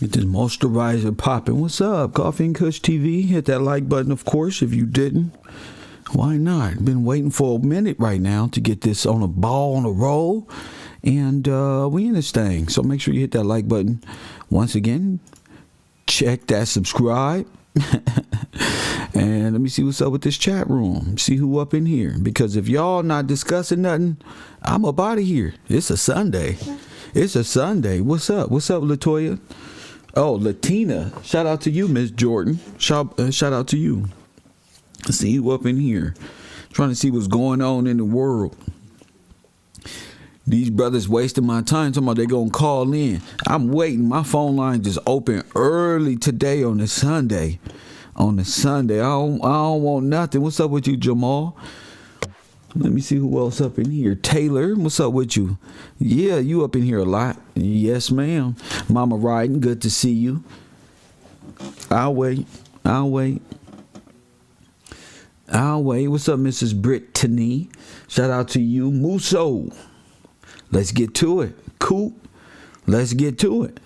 Get this moisturizer popping. What's up? Coffee and Kush TV. Hit that like button, of course, if you didn't. Why not? Been waiting for a minute right now to get this on a ball, on a roll. And we in this thing. So make sure you hit that like button. Once again, check that subscribe. And let me see what's up with this chat room. See who up in here. Because if y'all not discussing nothing, I'm up out of here. It's a Sunday. It's a Sunday. What's up? What's up, Latoya? Oh, Latina. Shout out to you, Miss Jordan. Shout out to you. See who up in here. Trying to see what's going on in the world. These brothers wasting my time talking about they gonna call in. I'm waiting. My phone line just open early today on the Sunday. On the Sunday. I don't want nothing. What's up with you, Jamal? Let me see who else up in here. Taylor, what's up with you? Yeah, you up in here a lot. Yes, ma'am. Mama Ryden, good to see you. I'll wait. What's up, Mrs. Brittany? Shout out to you. Muso. Let's get to it. Coop. Let's get to it.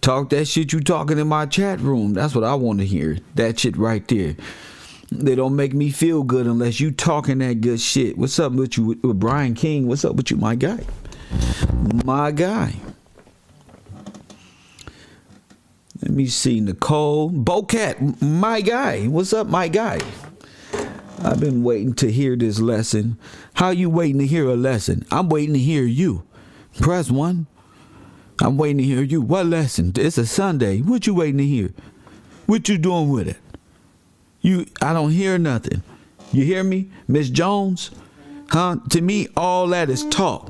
Talk that shit you talking in my chat room. That's what I want to hear. That shit right there. They don't make me feel good unless you talking that good shit. What's up with you, with Brian King? What's up with you, my guy? My guy. Let me see. Nicole. Bocat, my guy. What's up, my guy? I've been waiting to hear this lesson. How you waiting to hear a lesson? I'm waiting to hear you. Press 1. I'm waiting to hear you. What lesson? It's a Sunday. What you waiting to hear? What you doing with it? I don't hear nothing. You hear me, Miss Jones? Huh? To me, all that is talk.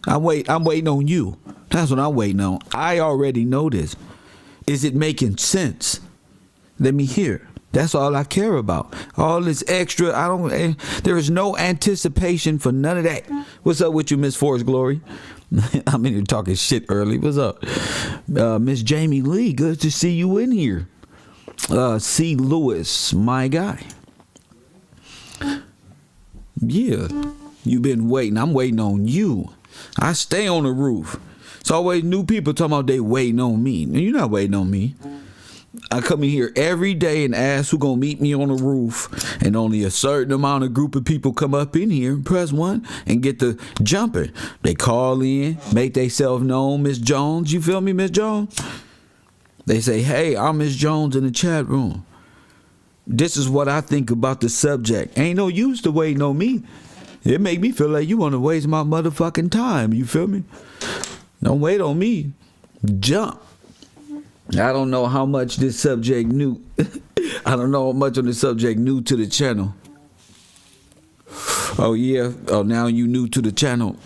I'm waiting on you. That's what I'm waiting on. I already know this. Is it making sense? Let me hear. That's all I care about. All this extra, there is no anticipation for none of that. What's up with you, Miss Forrest Glory? I'm in here talking shit early. What's up? Miss Jamie Lee, good to see you in here. C. Lewis, my guy. Yeah, you've been waiting. I'm waiting on you. I stay on the roof. It's always new people talking about they waiting on me. You're not waiting on me. I come in here every day and ask who gonna meet me on the roof, and only a certain amount of group of people come up in here and press 1 and get the jumping. They call in, make themselves known. Miss Jones, you feel me, Miss Jones? They say, hey, I'm Miss Jones in the chat room. This is what I think about the subject. Ain't no use to waiting on me. It make me feel like you want to waste my motherfucking time. You feel me? Don't wait on me. Jump. I don't know how much this subject new. I don't know how much on the subject new to the channel. Oh, yeah. Oh, now you new to the channel.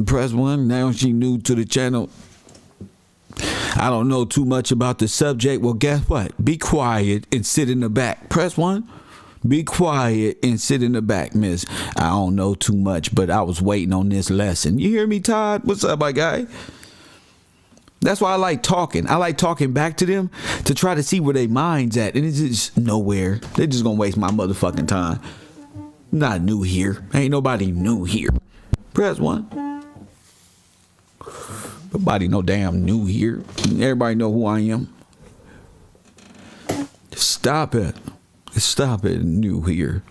Press 1. Now she new to the channel. I don't know too much about the subject. Well, guess what? Be quiet and sit in the back. Press 1. Be quiet and sit in the back, miss. I don't know too much, but I was waiting on this lesson. You hear me, Todd? What's up, my guy? That's why I like talking. I like talking back to them to try to see where their mind's at. And it's just nowhere. They're just going to waste my motherfucking time. Not new here. Ain't nobody new here. Press 1. Nobody no damn new here. Everybody know who I am. Stop it. Stop it, new here.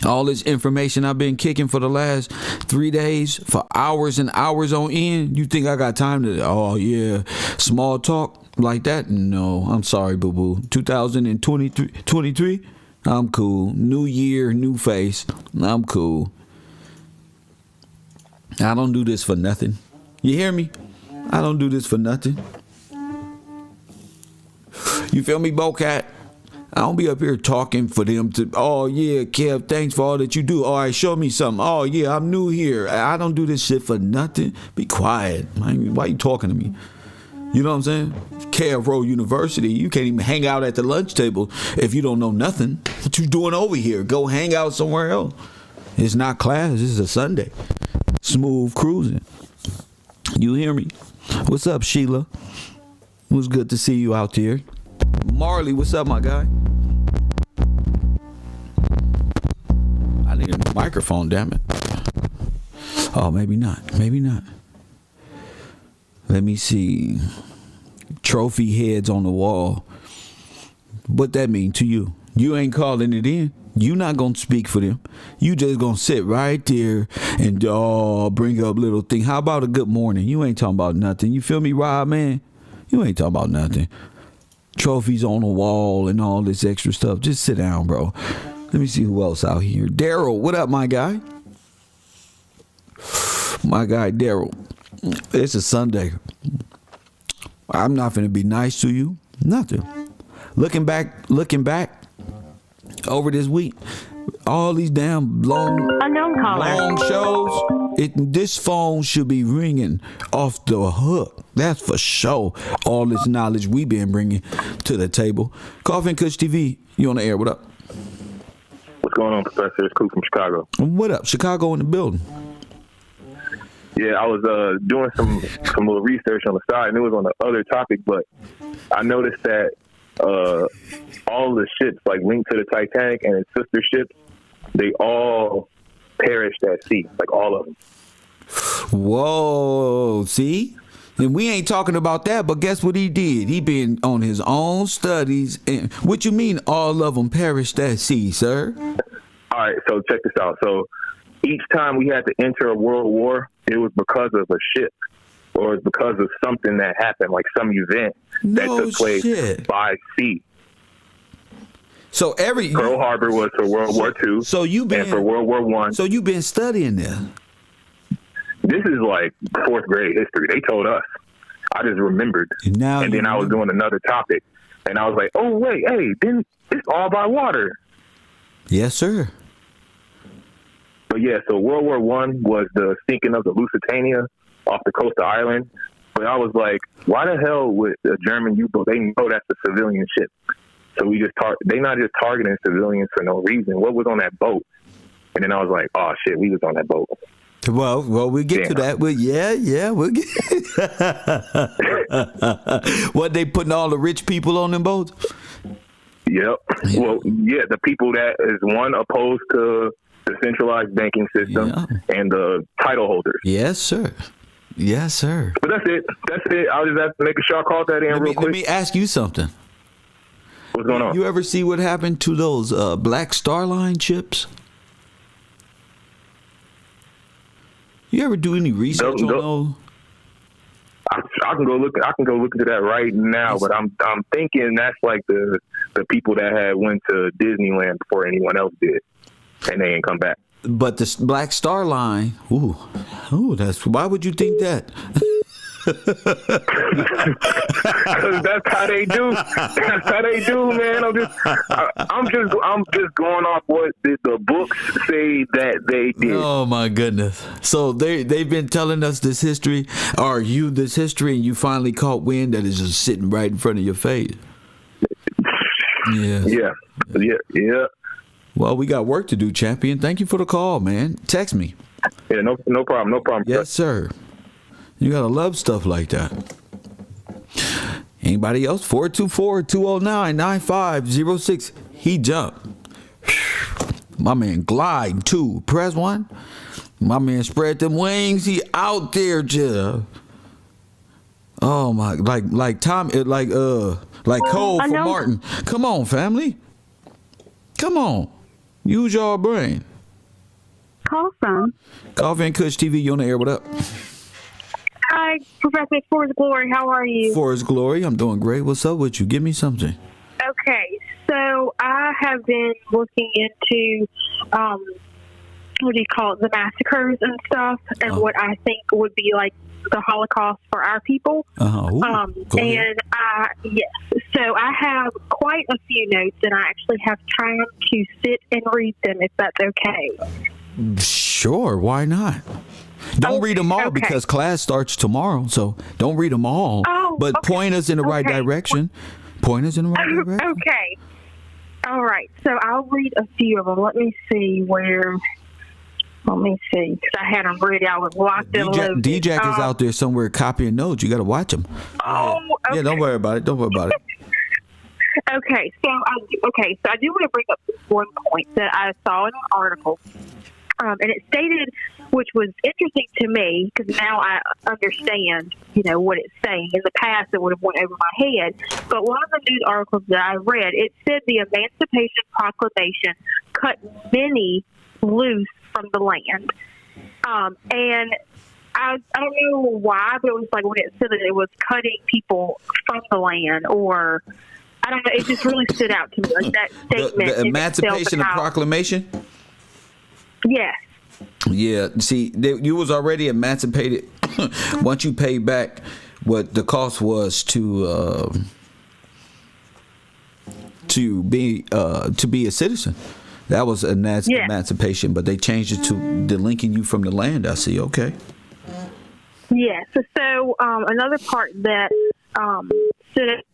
All this information I've been kicking for the last 3 days, for hours and hours on end. You think I got time to, oh yeah, small talk like that? No, I'm sorry, boo-boo. 2023, I'm cool. New year, new face. I'm cool. I don't do this for nothing. You hear me? I don't do this for nothing. You feel me, Bocat? I don't be up here talking for them to, oh yeah, Kev, thanks for all that you do. All right, show me something. Oh yeah, I'm new here. I don't do this shit for nothing. Be quiet. Why you talking to me? You know what I'm saying? Kev Rowe University, you can't even hang out at the lunch table if you don't know nothing. What you doing over here? Go hang out somewhere else. It's not class. This is a Sunday. Smooth cruising. You hear me? What's up, Sheila? It was good to see you out there. Marley, what's up, my guy? I need a new microphone, damn it. Oh, maybe not. Maybe not. Let me see. Trophy heads on the wall. What that mean to you? You ain't calling it in. You not gonna speak for them. You just gonna sit right there and bring up little thing. How about a good morning? You ain't talking about nothing. You feel me, Rob, man? You ain't talking about nothing. Trophies on the wall and all this extra stuff. Just sit down, bro. Let me see who else out here. Daryl, what up, my guy? My guy, Daryl. It's a Sunday. I'm not finna be nice to you. Nothing. Looking back over this week, all these damn long shows, this phone should be ringing off the hook. That's for sure. All this knowledge we been bringing to the table. Coffee and Kush TV, you on the air. What up? What's going on, Professor? It's Coop from Chicago. What up? Chicago in the building. Yeah, I was doing some little research on the side, and it was on the other topic, but I noticed that all the ships, like linked to the Titanic and its sister ships, they all perished at sea, like all of them. Whoa, see? And we ain't talking about that, but guess what he did? He been on his own studies. And what you mean all of them perished at sea, sir? All right, so check this out. So each time we had to enter a world war, it was because of a ship, or it's because of something that happened, like some event that took place by sea. So Pearl Harbor was for World War II. So you been and for World War I. So you've been studying this. This is like fourth grade history. They told us. I just remembered. And then I was doing another topic, and I was like, "Oh wait, hey, then it's all by water." Yes, sir. But yeah, so World War I was the sinking of the Lusitania off the coast of Ireland. But I was like, why the hell would a German U-boat? They know that's a civilian ship. So they not just targeting civilians for no reason. What was on that boat? And then I was like, oh shit, we was on that boat. Well, we'll get to that. We'll get. What, they putting all the rich people on them boats? Yep. Yeah. Well, yeah, the people that is opposed to the centralized banking system and the title holders. Yes, sir. Yes, sir. But that's it. I'll just have to make sure I call that in real quick. Let me ask you something. What's going on? You ever see what happened to those Black Star Line chips? You ever do any research on those? I can go look into that right now, but I'm thinking that's like the people that had went to Disneyland before anyone else did, and they ain't come back. But the Black Star Line, that's why would you think that? Because that's how they do. That's how they do, man. I'm just going off what the books say that they did. Oh my goodness! So they've been telling us this history, and you finally caught wind that is just sitting right in front of your face. Yeah. Well, we got work to do, champion. Thank you for the call, man. Text me. Yeah, no problem. Yes, sir. You gotta love stuff like that. Anybody else? 424-209-9506. He jumped. My man glide too. Press one. My man spread them wings. He out there, Jeff. Oh my, like Tom, like Cole for Martin. Come on, family. Come on. Use your brain. Call from Coffee and Kush TV. You on the air? What up? Hi, Professor Forrest Glory. How are you? Forrest Glory. I'm doing great. What's up with you? Give me something. Okay, so I have been looking into the massacres and stuff, and what I think would be like the Holocaust for our people. So I have quite a few notes, and I actually have time to sit and read them, if that's okay. Sure, why not? Don't read them all because class starts tomorrow, so don't read them all. But point us in the right direction. Okay. All right. So I'll read a few of them. Let me see, because I had them ready. I was locked and loaded. D-Jack is out there somewhere copying notes. You got to watch him. Okay. Yeah, don't worry about it. Okay. So I do want to bring up this one point that I saw in an article. And it stated, which was interesting to me because now I understand, what it's saying. In the past, it would have went over my head. But one of the news articles that I read, it said the Emancipation Proclamation cut many loose from the land. And I don't know why, but it was like when it said that it was cutting people from the land, or I don't know. It just really stood out to me, like that statement. The Emancipation Proclamation? Yes. Yeah. See, you was already emancipated once you paid back what the cost was to be a citizen. That was emancipation, but they changed it to delinking you from the land. I see. Okay. Yes. So another part that stood out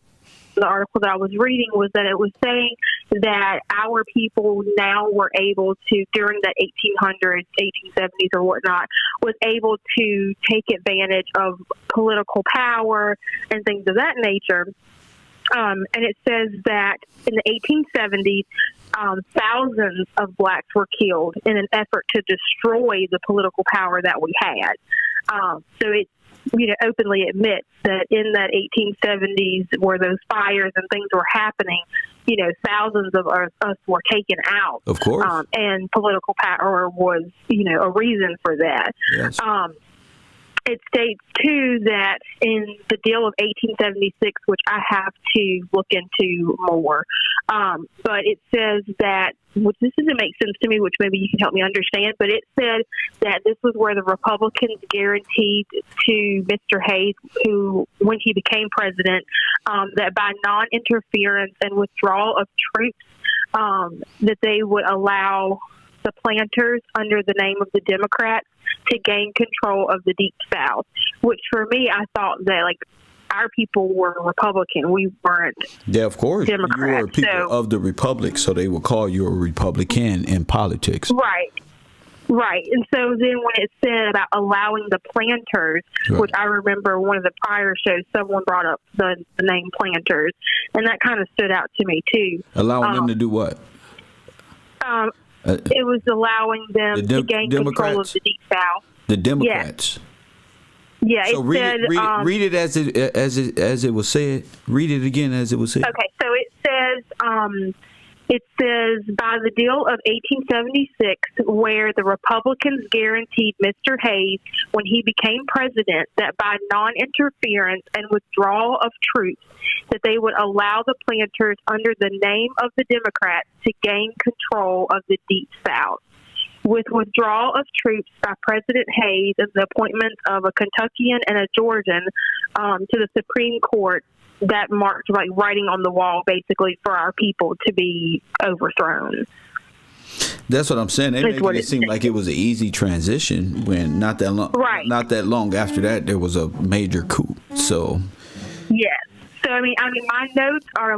in the article that I was reading was that it was saying that our people now were able to, during the 1800s, 1870s or whatnot, was able to take advantage of political power and things of that nature. And it says that in the 1870s, thousands of blacks were killed in an effort to destroy the political power that we had. So it, openly admits that in that 1870s, where those fires and things were happening, thousands of us were taken out. Of course. And political power was, a reason for that. Yes. It states, too, that in the deal of 1876, which I have to look into more, but it says that, which this doesn't make sense to me, which maybe you can help me understand, but it said that this was where the Republicans guaranteed to Mr. Hayes, who, when he became president, that by non-interference and withdrawal of troops, that they would allow the planters under the name of the Democrats to gain control of the Deep South, which for me, I thought that our people were Republican. We weren't. Yeah, of course. Democrats. You were people of the Republic, so they would call you a Republican in politics. Right. Right. And so then when it said about allowing the planters, which I remember one of the prior shows, someone brought up the name planters, and that kind of stood out to me too. Allowing them to do what? It was allowing them to gain control of the Deep South. The Democrats. Yeah. So read it as it was said. Read it again as it was said. Okay. So it says by the deal of 1876, where the Republicans guaranteed Mr. Hayes, when he became president, that by non-interference and withdrawal of troops, that they would allow the planters under the name of the Democrats to gain control of the Deep South. With withdrawal of troops by President Hayes and the appointment of a Kentuckian and a Georgian to the Supreme Court, that marked writing on the wall, basically, for our people to be overthrown. That's what I'm saying. They made it seem like it was an easy transition when not that long after that there was a major coup. So yes. So I mean, my notes are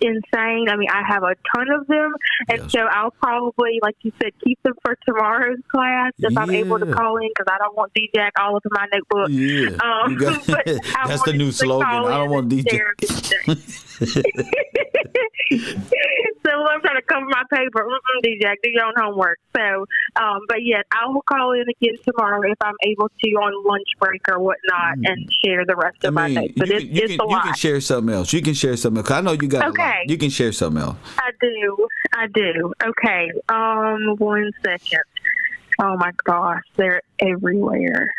insane. I mean, I have a ton of them, and so I'll probably, like you said, keep them for tomorrow's class if I'm able to call in, because I don't want DJ all over my notebook. Yeah, that's the new slogan. I don't want DJ. So I'm trying to cover my paper. DJ, do your own homework. So, but yes, I will call in again tomorrow if I'm able to on lunch break or whatnot and share the rest of my notes. But it's a lot. You can share something else. You can share something else. I know you got a lot. You can share something else. I do. Okay. 1 second. Oh my gosh, they're everywhere.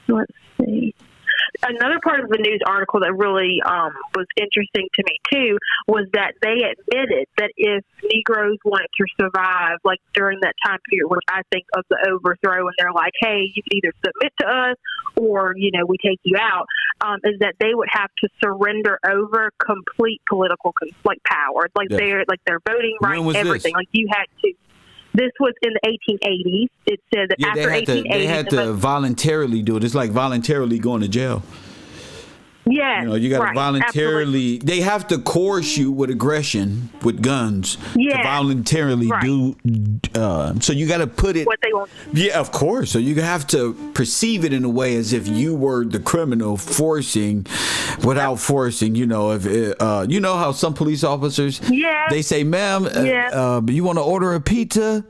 Let's see. Another part of the news article that really was interesting to me, too, was that they admitted that if Negroes wanted to survive, during that time period, which I think of the overthrow, and they're like, hey, you can either submit to us or, we take you out, is that they would have to surrender over complete political power. Their voting rights, everything. You had to. This was in the 1880s. It said that after 1880, they had to voluntarily do it. It's like voluntarily going to jail. Yeah, you got to voluntarily. Absolutely. They have to coerce you with aggression, with guns, to voluntarily do. So you got to put it. What they want. Yeah, of course. So you have to perceive it in a way as if you were the criminal, forcing, without forcing. If how some police officers, they say, "Ma'am, you want to order a pizza?"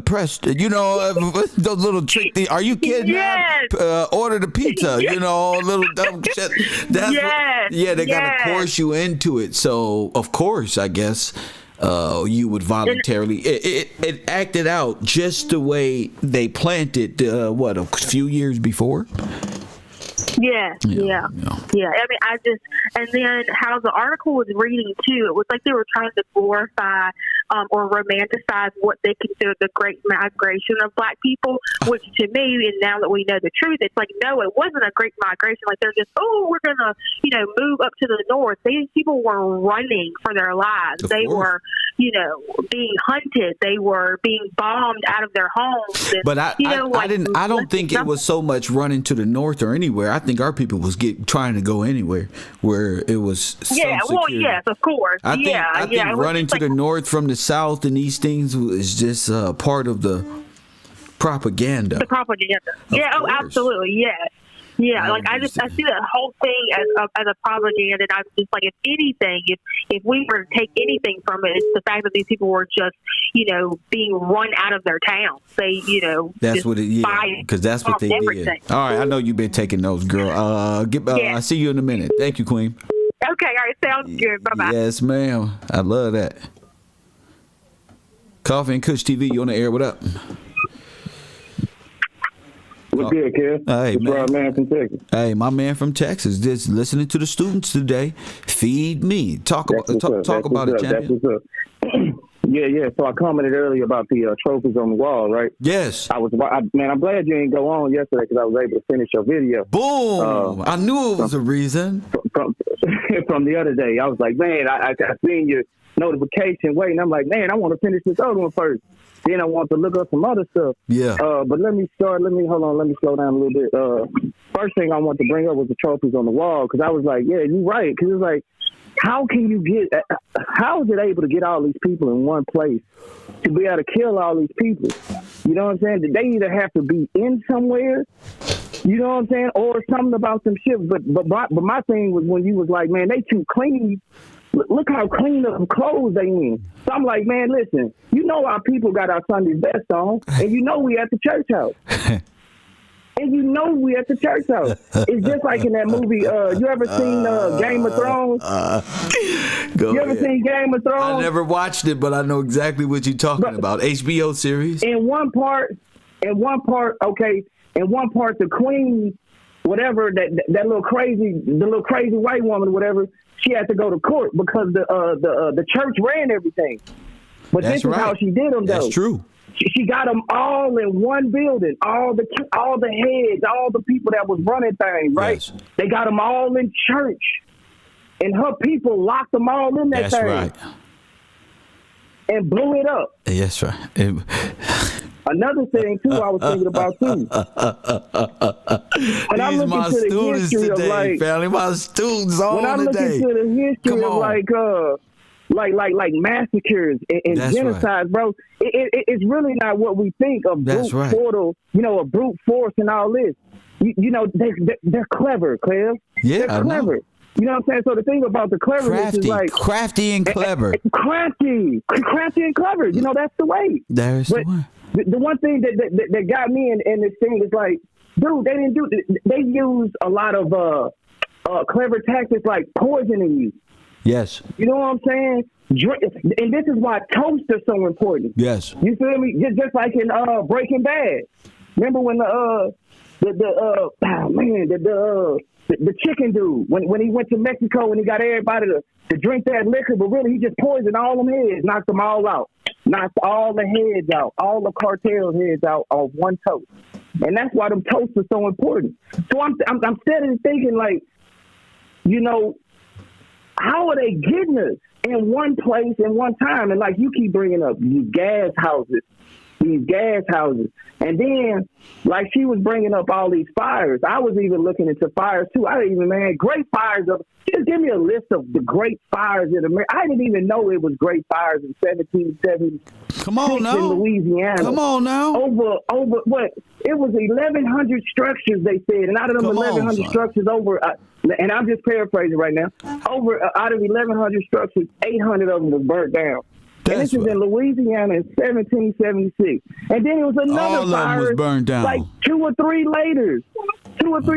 press, those little trick things. Are you kidding? Yes. Order the pizza, little dumb shit. That's Yes. they got to Yes. coerce you into it. So, of course, I guess you would voluntarily. It acted out just the way they planned it, a few years before? Yeah. I mean, and then how the article was reading too, it was like they were trying to glorify or romanticize what they consider the great migration of Black people, which to me, and now that we know the truth, it's like, no, it wasn't a great migration. Like they're just, we're going to, move up to the north. These people were running for their lives. They were, being hunted. They were being bombed out of their homes. And, but I don't think it was so much running to the north or anywhere. I think our people was trying to go anywhere where it was. Yeah, well, yes, of course. I think running to the north from the south and these things is just part of the propaganda. The propaganda. Absolutely. Yeah. Yeah, like I see that whole thing as a propaganda, and I'm just like, if anything, if we were to take anything from it, it's the fact that these people were just, being run out of their towns. They, that's what it is, because that's what they did. All right, I know you've been taking notes, girl. I'll see you in a minute. Thank you, Queen. Okay, all right, sounds good. Bye bye. Yes, ma'am. I love that. Coffee and Kush TV, you on the air? What up? What's good, kid? Hey, man from Texas. Hey, my man from Texas. Just listening to the students today. Feed me. Talk about it, champion. Yeah. So I commented earlier about the trophies on the wall, right? Yes. I'm glad you didn't go on yesterday because I was able to finish your video. Boom! I knew it was a reason. From the other day, I was like, man, I seen your notification waiting. I'm like, man, I want to finish this other one first. Then I want to look up some other stuff. Yeah. But let me slow down a little bit. First thing I want to bring up was the trophies on the wall, because I was like, yeah, you're right. Because it's like, how is it able to get all these people in one place to be able to kill all these people? You know what I'm saying? They either have to be in somewhere, you know what I'm saying, or something about them ships. But my thing was when you was like, man, they too clean. Look how clean of clothes they in. So I'm like, man, listen, our people got our Sunday's best on, and we at the church house. It's just like in that movie. You ever seen Game of Thrones? Seen Game of Thrones? I never watched it, but I know exactly what you're talking about. HBO series. In one part, the queen, whatever, that little crazy white woman, whatever, she had to go to court because the church ran everything. But this is how she did them, though. That's true. She got them all in one building. All the heads, all the people that was running things, right? Yes. They got them all in church, and her people locked them all in that thing. That's right. And blew it up. That's right. Another thing too, I was thinking about too. When I'm looking to the history of family, my students all when I'm looking to the history of like massacres and genocides, right, bro. It's really not what we think of brute force and all this. They're clever, Claire. Yeah, they're clever. You know what I'm saying? So the thing about the cleverness is like crafty and clever. Crafty and clever. That's the way. There's the way. The one thing that got me in this thing is like, dude, they use a lot of clever tactics like poisoning you. Yes. You know what I'm saying? And this is why toast is so important. Yes. You feel me? Just like in Breaking Bad. Remember when the chicken dude, when he went to Mexico and he got everybody to drink that liquor, but really he just poisoned all them heads, knocked them all out, knocked all the heads out, all the cartel heads out on one toast. And that's why them toasts are so important. So I'm steadily thinking like, how are they getting us in one place in one time? And like you keep bringing up these gas houses. And then, like she was bringing up all these fires. I was even looking into fires too. Great fires. Just give me a list of the great fires in America. I didn't even know it was great fires in 1770. Come on now. In Louisiana. Come on now. Over what? It was 1,100 structures, they said. And out of them 1,100 structures, and I'm just paraphrasing right now, out of 1,100 structures, 800 of them was burnt down. And this is in Louisiana in 1776. And then it was another all of them fire was burned down. like 2 or 3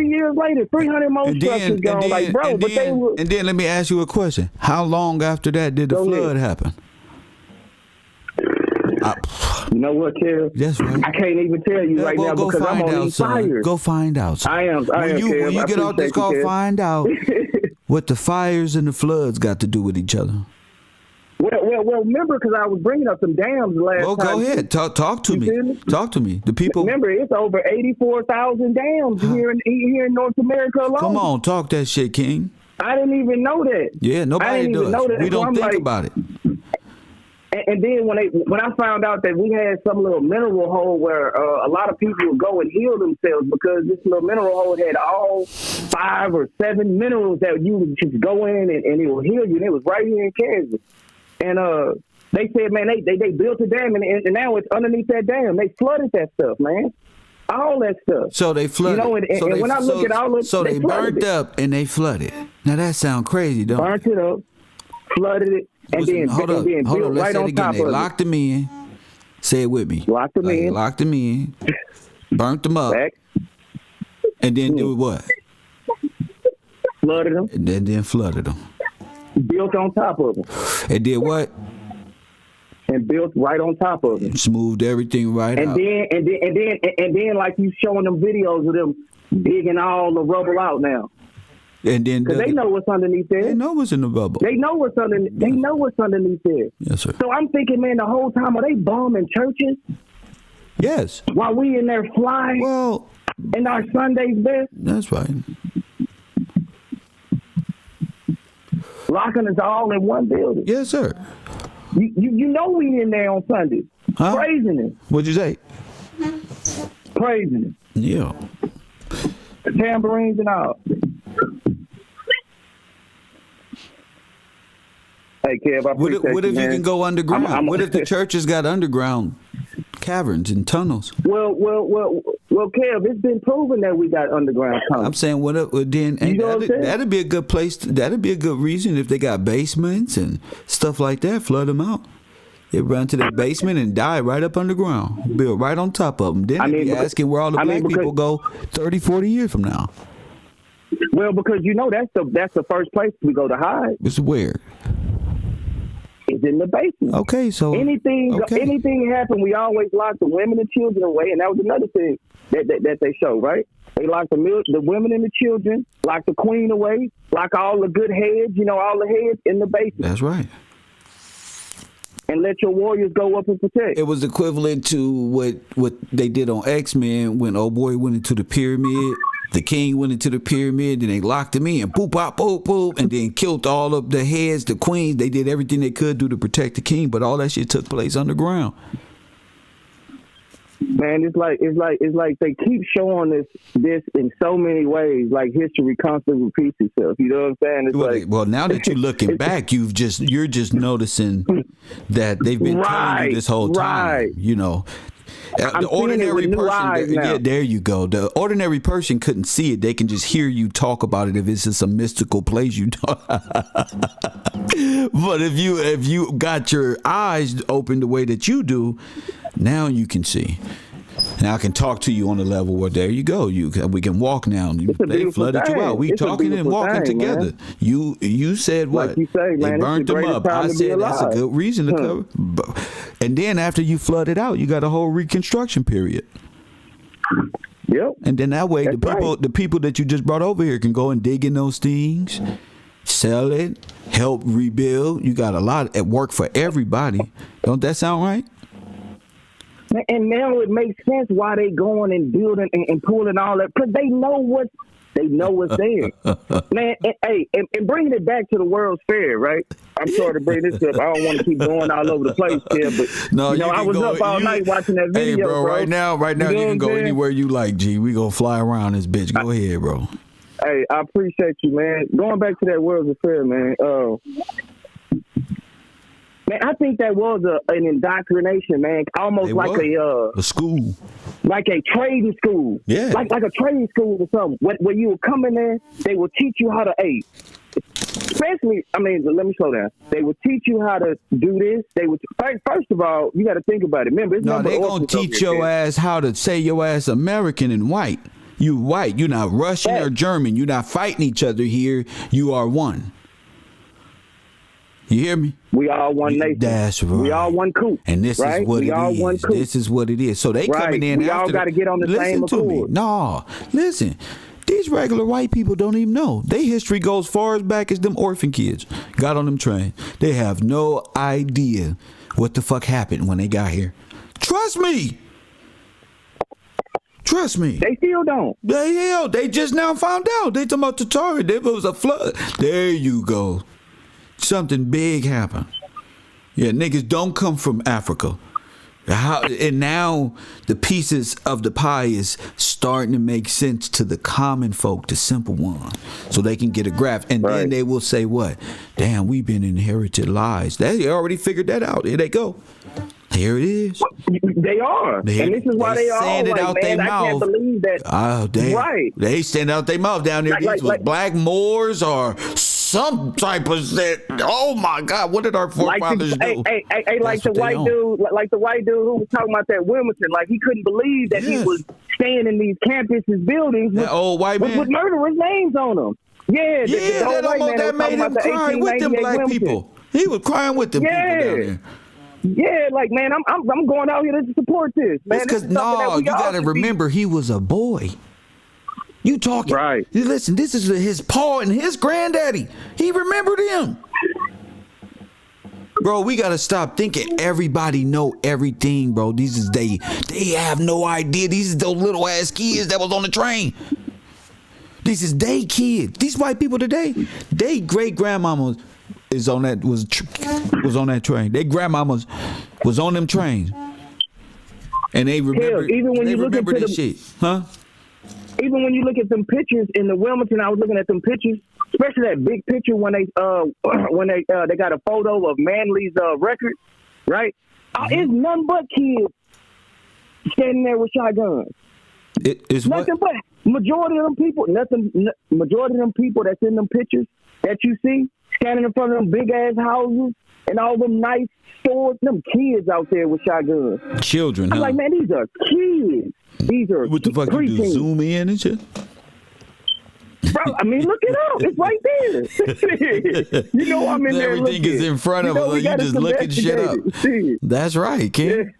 years later. 300 more structures gone. Like, bro, but they were... And then let me ask you a question. How long after that did the flood happen? You know what, Kev? That's right. I can't even tell you right now because I'm on these fires. Go find out, son. When you get out this call, find out what the fires and the floods got to do with each other. Well, remember, because I was bringing up some dams last time. Well, go ahead. Talk to me. Talk to me. The people. Remember, it's over 84,000 dams here in North America alone. Come on, talk that shit, King. I didn't even know that. Yeah, nobody does. We don't think about it. And then when I found out that we had some little mineral hole where a lot of people would go and heal themselves because this little mineral hole had all 5 or 7 minerals that you would just go in and it will heal you. And it was right here in Kansas. And they said, man, they built a dam and now it's underneath that dam. They flooded that stuff, man. All that stuff. So they flooded. You know, and when I look at all of it, so they burnt up and they flooded. Now that sounds crazy, don't it? Burnt it up, flooded it. And then hold on, built let's right say it on again. top They of locked them in. Say it with me. Locked them in. Locked them in. Burnt them up. Back. And then do what? Flooded them. And then flooded them. Built on top of them. And did what? And built right on top of them. Smoothed everything right out. And then, like you showing them videos of them digging all the rubble out now. And then because they know what's underneath there. They know what's in the bubble. They know what's underneath. They know what's underneath there. Yes, sir. So I'm thinking, man, the whole time are they bombing churches? Yes. While we in there flying. Well, in our Sunday's best. That's right. Locking us all in one building. Yes, sir. You know we in there on Sunday. Huh? Praising it. What'd you say? Praising it. Yeah. Tambourines and all. Hey, Kev, I appreciate what if you, you can go underground? What if the churches got underground caverns and tunnels? Well, Kev, it's been proven that we got underground tunnels. I'm saying, what if, then that'd be a good place. That'd be a good reason if they got basements and stuff like that. Flood them out. They run to the basement and die right up underground. Build right on top of them. Then they'd be asking where all the black people go 30, 40 years from now. Well, because you know that's the first place we go to hide. It's weird. It's in the basement. Okay, so anything happen, we always lock the women and children away, and that was another thing that they show, right? They lock the women and the children, lock the queen away, lock all the good heads, all the heads in the basement. That's right. And let your warriors go up and protect. It was equivalent to what they did on X-Men when old boy went into the pyramid. The king went into the pyramid, and they locked him in, boop, pop, boop, boop, and then killed all of the heads, the queens. They did everything they could do to protect the king, but all that shit took place underground. Man, it's like they keep showing this in so many ways. Like history constantly repeats itself. You know what I'm saying? Well, now that you're looking back, you're just noticing that they've been telling you this whole time. The ordinary person, there you go. The ordinary person couldn't see it. They can just hear you talk about it if it's just a mystical place you talk. But if you got your eyes open the way that you do, now you can see. Now I can talk to you on a level where there you go. We can walk now. They flooded you out. We talking and walking together. Man. You said what? Like you say, they man, burnt them up. I said that's a good reason to cover. And then after you flood it out, you got a whole reconstruction period. Yep. And then that way, the people that you just brought over here can go and dig in those things, sell it, help rebuild. You got a lot at work for everybody. Don't that sound right? And now it makes sense why they going and building and pulling all that, because they know what's there. Man, and bringing it back to the World's Fair, right? I'm sorry to bring this up. I don't want to keep going all over the place here, but no, I was up all night watching that video, hey, bro. Right now, you can go anywhere you like, G. We gonna fly around this bitch. Go ahead, bro. Hey, I appreciate you, man. Going back to that World's Fair, man. Man, I think that was an indoctrination, man. Almost like a school, like a trading school. Yeah, like a trading school or something. When you would come in there, they would teach you how to especially, I mean, let me slow down. They would teach you how to do this. They would first of all, you got to think about it. Remember, it's No, they gonna teach your ass how to say your ass American and white. You white. You're not Russian or German. You're not fighting each other here. You are one. You hear me? We all one nation. That's right. We all one coop. And this right? is what we it all is. One coop. This is what it is. So they coming in. We after all got to get on the same accord. Listen to me. No, listen. These regular white people don't even know. Their history goes far as back as them orphan kids got on them trains. They have no idea what the fuck happened when they got here. Trust me. Trust me. They still don't. They just now found out. They talking about Tatari. There was a flood. There you go. Something big happened. Yeah, niggas don't come from Africa. And now the pieces of the pie is starting to make sense to the common folk, the simple one, so they can get a grasp. And then they will say, what? Damn, we've been inherited lies. They already figured that out. Here they go. Here it is. They are. And this is why they are all it like, out man, I can't believe that. Right. They stand out their mouth down there. These was black Moors or some type of shit. Oh my God, what did our forefathers do? Hey, like the white dude who was talking about that Wilmington, like he couldn't believe that he was staying in these campuses buildings with old white man with murderers' names on them. Yeah, that made him cry with them black people. He was crying with them people down there. Yeah, like, man, I'm going out here to support this, man. Because you gotta remember he was a boy. You talking right? Listen, this is his pa and his granddaddy. He remembered him. Bro, we gotta stop thinking everybody know everything, bro. These is they have no idea. These is those little ass kids that was on the train. This is they kids. These white people today, they great grandmamas was on that train. Their grandmamas was on them trains, and they remember. Even when you look at this shit, huh? Even when you look at them pictures in the Wilmington, I was looking at them pictures, especially that big picture when they got a photo of Manley's record, right? It's none but kids standing there with shotguns. It's nothing but majority of them people. Majority of them people that's in them pictures that you see standing in front of them big ass houses and all them nice stores. Them kids out there with shotguns. Children. I'm like, man, these are kids. These are what the fuck you do? Zoom in and shit. Bro, I mean, look it up. It's right there. You know I'm in there. Everything is in front of us. You just looking shit up. That's right, kid. Yeah.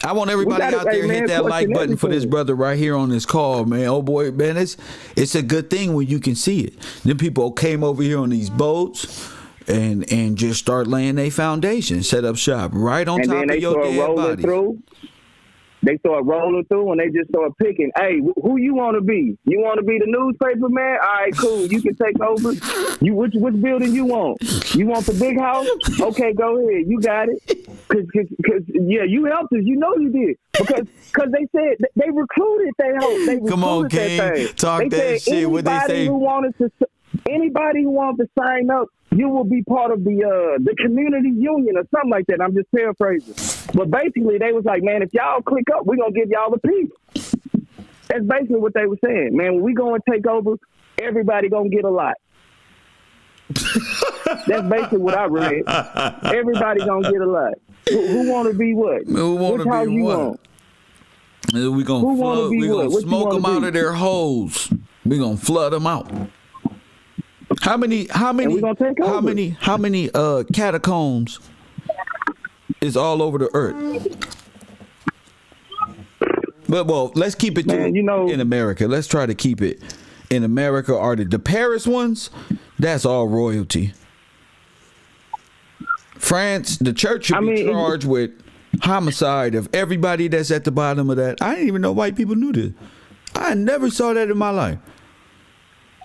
I want everybody out there hit that like button for this brother right here on this call, man. Oh boy, man, it's a good thing when you can see it. Then people came over here on these boats and just start laying their foundation, set up shop right on top of your dead body. They start rolling through and they just start picking. Hey, who you want to be? You want to be the newspaper man? All right, cool. You can take over. You which building you want? You want the big house? Okay, go ahead. You got it. Cause yeah, you helped us. You know you did. Because they said they recruited that hope. Come on, King. Talk that shit. What they say? Anybody who wanted to sign up, you will be part of the community union or something like that. I'm just paraphrasing. But basically, they was like, man, if y'all click up, we're going to give y'all the piece. That's basically what they were saying. Man, when we go and take over, everybody going to get a lot. That's basically what I read. Everybody going to get a lot. Who want to be what? Who want to be what? We going to smoke them out of their holes. We going to flood them out. How many catacombs is all over the earth? But well, let's keep it in America. Let's try to keep it in America. Are the Paris ones? That's all royalty. France, the church should be charged with homicide of everybody that's at the bottom of that. I didn't even know white people knew this. I never saw that in my life.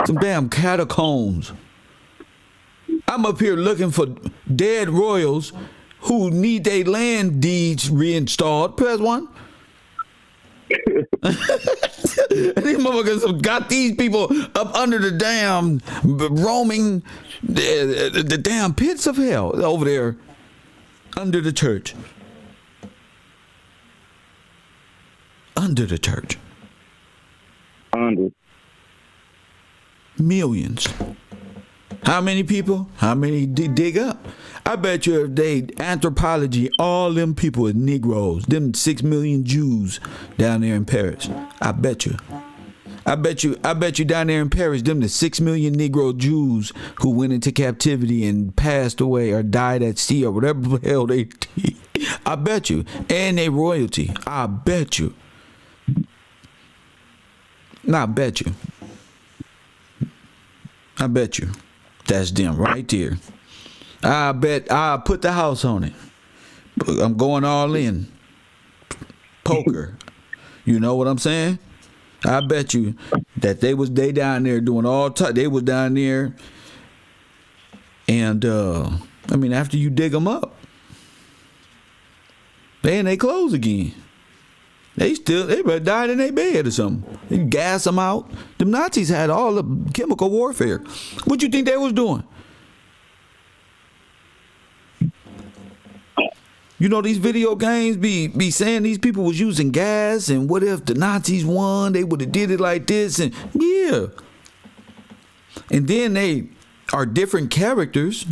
Some damn catacombs. I'm up here looking for dead royals who need their land deeds reinstalled. Press one. These motherfuckers got these people up under the damn roaming the damn pits of hell over there under the church. Under the church. Under. Millions. How many people? How many dig up? I bet you if they anthropology, all them people are Negroes. Them 6 million Jews down there in Paris. I bet you. I bet you down there in Paris, them the 6 million Negro Jews who went into captivity and passed away or died at sea or whatever the hell they did. I bet you. And they royalty. I bet you. I bet you. I bet you. That's them right there. I bet I'll put the house on it. I'm going all in. Poker. You know what I'm saying? I bet you that they down there doing they was down there, and I mean, after you dig them up, they close again. They better died in their bed or something. They gas them out. The Nazis had all the chemical warfare. What you think they was doing? You know, these video games be saying these people was using gas, and what if the Nazis won? They would have did it like this, and yeah. And then they are different characters,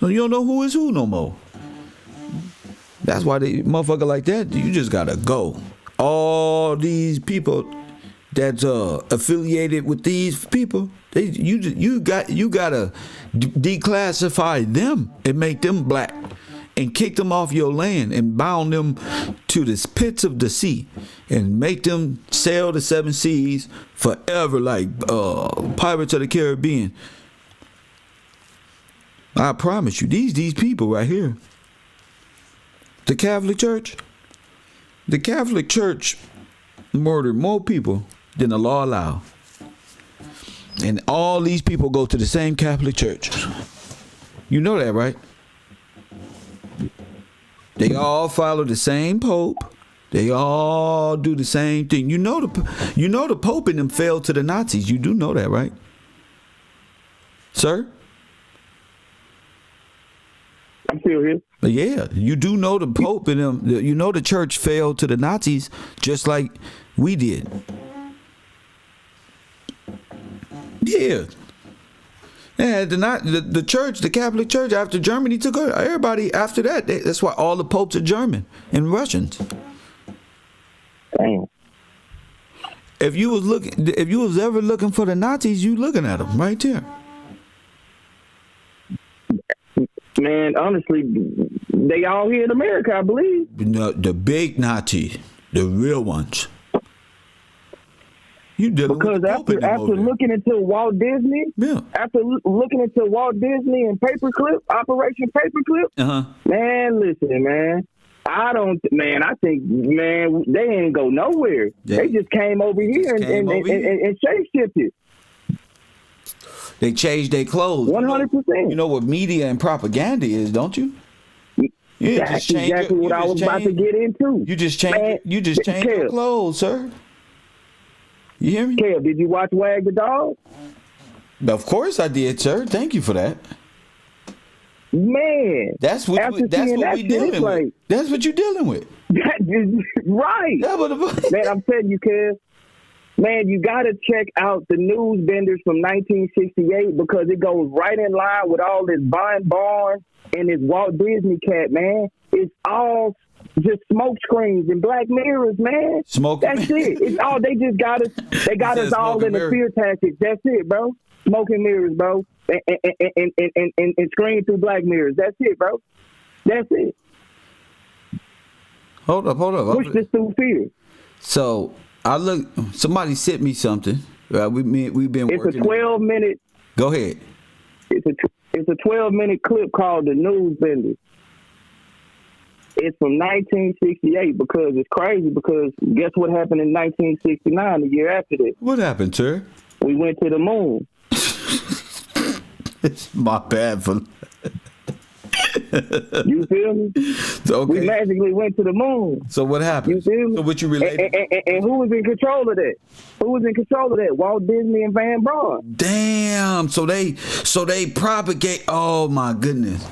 so you don't know who is who no more. That's why they motherfucker like that. You just gotta go. All these people that's affiliated with these people, you gotta declassify them and make them black. And kick them off your land and bound them to the pits of the sea and make them sail the 7 seas forever like Pirates of the Caribbean. I promise you, these people right here. The Catholic Church murdered more people than the law allows. And all these people go to the same Catholic Church. You know that, right? They all follow the same Pope. They all do the same thing. You know the Pope and them fell to the Nazis. You do know that, right? Sir? I'm still here. Yeah, you do know the Pope and them. You know the church fell to the Nazis just like we did. Yeah. Yeah, the church, the Catholic Church, after Germany took over, everybody after that, that's why all the popes are German and Russians. Damn. If you was ever looking for the Nazis, you looking at them right there. Man, honestly, they all here in America, I believe. No, the big Nazis, the real ones. You because after looking into Walt Disney, after looking into Walt Disney and Paperclip, Operation Paperclip, man, listen, man, I think, man, they ain't go nowhere. Yeah. They just came over here and shape-shifted. They changed their clothes. 100%. You know what media and propaganda is, don't you? That's exactly what I was about to get into. You just changed your clothes, sir. You hear me? Kev, did you watch Wag the Dog? Of course I did, sir. Thank you for that. Man, that's what we dealing with. That's what you're dealing with. Right. Man, I'm telling you, Kev. Man, you got to check out the news benders from 1968 because it goes right in line with all this Von Barnes and this Walt Disney cat, man. It's all just smoke screens and Black Mirrors, man. That's it. It's all they just got us. They got us all in the fear tactics. That's it, bro. Smoking mirrors, bro, and screen through Black Mirrors. That's it, bro. That's it. Hold up. Push this through fear. So somebody sent me something. We've been working. It's a 12-minute. Go ahead. It's a 12-minute clip called The News Bender. It's from 1968 because it's crazy because guess what happened in 1969, the year after that? What happened, sir? We went to the moon. It's my bad for... You feel me? Okay. We magically went to the moon. So what happened? You feel me? So what you related? And who was in control of that? Walt Disney and Van Braun. Damn. So they propagate. Oh my goodness.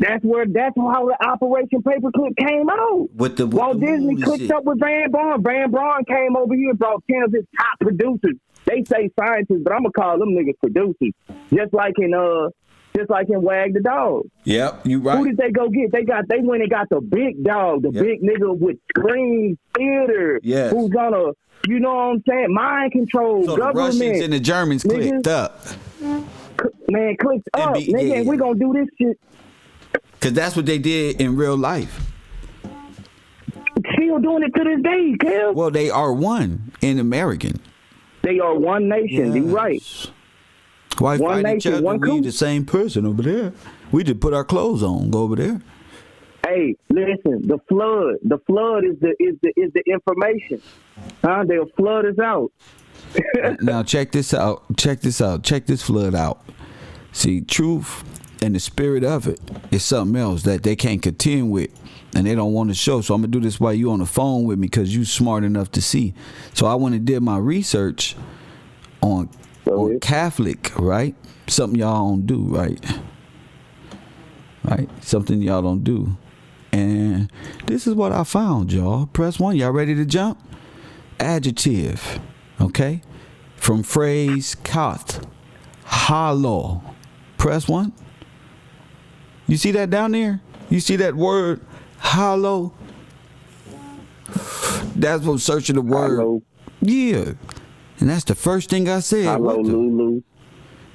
That's how the Operation Paperclip came out. Walt Disney clicked up with Van Braun. Van Braun came over here and brought 10 of his top producers They say scientists, but I'm gonna call them niggas producers. Just like in Wag the Dog. Yep, you right. Who did they go get? They went and got the big dog, the big nigga with screen theater. Yeah. Who's gonna, you know what I'm saying? Mind control, So government. the Russians and the Germans clicked up. Man, clicked up, nigga, and we gonna do this shit. Cause that's what they did in real life. Still doing it to this day, Kev. Well, they are one in American. They are one nation. You right. Why One fight each nation, other? one We coup. the same person over there. We just put our clothes on, go over there. Hey, listen, the flood is the information. Huh? They'll flood us out. Now check this out. Check this flood out. See, truth and the spirit of it is something else that they can't contend with, and they don't want to show. So I'm gonna do this while you on the phone with me, because you smart enough to see. So I went and did my research on Catholic, right? Something y'all don't do, right? Right? Something y'all don't do. And this is what I found, y'all. Press 1. Y'all ready to jump? Adjective. Okay? From phrase kath. Hollow. Press 1. You see that down there? You see that word hollow? That's what searching the word. Hollow. Yeah. And that's the first thing I said. Hallelujah.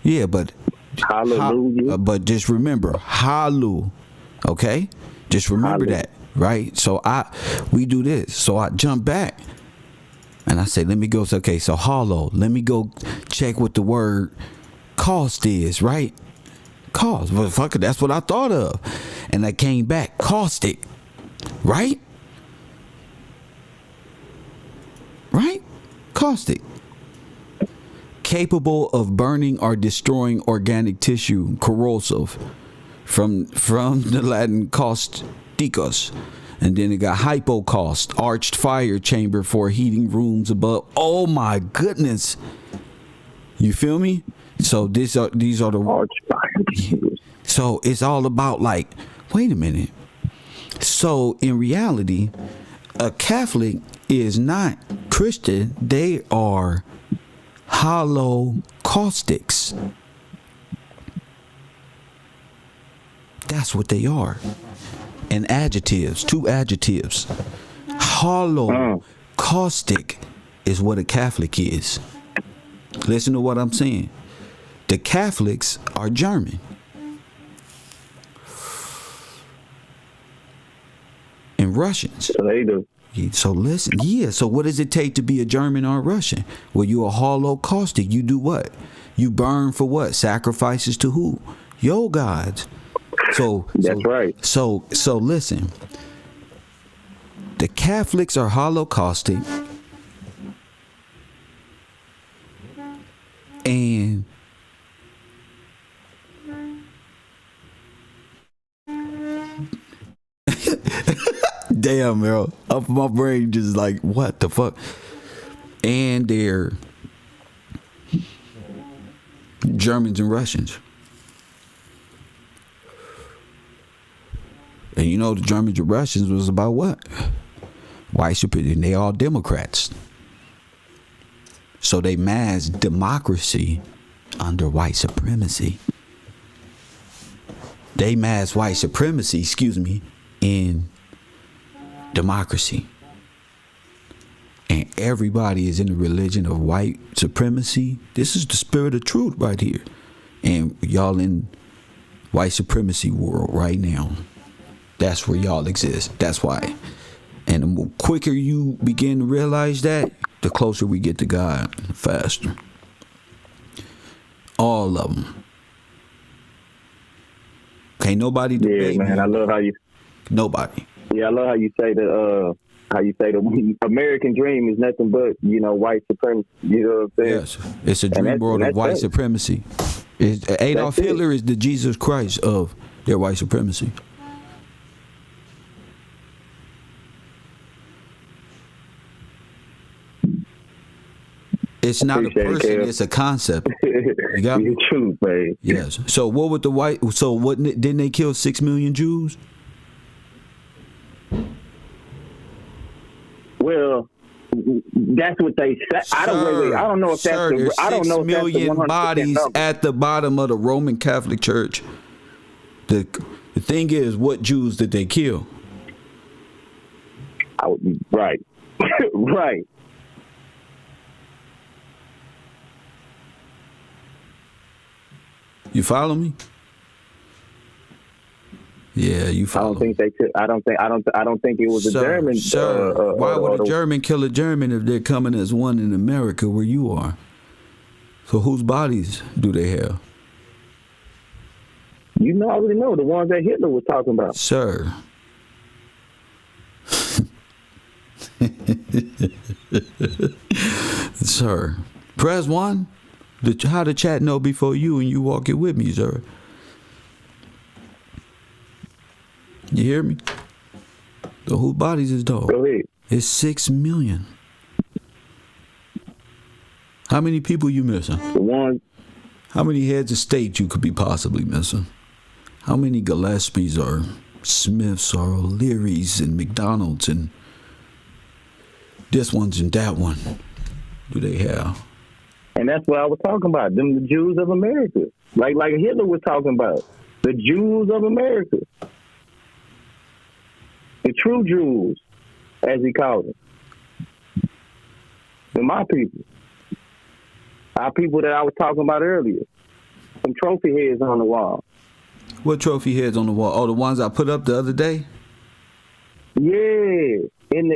Yeah, but Hallelujah. but just remember, halu. Okay? Just remember that, right? So we do this. So I jump back and I say, let me go. Okay, so hollow. Let me go check what the word cost is, right? Cost. Well, fuck it, that's what I thought of. And I came back, caustic. Right? Right? Caustic. Capable of burning or destroying organic tissue, corrosive, from the Latin causticus, and then it got hypocaust, arched fire chamber for heating rooms above. Oh my goodness, you feel me? So these are the Arched fire. So it's all about like, wait a minute. So in reality, a Catholic is not Christian; they are holocaustics. That's what they are. And adjectives, 2 adjectives. Holocaustic is what a Catholic is. Listen to what I'm saying. The Catholics are German. And Russians. So they do. So listen, so what does it take to be a German or a Russian? Well, you're a holocaustic. You do what? You burn for what? Sacrifices to who? Your gods. That's right. So listen. The Catholics are holocaustic. And damn, bro. My brain just like, what the fuck? And they're Germans and Russians. And you know the Germans and Russians was about what? White supremacy. And they all Democrats. So they masked democracy under white supremacy. They masked white supremacy, in democracy. And everybody is in the religion of white supremacy. This is the spirit of truth right here. And y'all in white supremacy world right now. That's where y'all exist. That's why. And the quicker you begin to realize that, the closer we get to God, faster. All of them. Can't nobody debate. Yeah, man. I love how you. Nobody. Yeah, I love how you say the American dream is nothing but white supremacy. You know what I'm saying? Yes, it's a dream world of white supremacy. Adolf Hitler is the Jesus Christ of their white supremacy. It's not a person; it's a concept. You got me? Truth, man. Yes. So what would the white? So what? Didn't they kill 6 million Jews? Well, That's what they say. I don't know if sir, that's there's I don't know if 6 million that's the 100% bodies number. at the bottom of the Roman Catholic Church. The thing is, what Jews did they kill? Right. Right. You follow me? Yeah, you follow. I don't think they could. I don't think it was a German. Sir, why would a German kill a German if they're coming as one in America where you are? So whose bodies do they have? You know, I already know the ones that Hitler was talking about. Sir. Sir. Press 1. How the chat know before you and you walk it with me, sir. You hear me? So whose bodies is dog? Go ahead. It's 6 million. How many people you missing? The ones. How many heads of state you could be possibly missing? How many Gillespies or Smiths or O'Learys and McDonald's and this one's and that one do they have? And that's what I was talking about. Them, the Jews of America. Like Hitler was talking about. The Jews of America. The true Jews, as he called them. They're my people. Our people that I was talking about earlier. Some trophy heads on the wall. What trophy heads on the wall? Oh, the ones I put up the other day? Yeah. In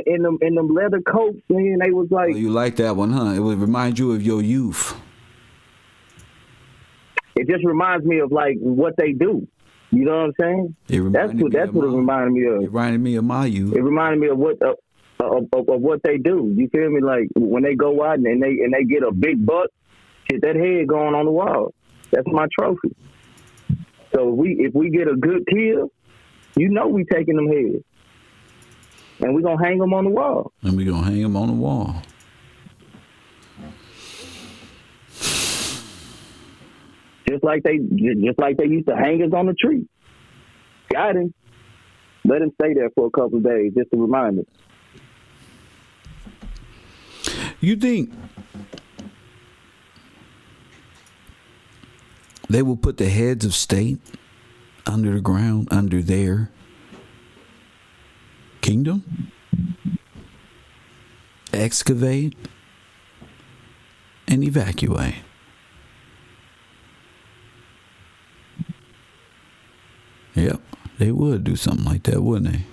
them leather coats, man, they was like... Oh, you like that one, huh? It would remind you of your youth. It just reminds me of, like, what they do. You know what I'm saying? That's what it reminded me of. It reminded me of my youth. It reminded me of what they do. You feel me? Like, when they go out and they get a big buck, shit, that head going on the wall. That's my trophy. So if we get a good kill, you know we taking them heads. And we're going to hang them on the wall. And we're going to hang them on the wall. Just like they used to hang us on the tree. Got him. Let him stay there for a couple of days, just to remind us. You think they will put the heads of state under the ground, under their kingdom? Excavate and evacuate. Yep, they would do something like that, wouldn't they?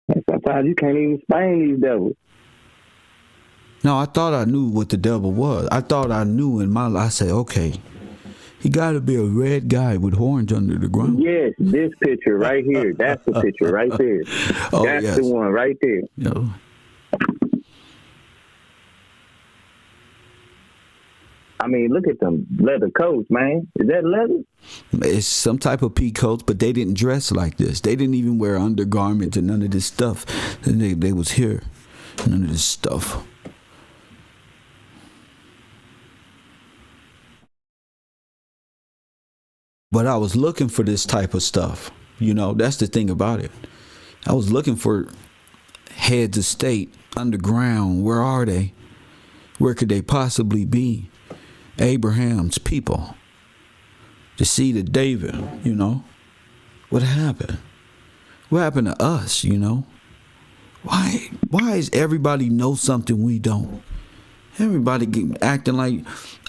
And sometimes you can't even explain these devils. No, I thought I knew what the devil was. I thought I knew in my life. I said, okay, he got to be a red guy with horns under the ground. Yes, this picture right here. That's the picture right there. Oh, that's yes. the one right there. No. I mean, look at them leather coats, man. Is that leather? It's some type of pea coats, but they didn't dress like this. They didn't even wear undergarments and none of this stuff. And they was here. None of this stuff. But I was looking for this type of stuff. You know, that's the thing about it. I was looking for heads of state underground. Where are they? Where could they possibly be? Abraham's people. The seed of David, you know. What happened? What happened to us, you know? Why is everybody know something we don't? Everybody acting like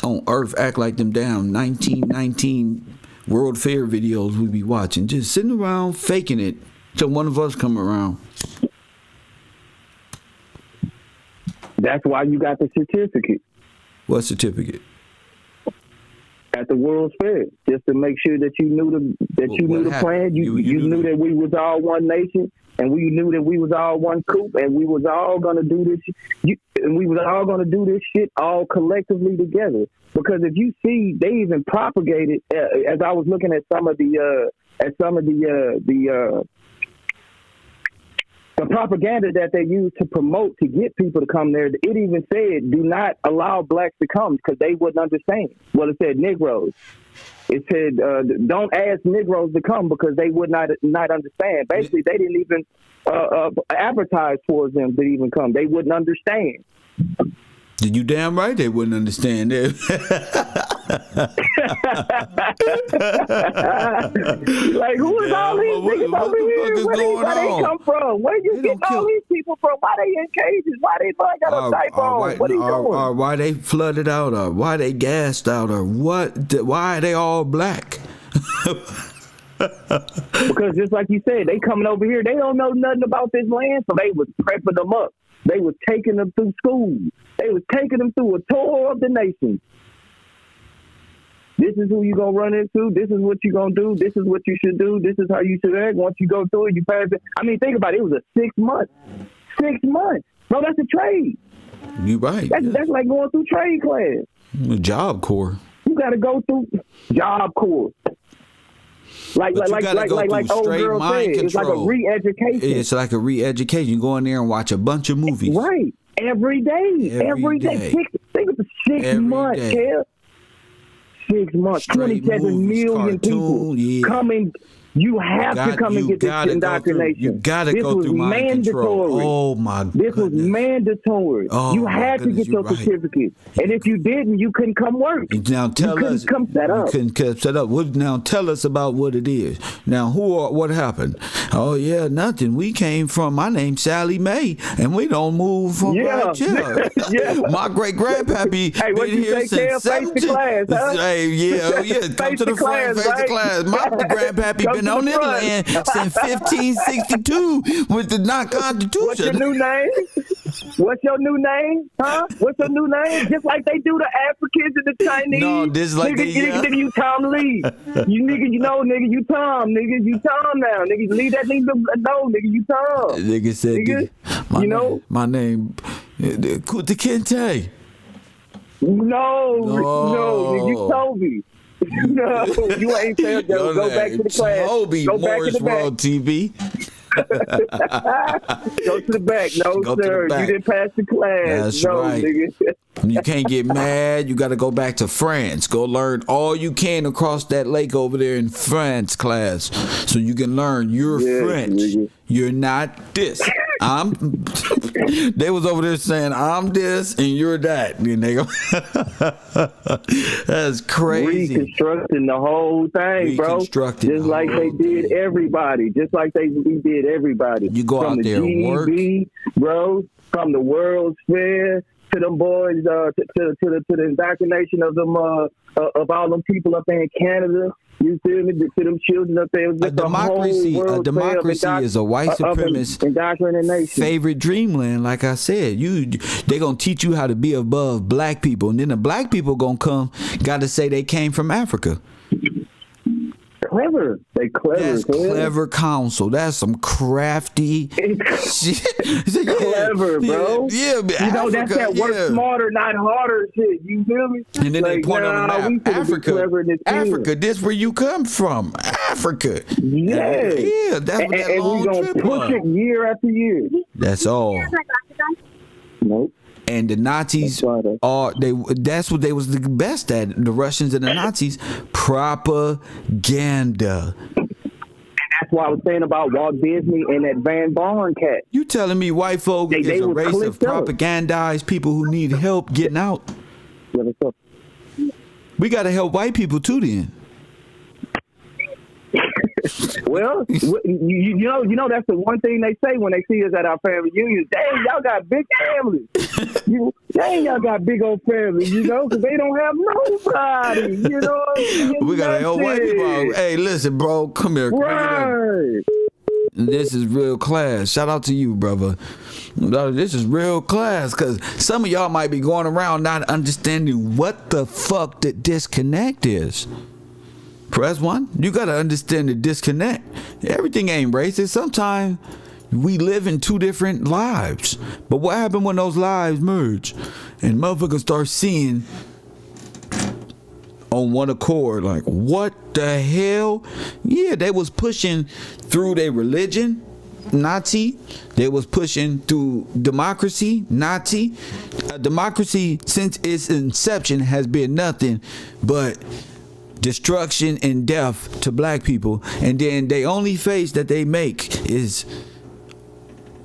on earth, act like them damn 1919 World Fair videos we be watching. Just sitting around faking it till one of us come around. That's why you got the certificate. What certificate? At the World's Fair, just to make sure that you knew the plan. You knew that we was all one nation, and we knew that we was all one coop, and we was all gonna do this. And we was all gonna do this shit all collectively together. Because if you see, they even propagated. As I was looking at some of the The propaganda that they use to promote to get people to come there, it even said, do not allow blacks to come because they wouldn't understand. Well, it said Negroes. It said, don't ask Negroes to come because they would not understand. Basically, they didn't even advertise for them to even come. They wouldn't understand. You damn right they wouldn't understand it. Like, who is all these niggas over here? Where they come from? Where you get all these people from? Why they in cages? Why they got a diaper on? What are you doing? Or why they flooded out, or why they gassed out, or what? Why are they all black? Because just like you said, they coming over here. They don't know nothing about this land, so they was prepping them up. They was taking them through school. They was taking them through a tour of the nation. This is who you gonna run into. This is what you gonna do. This is what you should do. This is how you should act. Once you go through it, you pass it. I mean, think about it. It was a 6 months. 6 months. Bro, that's a trade. You right. That's like going through trade class. Job Corps. You got to go through Job Corps. Like old girl said, it's like a re-education. It's like a re-education. You go in there and watch a bunch of movies. Right. Every day. Think of the 6 months, Kev. 6 months. Straight 27 million people coming. You have to come and get this indoctrination. You got to go through mind control. Oh, my goodness. This was mandatory. Oh, you had to get your certificate. And if you didn't, you couldn't come work. Now tell us. You couldn't come set up. Now tell us about what it is. Now, what happened? Oh, yeah, nothing. We came from, my name's Sally Mae, and we don't move from right here. My great-grandpappy been here since 17. Hey, yeah. Come to the front, face the class. My grandpappy been on this land since 1562 with the non-constitution. What's your new name? What's your new name? Huh? What's your new name? Just like they do the Africans and the Chinese. No, this like nigga, you Tom Lee. You nigga, you Tom. Nigga, you Tom now. Nigga, leave that nigga alone. Nigga, you Tom. Nigga said, my name, Kuta Kente. No, nigga, you Toby. No, you ain't fair. Go back to the class. Toby, go Morris back to the World back. TV. Go to the back. No, sir. You didn't pass the class. That's right. Nigga. You can't get mad. You got to go back to France. Go learn all you can across that lake over there in France class, so you can learn you're French. Nigga. You're not this. They was over there saying I'm this and you're that. And they go, that's crazy. Reconstructing the whole thing, bro. Just like they did everybody. Just like we did everybody. You go out there and work, bro. From the World's Fair to them boys, to the indoctrination of them of all them people up there in Canada. You feel me? To them children up there. A democracy is a white supremacist favorite dreamland. Like I said, they gonna teach you how to be above black people, and then the black people got to say they came from Africa. Clever. They clever. That's clever counsel. That's some crafty shit. Clever, bro. Yeah, Africa, that's that work smarter, not harder shit. You feel me? And then they point on the map. Africa, this where you come from. Africa. Yeah, that's what that long trip was. And we gonna push it year after year. That's all. Nope. And the Nazis that's what they was the best at, the Russians and the Nazis, propaganda. And that's why I was saying about Walt Disney and that Van Barn cat. You telling me white folk is a race of propagandized people who need help getting out? We got to help white people too then. Well, you know that's the one thing they say when they see us at our family reunions. Dang, y'all got big families. Dang, y'all got big old families, because they don't have nobody, We got to help white people out. Hey, listen, bro, come here. Right. This is real class. Shout out to you, brother. This is real class, because some of y'all might be going around not understanding what the fuck the disconnect is. Press 1. You got to understand the disconnect. Everything ain't racist. Sometimes we live in two different lives. But what happened when those lives merge and motherfuckers start seeing on one accord, like, what the hell? Yeah, they was pushing through their religion Nazi. They was pushing through democracy, Nazi. Democracy, since its inception, has been nothing but destruction and death to black people. And then the only face that they make is,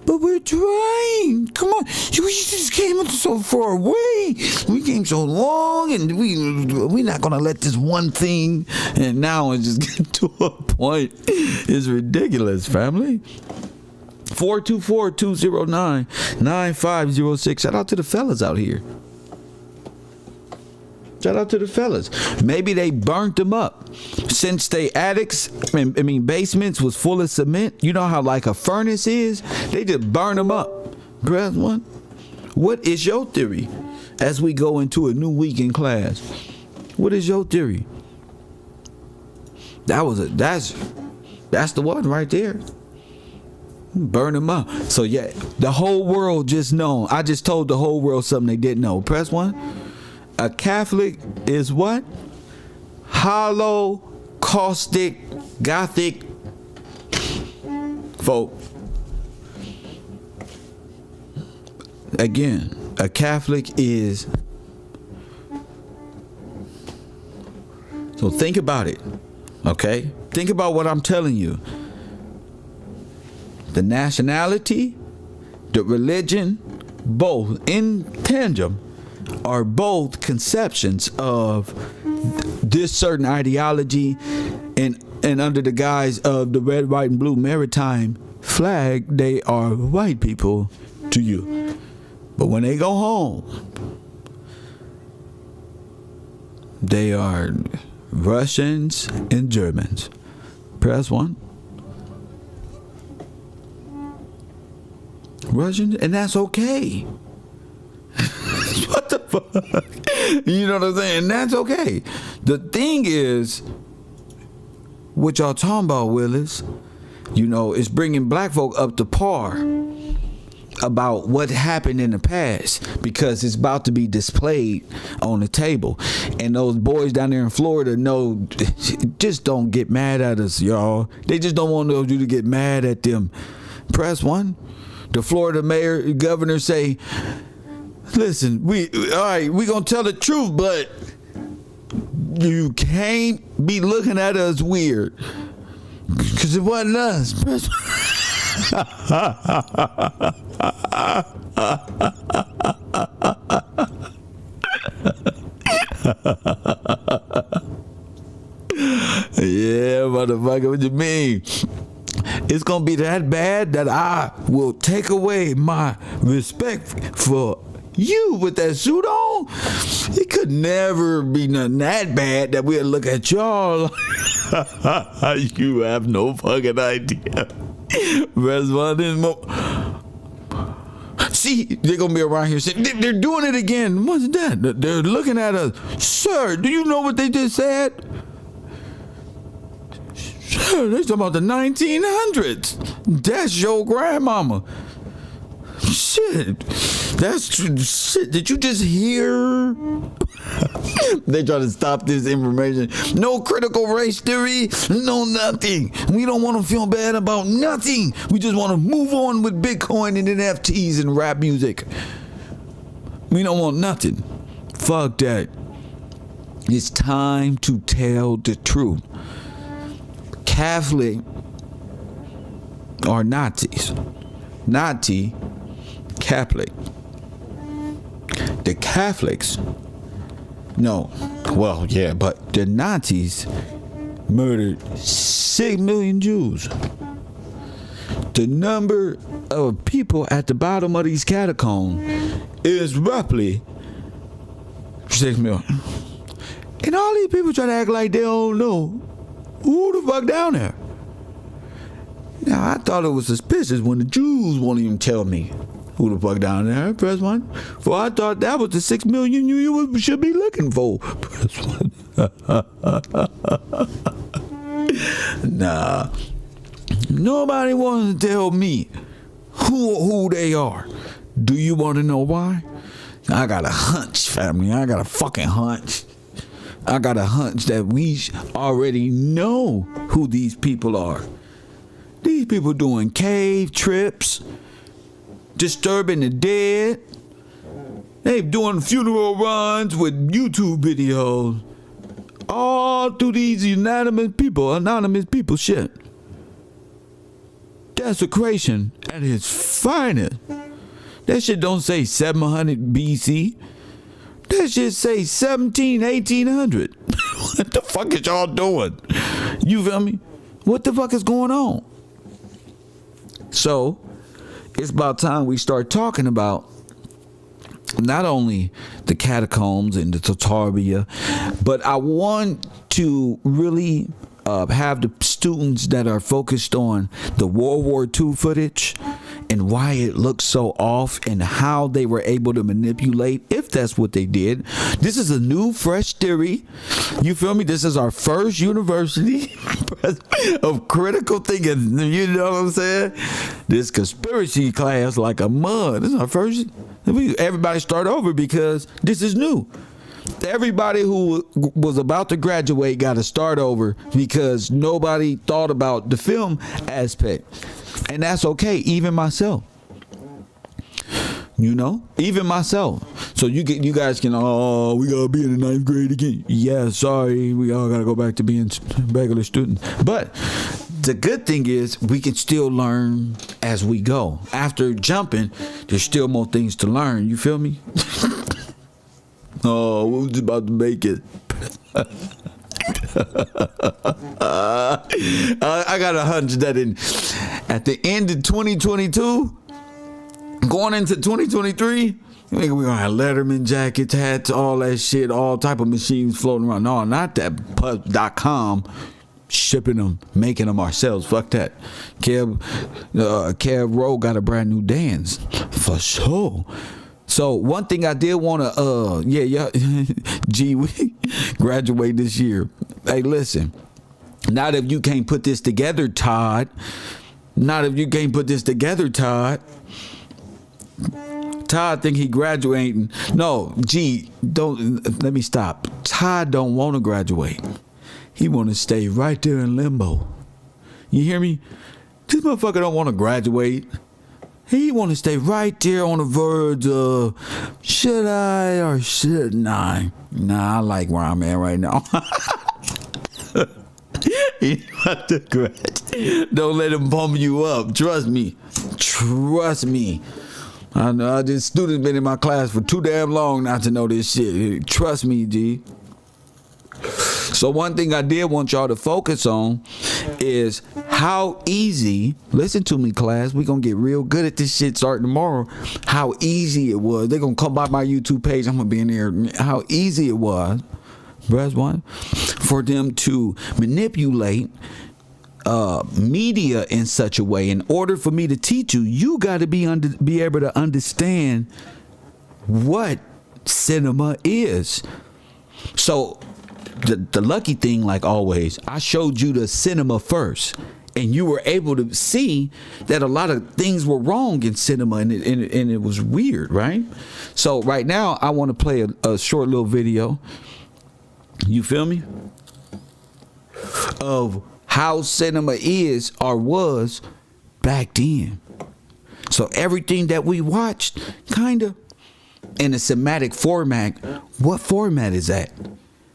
but we're trying. Come on, we just came so far away. We came so long, and we're not gonna let this one thing. And now it's just getting to a point. It's ridiculous, family. 424-209-9506. Shout out to the fellas out here. Shout out to the fellas. Maybe they burnt them up. Since they attics, basements was full of cement. You know how like a furnace is? They just burn them up. Press one. What is your theory as we go into a new week in class? What is your theory? That's the one right there. Burn them up. So yeah, the whole world just know. I just told the whole world something they didn't know. Press one. A Catholic is what? Hollow, caustic, gothic folk. Again, a Catholic is. So think about it, okay? Think about what I'm telling you. The nationality, the religion, both in tandem, are both conceptions of this certain ideology, and under the guise of the red, white, and blue maritime flag, they are white people to you. But when they go home, they are Russians and Germans. Press one. Russians, and that's okay. What the fuck? You know what I'm saying? That's okay. The thing is, what y'all talking about, Willis, is bringing black folk up to par about what happened in the past, because it's about to be displayed on the table. And those boys down there in Florida know, just don't get mad at us, y'all. They just don't want you to get mad at them. Press one. The Florida governor say, listen, we gonna tell the truth, but you can't be looking at us weird, because it wasn't us. Yeah, motherfucker, what you mean? It's gonna be that bad that I will take away my respect for you with that suit on. It could never be nothing that bad that we'll look at y'all. You have no fucking idea. See, they're gonna be around here saying they're doing it again. What's that? They're looking at us. Sir, do you know what they just said? Sir, they're talking about the 1900s. That's your grandmama. Shit. That's shit. Did you just hear? They try to stop this information. No critical race theory. No nothing. We don't want to feel bad about nothing. We just want to move on with Bitcoin and NFTs and rap music. We don't want nothing. Fuck that. It's time to tell the truth. Catholic are Nazis. Nazi, Catholic. The Catholics, no, well, yeah, but the Nazis murdered 6 million Jews. The number of people at the bottom of these catacombs is roughly 6 million. And all these people try to act like they don't know who the fuck down there. Now, I thought it was suspicious when the Jews won't even tell me who the fuck down there. Press one. For I thought that was the 6 million you should be looking for. Press one. Nah. Nobody wants to tell me who they are. Do you want to know why? I got a hunch, family. I got a fucking hunch. I got a hunch that we already know who these people are. These people doing cave trips, disturbing the dead. They doing funeral runs with YouTube videos. All through these anonymous people shit. Desecration at its finest. That shit don't say 700 BC. That shit say 1800. What the fuck is y'all doing? You feel me? What the fuck is going on? So, it's about time we start talking about not only the catacombs and the Tartaria, but I want to really have the students that are focused on the World War II footage and why it looks so off and how they were able to manipulate, if that's what they did. This is a new, fresh theory. You feel me? This is our first university of critical thinking. You know what I'm saying? This conspiracy class like a mud. This is our first. Everybody start over because this is new. Everybody who was about to graduate got to start over because nobody thought about the film aspect. And that's okay, even myself. You know, even myself. So you guys can, we gotta be in the 9th grade again. Yeah, sorry, we all gotta go back to being regular students. But the good thing is we can still learn as we go. After jumping, there's still more things to learn. You feel me? Oh, we was about to make it. I got a hunch that at the end of 2022, going into 2023, we're gonna have Letterman jackets, hats, all that shit, all type of machines floating around. No, not that shipping them, making them ourselves. Fuck that. Kev Rowe got a brand new dance for sure. So one thing I did want to, G, we graduate this year. Hey, listen, not if you can't put this together, Todd. Todd think he graduating. No, G, don't, let me stop. Todd don't want to graduate. He want to stay right there in limbo. You hear me? This motherfucker don't want to graduate. He want to stay right there on the verge of, should I or shouldn't I? Nah, I like where I'm at right now. Don't let him pump you up. Trust me. I know this student's been in my class for too damn long not to know this shit. Trust me, G. So one thing I did want y'all to focus on is how easy, listen to me class, we're going to get real good at this shit starting tomorrow, how easy it was. They're going to come by my YouTube page, I'm going to be in there, how easy it was, press one, for them to manipulate media in such a way. In order for me to teach you, you got to be able to understand what cinema is. So the lucky thing, like always, I showed you the cinema first, and you were able to see that a lot of things were wrong in cinema, and it was weird, right? So right now, I want to play a short little video. You feel me? Of how cinema is or was back then. So everything that we watched, kind of in a cinematic format. What format is that?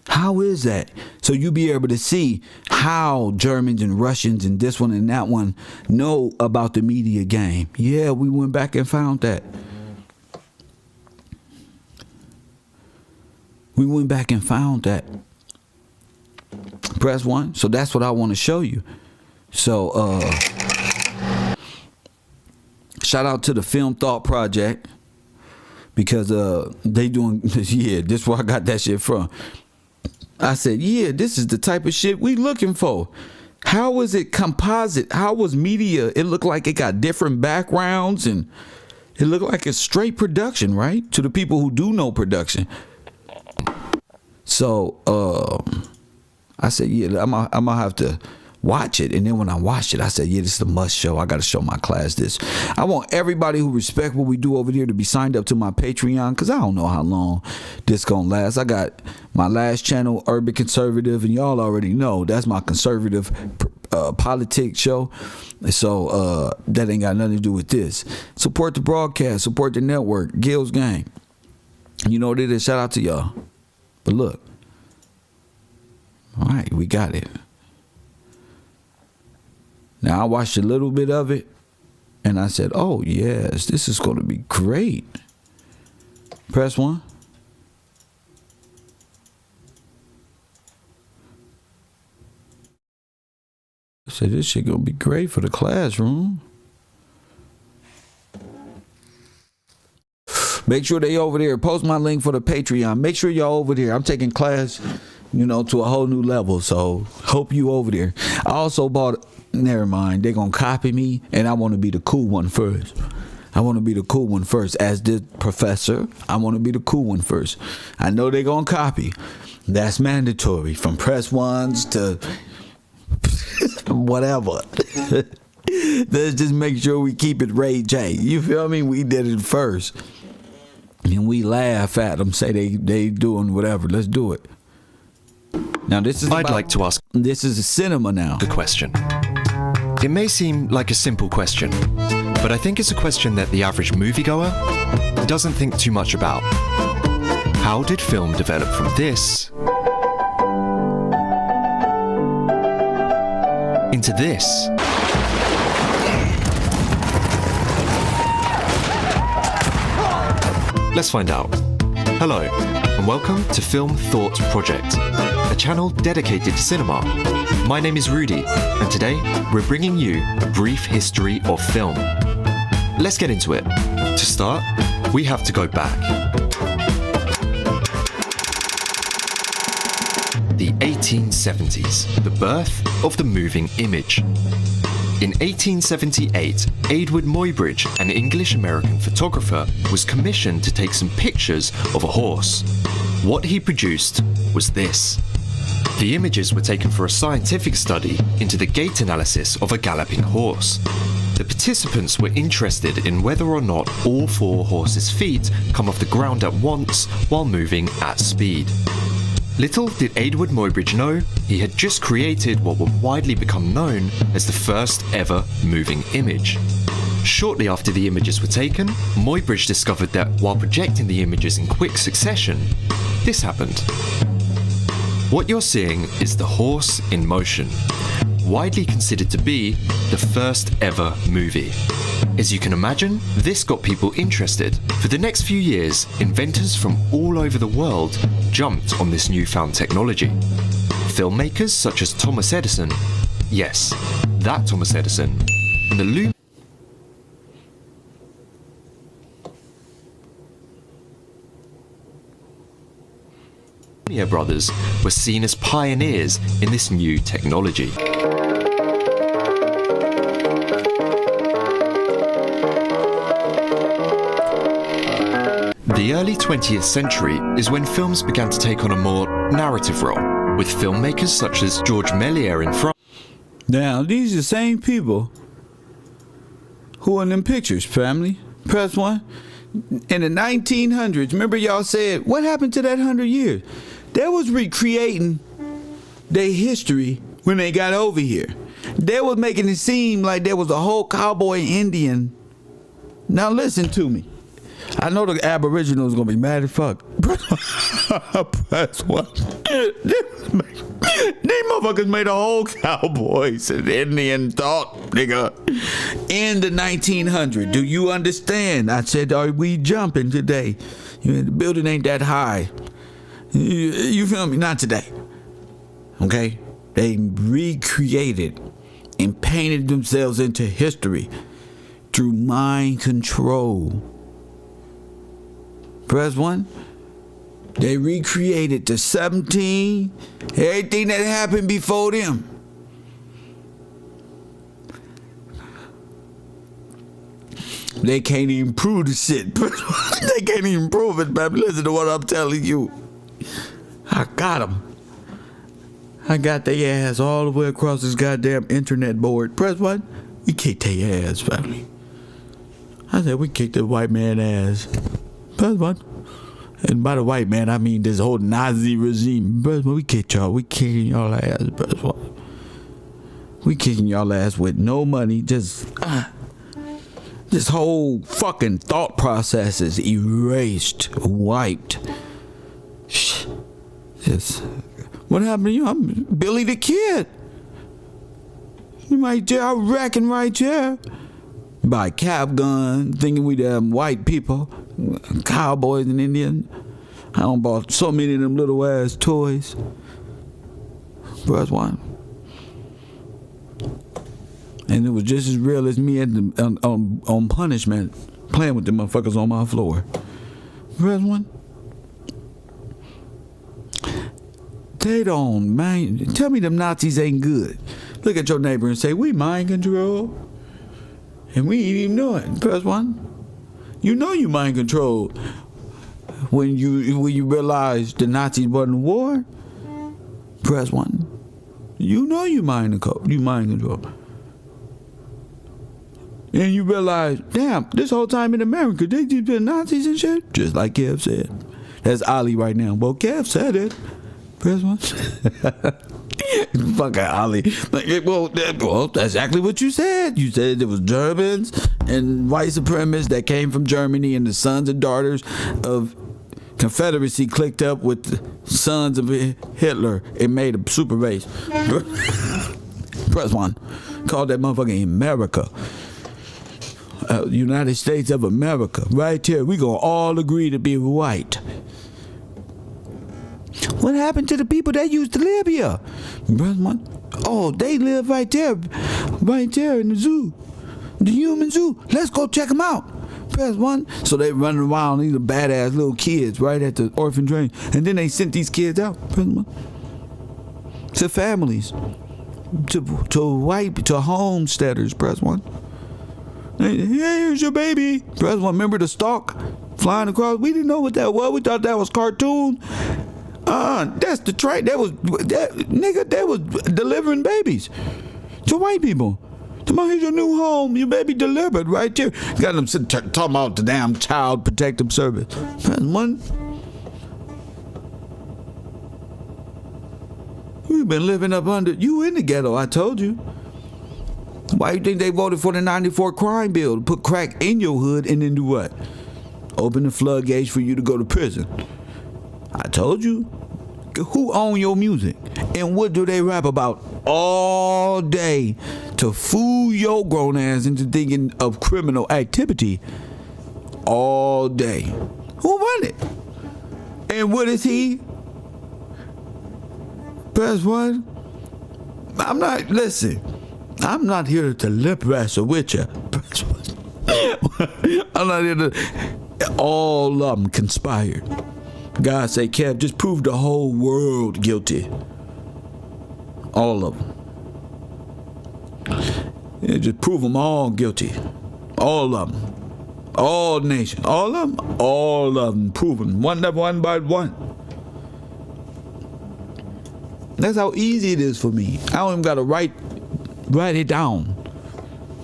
How is that? So you be able to see how Germans and Russians and this one and that one know about the media game. Yeah, we went back and found that. Press one. So that's what I want to show you. So shout out to the Film Thought Project, because they doing yeah, this is where I got that shit from. I said, yeah, this is the type of shit we looking for. How was it composite? How was media? It looked like it got different backgrounds, and it looked like it's straight production, right? To the people who do know production. So I said, yeah, I'm gonna have to watch it. And then when I watched it, I said, yeah, this is a must show. I got to show my class this. I want everybody who respect what we do over here to be signed up to my Patreon, because I don't know how long this gonna last. I got my last channel, Urban Conservative, and y'all already know that's my conservative politics show. So that ain't got nothing to do with this. Support the broadcast, support the network, Gills Gang. You know what it is. Shout out to y'all. But look, all right, we got it. Now I watched a little bit of it, and I said, "Oh yes, this is going to be great." Press 1. I said, "This shit gonna be great for the classroom." Make sure they over there. Post my link for the Patreon. Make sure y'all over there. I'm taking class, to a whole new level. So hope you over there. I also bought. Never mind. They're gonna copy me, and I want to be the cool one first. I want to be the cool one first. As the professor, I want to be the cool one first. I know they're gonna copy. That's mandatory. From press ones to whatever. Let's just make sure we keep it Ray J. You feel me? We did it first. And we laugh at them, say they doing whatever. Let's do it. Now this is I'd like to ask this is a cinema now. a question. It may seem like a simple question, but I think it's a question that the average moviegoer doesn't think too much about. How did film develop from this into this? Let's find out. Hello, and welcome to Film Thought Project, a channel dedicated to cinema. My name is Rudy, and today we're bringing you a brief history of film. Let's get into it. To start, we have to go back. The 1870s, the birth of the moving image. In 1878, Edward Muybridge, an English-American photographer, was commissioned to take some pictures of a horse. What he produced was this. The images were taken for a scientific study into the gait analysis of a galloping horse. The participants were interested in whether or not all four horses' feet come off the ground at once while moving at speed. Little did Edward Muybridge know, he had just created what would widely become known as the first ever moving image. Shortly after the images were taken, Muybridge discovered that while projecting the images in quick succession, this happened. What you're seeing is the horse in motion, widely considered to be the first ever movie. As you can imagine, this got people interested. For the next few years, inventors from all over the world jumped on this newfound technology. Filmmakers such as Thomas Edison, yes, that Thomas Edison, and the Lumiere brothers were seen as pioneers in this new technology. The early 20th century is when films began to take on a more narrative role, with filmmakers such as Georges Méliès in France. Now, these are the same people who in them pictures, family. Press 1. In the 1900s, remember y'all said, what happened to that 100 years? They was recreating their history when they got over here. They was making it seem like there was a whole cowboy Indian. Now listen to me. I know the Aboriginals gonna be mad as fuck. Press 1. These motherfuckers made a whole cowboys and Indian talk, nigga. In the 1900s, do you understand? I said, are we jumping today? The building ain't that high. You feel me? Not today. Okay? They recreated and painted themselves into history through mind control. Press 1. They recreated the 17, everything that happened before them. They can't even prove the shit. They can't even prove it, baby. Listen to what I'm telling you. I got them. I got their ass all the way across this goddamn internet board. Press 1. We kicked their ass, family. I said we kicked the white man ass. Press 1. And by the white man, I mean this whole Nazi regime. Press 1. We kicked y'all. We kicking y'all ass. Press 1. We kicking y'all ass with no money. Just this whole fucking thought process is erased, wiped. Just, what happened to you? I'm Billy the Kid. You right there, I'm wrecking right there. Buy cap gun, thinking we them white people, cowboys and Indians. I done bought so many of them little ass toys. First one. And it was just as real as me at the, on punishment, playing with the motherfuckers on my floor. First one. They don't mind. Tell me them Nazis ain't good. Look at your neighbor and say, we mind control. And we ain't even know it. First one. You know you mind control when you realize the Nazis wasn't war. Press one. You know you mind control. And you realize, damn, this whole time in America, they just been Nazis and shit. Just like Kev said. That's Ali right now. Well, Kev said it. Press one. Fuck Ali. Well, that's exactly what you said. You said it was Germans and white supremacists that came from Germany, and the sons and daughters of Confederacy clicked up with the sons of Hitler and made a super race. Press one. Called that motherfucking America. United States of America. Right here. We gonna all agree to be white. What happened to the people that used to live here? Press one. Oh, they live right there in the zoo. The human zoo. Let's go check them out. Press one. So they running around, these are badass little kids right at the orphan drain. And then they sent these kids out. Press one. To families. To homesteaders. Press one. Hey, here's your baby. Press one. Remember the stalk flying across? We didn't know what that was. We thought that was cartoon. That's the train. That was delivering babies to white people. Come on, here's your new home. Your baby delivered right there. Got them talking about the damn Child Protective Service. Press one. We've been living up under you in the ghetto. I told you. Why you think they voted for the 94 crime bill to put crack in your hood and then do what? Open the floodgates for you to go to prison. I told you. Who own your music? And what do they rap about all day to fool your grown ass into thinking of criminal activity all day? Who run it? And what is he? Press one. I'm not here to lip wrestle with you. I'm not here to. All of them conspired. God say, Kev, just prove the whole world guilty. All of them. Yeah, just prove them all guilty. All of them. All nations. All of them. All of them proven. One by one. That's how easy it is for me. I don't even got to write it down.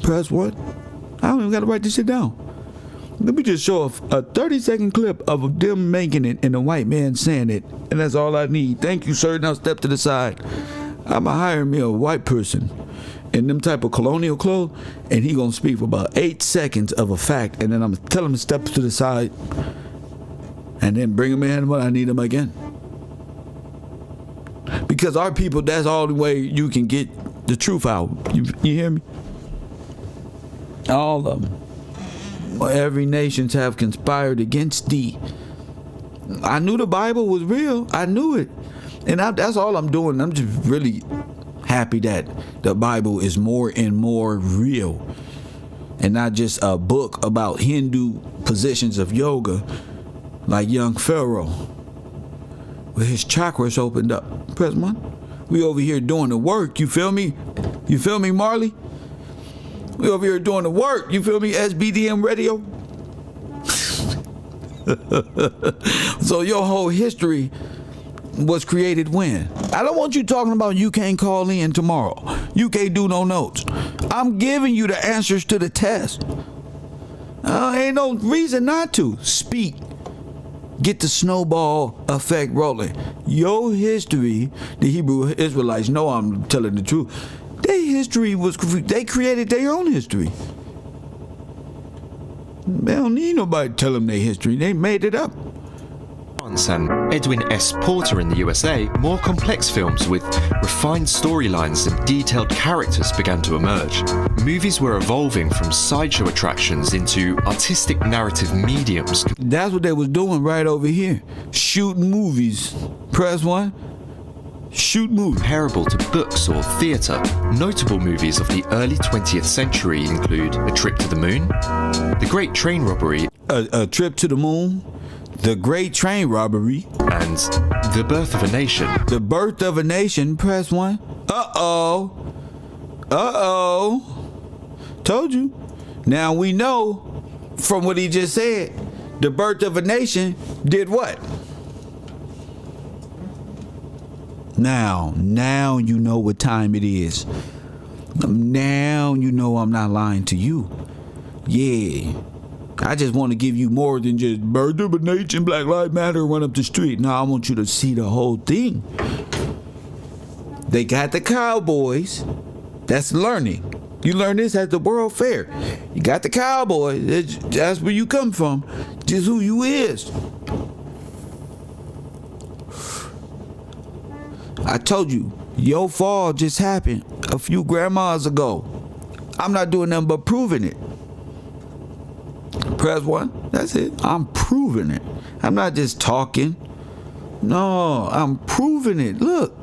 Press what? I don't even got to write this shit down. Let me just show a 30-second clip of them making it and a white man saying it, and that's all I need. Thank you, sir. Now step to the side. I'ma hire me a white person in them type of colonial clothes, and he gonna speak for about 8 seconds of a fact, and then I'm gonna tell him to step to the side, and then bring him in when I need him again. Because our people, that's all the way you can get the truth out. You hear me? All of them. Every nations have conspired against thee. I knew the Bible was real. I knew it. And that's all I'm doing. I'm just really happy that the Bible is more and more real. And not just a book about Hindu positions of yoga like young Pharaoh. With his chakras opened up. Press one. We over here doing the work. You feel me? You feel me, Marley? We over here doing the work. You feel me? SBDM radio. So your whole history was created when? I don't want you talking about you can't call in tomorrow. You can't do no notes. I'm giving you the answers to the test. Ain't no reason not to. Speak. Get the snowball effect rolling. Your history, the Hebrew Israelites know I'm telling the truth. Their history was, they created their own history. They don't need nobody to tell them their history. They made it up. And Edwin S. Porter in the USA, more complex films with refined storylines and detailed characters began to emerge. Movies were evolving from sideshow attractions into artistic narrative mediums. That's what they was doing right over here. Shooting movies. Press 1. Shoot movies. Comparable to books or theatre. Notable movies of the early 20th century include A Trip to the Moon, The Great Train Robbery, A Trip to the Moon, The Great Train Robbery, and The Birth of a Nation. The Birth of a Nation. Press 1. Uh-oh. Told you. Now we know from what he just said, The Birth of a Nation did what? Now you know what time it is. Now you know I'm not lying to you. Yeah. I just want to give you more than just Birth of a Nation, Black Lives Matter, run up the street. No, I want you to see the whole thing. They got the cowboys. That's learning. You learn this at the World Fair. You got the cowboys. That's where you come from. Just who you is. I told you, your fall just happened a few grandmas ago. I'm not doing nothing but proving it. Press 1. That's it. I'm proving it. I'm not just talking. No, I'm proving it. Look.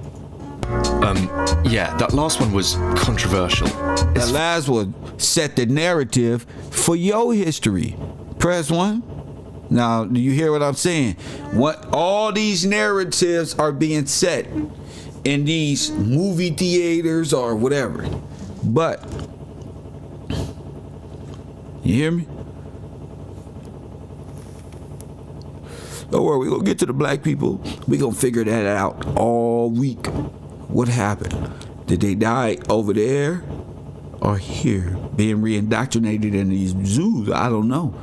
Yeah, that last one was controversial. That last one set the narrative for your history. Press 1. Now, do you hear what I'm saying? What all these narratives are being set in these movie theaters or whatever. But you hear me? Don't worry, we're gonna get to the black people. We're gonna figure that out all week. What happened? Did they die over there or here? Being reindoctrinated in these zoos? I don't know.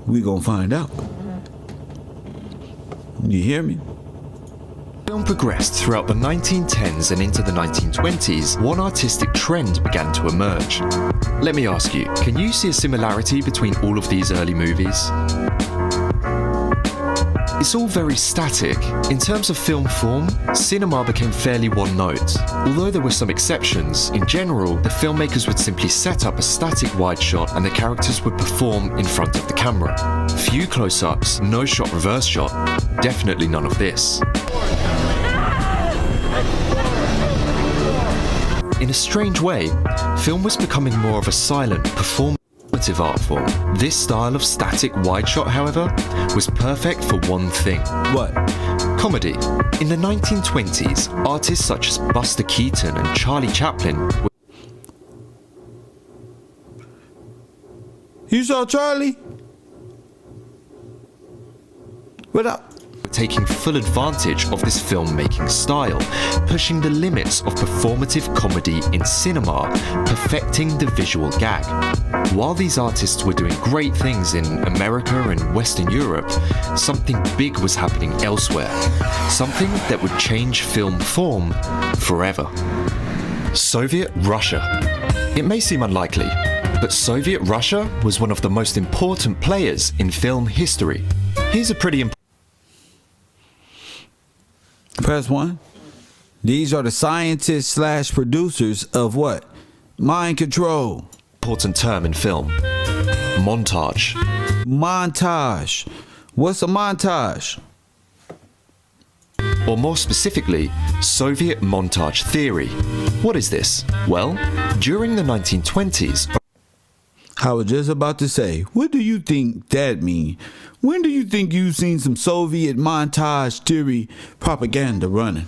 We're gonna find out. You hear me? Film progressed throughout the 1910s and into the 1920s, one artistic trend began to emerge. Let me ask you, can you see a similarity between all of these early movies? It's all very static. In terms of film form, cinema became fairly one note. Although there were some exceptions, in general, the filmmakers would simply set up a static wide shot and the characters would perform in front of the camera. Few close-ups, no shot reverse shot, definitely none of this. In a strange way, film was becoming more of a silent, performative art form. This style of static wide shot, however, was perfect for one thing. What? Comedy. In the 1920s, artists such as Buster Keaton and Charlie Chaplin were You saw Charlie? What up? taking full advantage of this filmmaking style, pushing the limits of performative comedy in cinema, perfecting the visual gag. While these artists were doing great things in America and Western Europe, something big was happening elsewhere, something that would change film form forever. Soviet Russia. It may seem unlikely, but Soviet Russia was one of the most important players in film history. Here's a pretty important Press 1. These are the scientists / producers of what? Mind control. term in film. Montage. Montage. What's a montage? Or more specifically, Soviet montage theory. What is this? Well, during the 1920s, I was just about to say, what do you think that means? When do you think you've seen some Soviet montage theory propaganda running?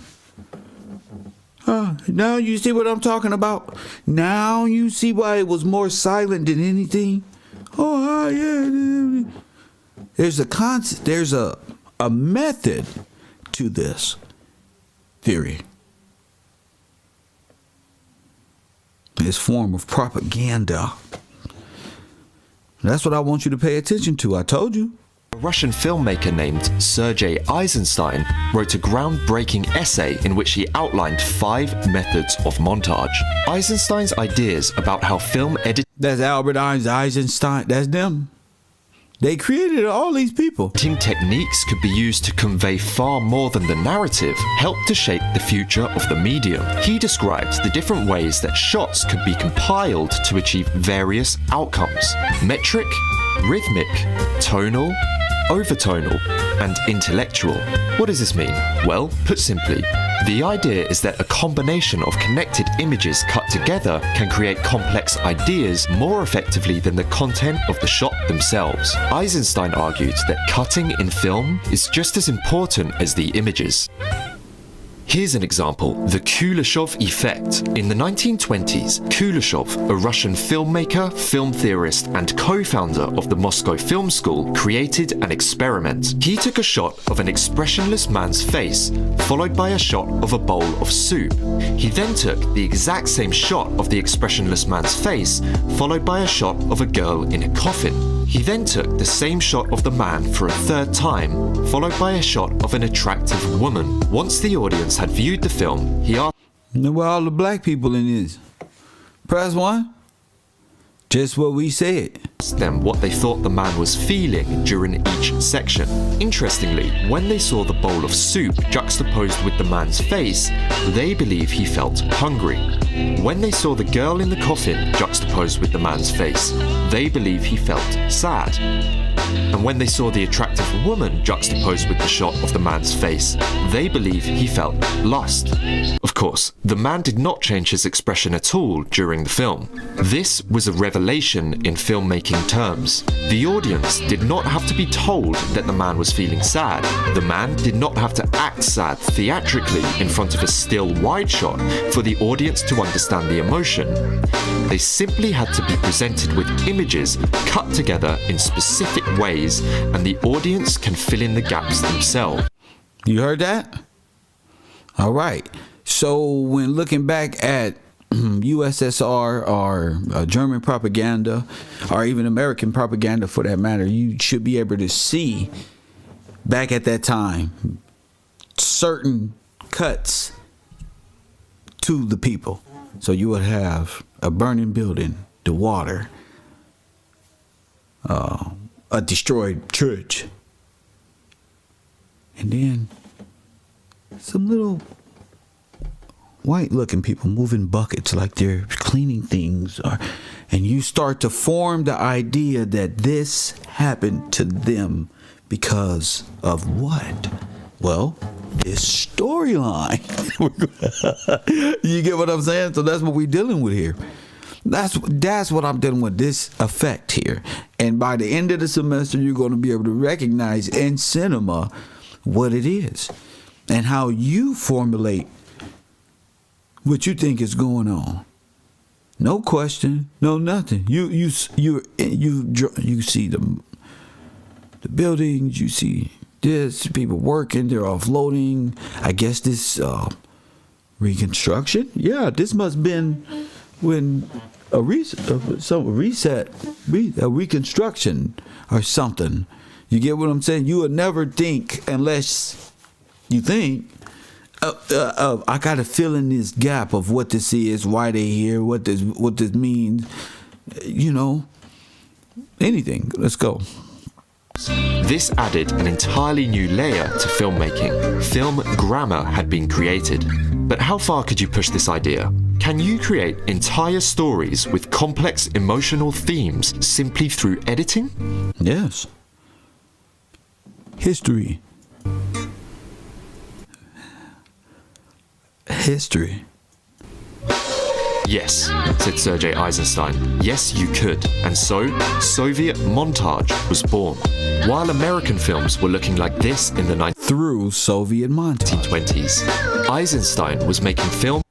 Now you see what I'm talking about? Now you see why it was more silent than anything? Yeah. There's a concept, there's a method to this theory. This form of propaganda. That's what I want you to pay attention to. I told you. A Russian filmmaker named Sergei Eisenstein wrote a groundbreaking essay in which he outlined 5 methods of montage. Eisenstein's ideas about how film editing That's Albert Einstein. That's them. They created all these people. techniques could be used to convey far more than the narrative, helped to shape the future of the medium. He described the different ways that shots could be compiled to achieve various outcomes: metric, rhythmic, tonal, overtonal, and intellectual. What does this mean? Well, put simply, the idea is that a combination of connected images cut together can create complex ideas more effectively than the content of the shot themselves. Eisenstein argued that cutting in film is just as important as the images. Here's an example: the Kuleshov effect. In the 1920s, Kuleshov, a Russian filmmaker, film theorist, and co-founder of the Moscow Film School, created an experiment. He took a shot of an expressionless man's face, followed by a shot of a bowl of soup. He then took the exact same shot of the expressionless man's face, followed by a shot of a girl in a coffin. He then took the same shot of the man for a 3rd time, followed by a shot of an attractive woman. Once the audience had viewed the film, he asked Where all the black people in this? Press 1. Just what we said. them what they thought the man was feeling during each section. Interestingly, when they saw the bowl of soup juxtaposed with the man's face, they believe he felt hungry. When they saw the girl in the coffin juxtaposed with the man's face, they believe he felt sad. And when they saw the attractive woman juxtaposed with the shot of the man's face, they believe he felt lust. Of course, the man did not change his expression at all during the film. This was a revelation in filmmaking terms. The audience did not have to be told that the man was feeling sad. The man did not have to act sad theatrically in front of a still wide shot for the audience to understand the emotion. They simply had to be presented with images cut together in specific ways, and the audience can fill in the gaps themselves. You heard that? All right. So when looking back at USSR or German propaganda, or even American propaganda for that matter, you should be able to see back at that time certain cuts to the people. So you would have a burning building, the water, a destroyed church, and then some little white looking people moving buckets like they're cleaning things, and you start to form the idea that this happened to them because of what? Well, this storyline. You get what I'm saying? So that's what we're dealing with here. That's what I'm dealing with, this effect here. And by the end of the semester, you're going to be able to recognize in cinema what it is and how you formulate what you think is going on. No question, no nothing. You see the buildings, you see this, people working, they're offloading. I guess this reconstruction. Yeah, this must have been when a reconstruction or something. You get what I'm saying? You would never think unless you think. I got to fill in this gap of what this is, why they here, what this means. You know, anything. Let's go. This added an entirely new layer to filmmaking. Film grammar had been created. But how far could you push this idea? Can you create entire stories with complex emotional themes simply through editing? Yes. History. Yes, said Sergei Eisenstein. Yes, you could. And so, Soviet montage was born. While American films were looking like this in the Through Soviet montage. 1920s, Eisenstein was making films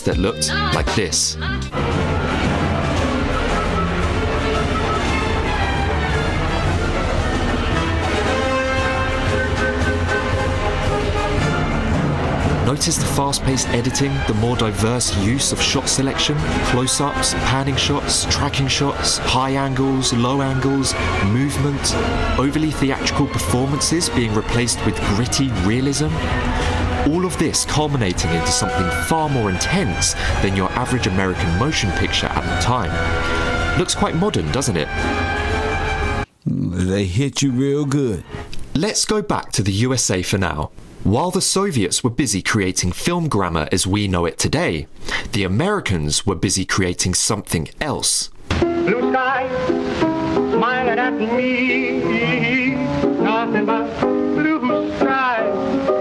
that looked like this. Notice the fast-paced editing, the more diverse use of shot selection, close-ups, panning shots, tracking shots, high angles, low angles, movement, overly theatrical performances being replaced with gritty realism. All of this culminating into something far more intense than your average American motion picture at the time. Looks quite modern, doesn't it? They hit you real good. Let's go back to the USA for now. While the Soviets were busy creating film grammar as we know it today, the Americans were busy creating something else. Blue sky, smiling at me, nothing but blue sky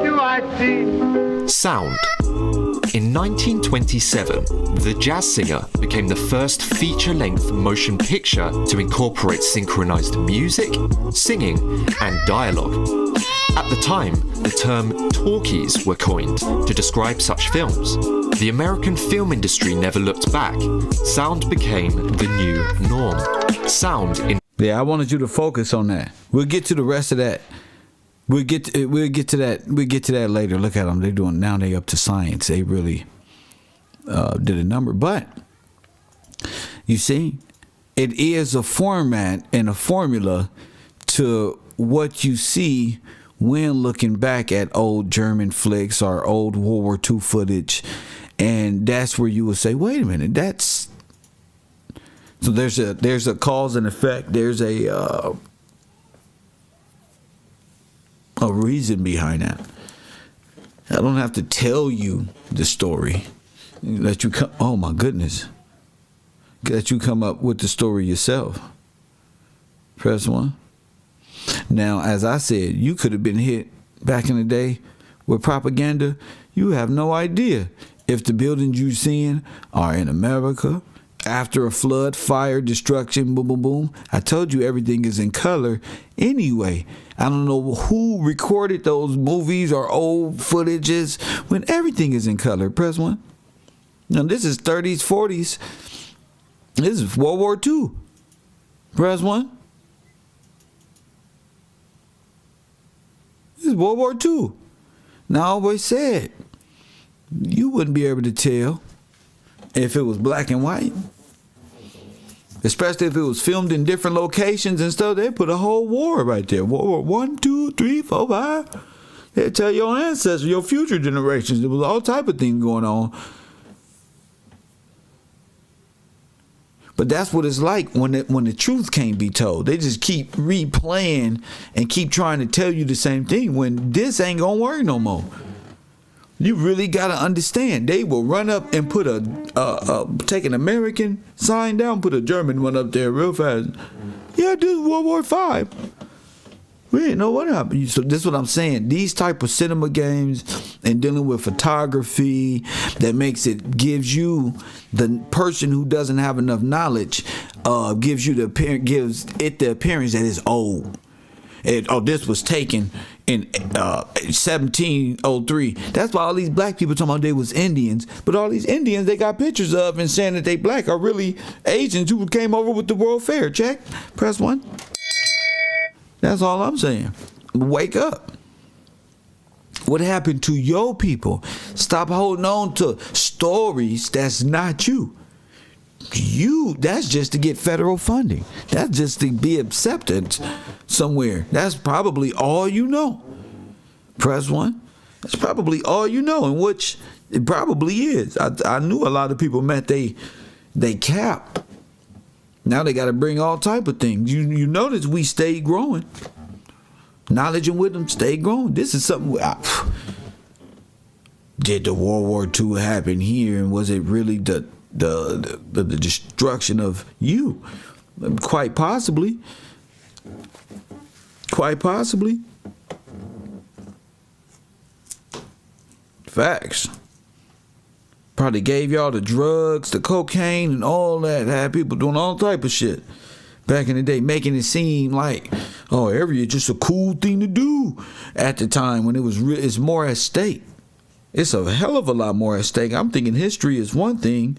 do I see. Sound. In 1927, The Jazz Singer became the first feature-length motion picture to incorporate synchronized music, singing, and dialogue. At the time, the term talkies were coined to describe such films. The American film industry never looked back. Sound became the new norm. Sound in... Yeah, I wanted you to focus on that. We'll get to the rest of that. We'll get to that later. Look at them. They up to science. They really did a number. But you see, it is a format and a formula to what you see when looking back at old German flicks or old World War II footage. And that's where you will say, wait a minute, that's... So there's a cause and effect. There's a reason behind that. I don't have to tell you the story. Let you come. Oh my goodness. Let you come up with the story yourself. Press 1. Now, as I said, you could have been hit back in the day with propaganda. You have no idea if the buildings you're seeing are in America. After a flood, fire, destruction, boom, boom, boom. I told you everything is in color anyway. I don't know who recorded those movies or old footages when everything is in color. Press 1. Now, this is 30s, 40s. This is World War II. Press 1. This is World War II. Now, I always said, you wouldn't be able to tell if it was black and white. Especially if it was filmed in different locations and stuff. They put a whole war right there. World War 1, 2, 3, 4, 5. They tell your ancestors, your future generations. There was all type of things going on. But that's what it's like when the truth can't be told. They just keep replaying and keep trying to tell you the same thing when this ain't gonna work no more. You really gotta understand. They will run up and put take an American sign down, put a German one up there real fast. Yeah, this is World War V. We didn't know what happened. So this is what I'm saying. These type of cinema games and dealing with photography that gives you the person who doesn't have enough knowledge, gives it the appearance that it's old. This was taken in 1703. That's why all these black people talking about they was Indians. But all these Indians they got pictures of and saying that they black are really Asians who came over with the World Fair. Check. Press 1. That's all I'm saying. Wake up. What happened to your people? Stop holding on to stories that's not you. That's just to get federal funding. That's just to be accepted somewhere. That's probably all you know. Press 1. That's probably all you know, and which it probably is. I knew a lot of people meant they cap. Now they got to bring all type of things. You notice we stayed growing. Knowledge and wisdom stayed growing. This is something. Did the World War II happen here, and was it really the destruction of you? Quite possibly. Quite possibly. Facts. Probably gave y'all the drugs, the cocaine, and all that. Had people doing all type of shit back in the day, making it seem like, area just a cool thing to do at the time when it's more at stake. It's a hell of a lot more at stake. I'm thinking history is one thing,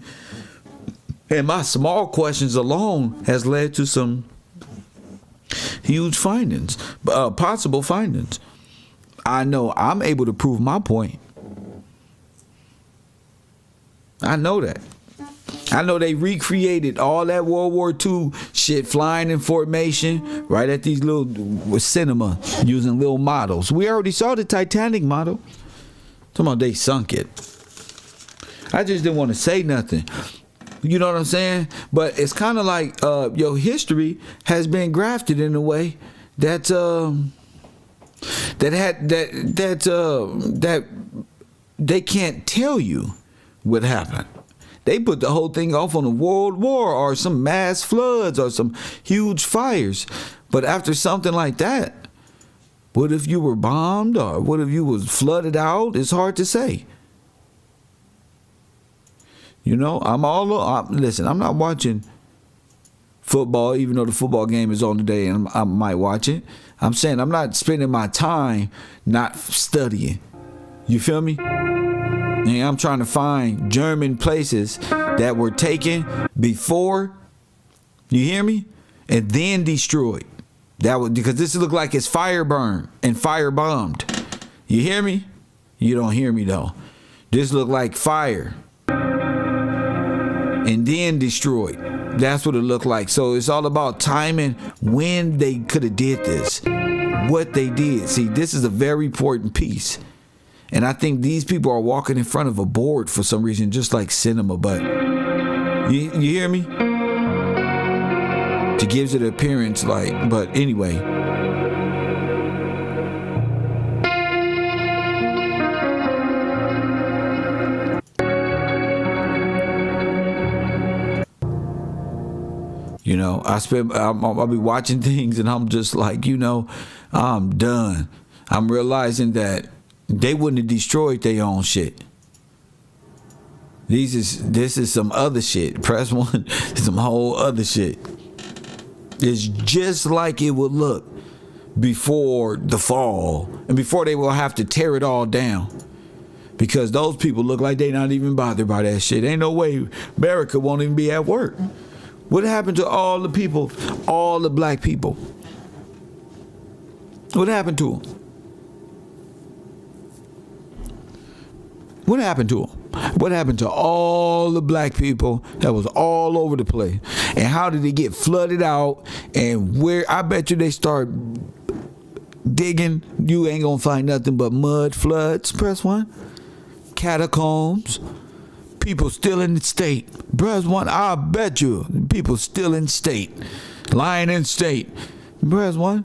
and my small questions alone has led to some huge findings, possible findings. I know I'm able to prove my point. I know that. I know they recreated all that World War II shit, flying in formation, right at these little cinema, using little models. We already saw the Titanic model. Talking about they sunk it. I just didn't want to say nothing. You know what I'm saying? But it's kind of like your history has been grafted in a way that they can't tell you what happened. They put the whole thing off on a world war or some mass floods or some huge fires. But after something like that, what if you were bombed or what if you was flooded out? It's hard to say. You know, listen, I'm not watching football, even though the football game is on today and I might watch it. I'm saying I'm not spending my time not studying. You feel me? And I'm trying to find German places that were taken before, you hear me? And then destroyed. That was because this looked like it's fire burned and fire bombed. You hear me? You don't hear me though. This looked like fire and then destroyed. That's what it looked like. So it's all about timing when they could have did this, what they did. See, this is a very important piece. And I think these people are walking in front of a board for some reason, just like cinema. But you hear me? It gives it an appearance like, but anyway. You know, I'll be watching things and I'm just like, you know, I'm done. I'm realizing that they wouldn't have destroyed their own shit. This is some other shit. Press 1, some whole other shit. It's just like it would look before the fall and before they will have to tear it all down. Because those people look like they not even bothered by that shit. Ain't no way America won't even be at work. What happened to all the people, all the black people? What happened to them? What happened to them? What happened to all the black people that was all over the place? And how did they get flooded out? And where, I bet you they start digging, you ain't gonna find nothing but mud, floods, press 1. Catacombs, people still in the state. Press 1, I bet you, people still in state. Lying in state. Press 1.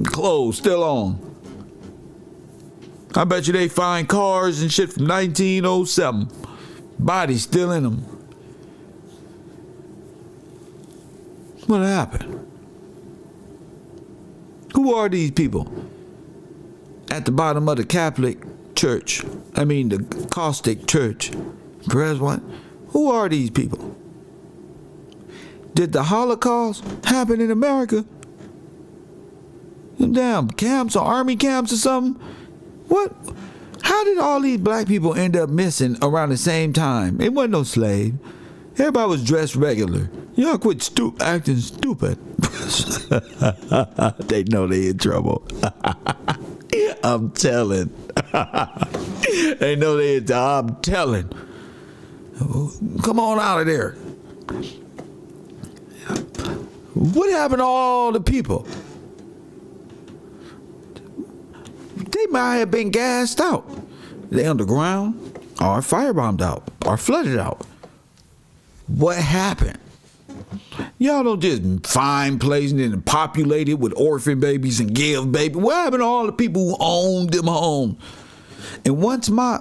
Clothes still on. I bet you they find cars and shit from 1907. Bodies still in them. What happened? Who are these people? At the bottom of the Catholic Church. I mean the Caustic Church. Press 1. Who are these people? Did the Holocaust happen in America? Them damn camps or army camps or something? What? How did all these black people end up missing around the same time? It wasn't no slave. Everybody was dressed regular. Y'all quit acting stupid. They know they in trouble. I'm telling. They know they in trouble. I'm telling. Come on out of there. What happened to all the people? They might have been gassed out. They underground or firebombed out or flooded out. What happened? Y'all don't just find places and populate it with orphan babies and give babies. What happened to all the people who owned them homes? And once my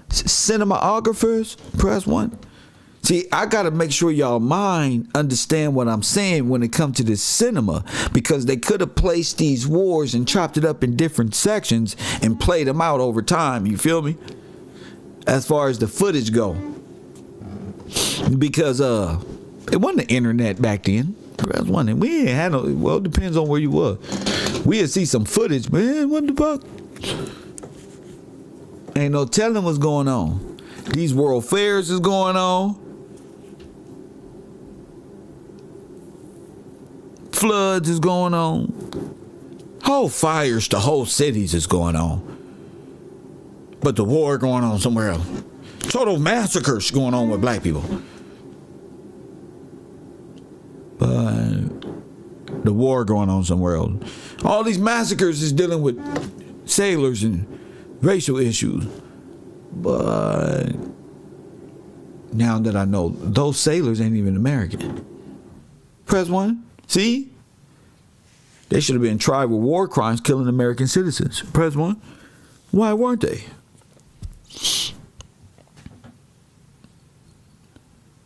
cinematographers, press 1. See, I got to make sure y'all mind understand what I'm saying when it comes to this cinema, because they could have placed these wars and chopped it up in different sections and played them out over time. You feel me? As far as the footage go. Because it wasn't the internet back then. Press 1. And we ain't had no, well, it depends on where you were. We'd see some footage, man. What the fuck? Ain't no telling what's going on. These world fairs is going on. Floods is going on. Whole fires to whole cities is going on. But the war going on somewhere else. Total massacres going on with black people. But the war going on somewhere else. All these massacres is dealing with sailors and racial issues. But now that I know, those sailors ain't even American. Press 1. See? They should have been tried with war crimes killing American citizens. Press 1. Why weren't they?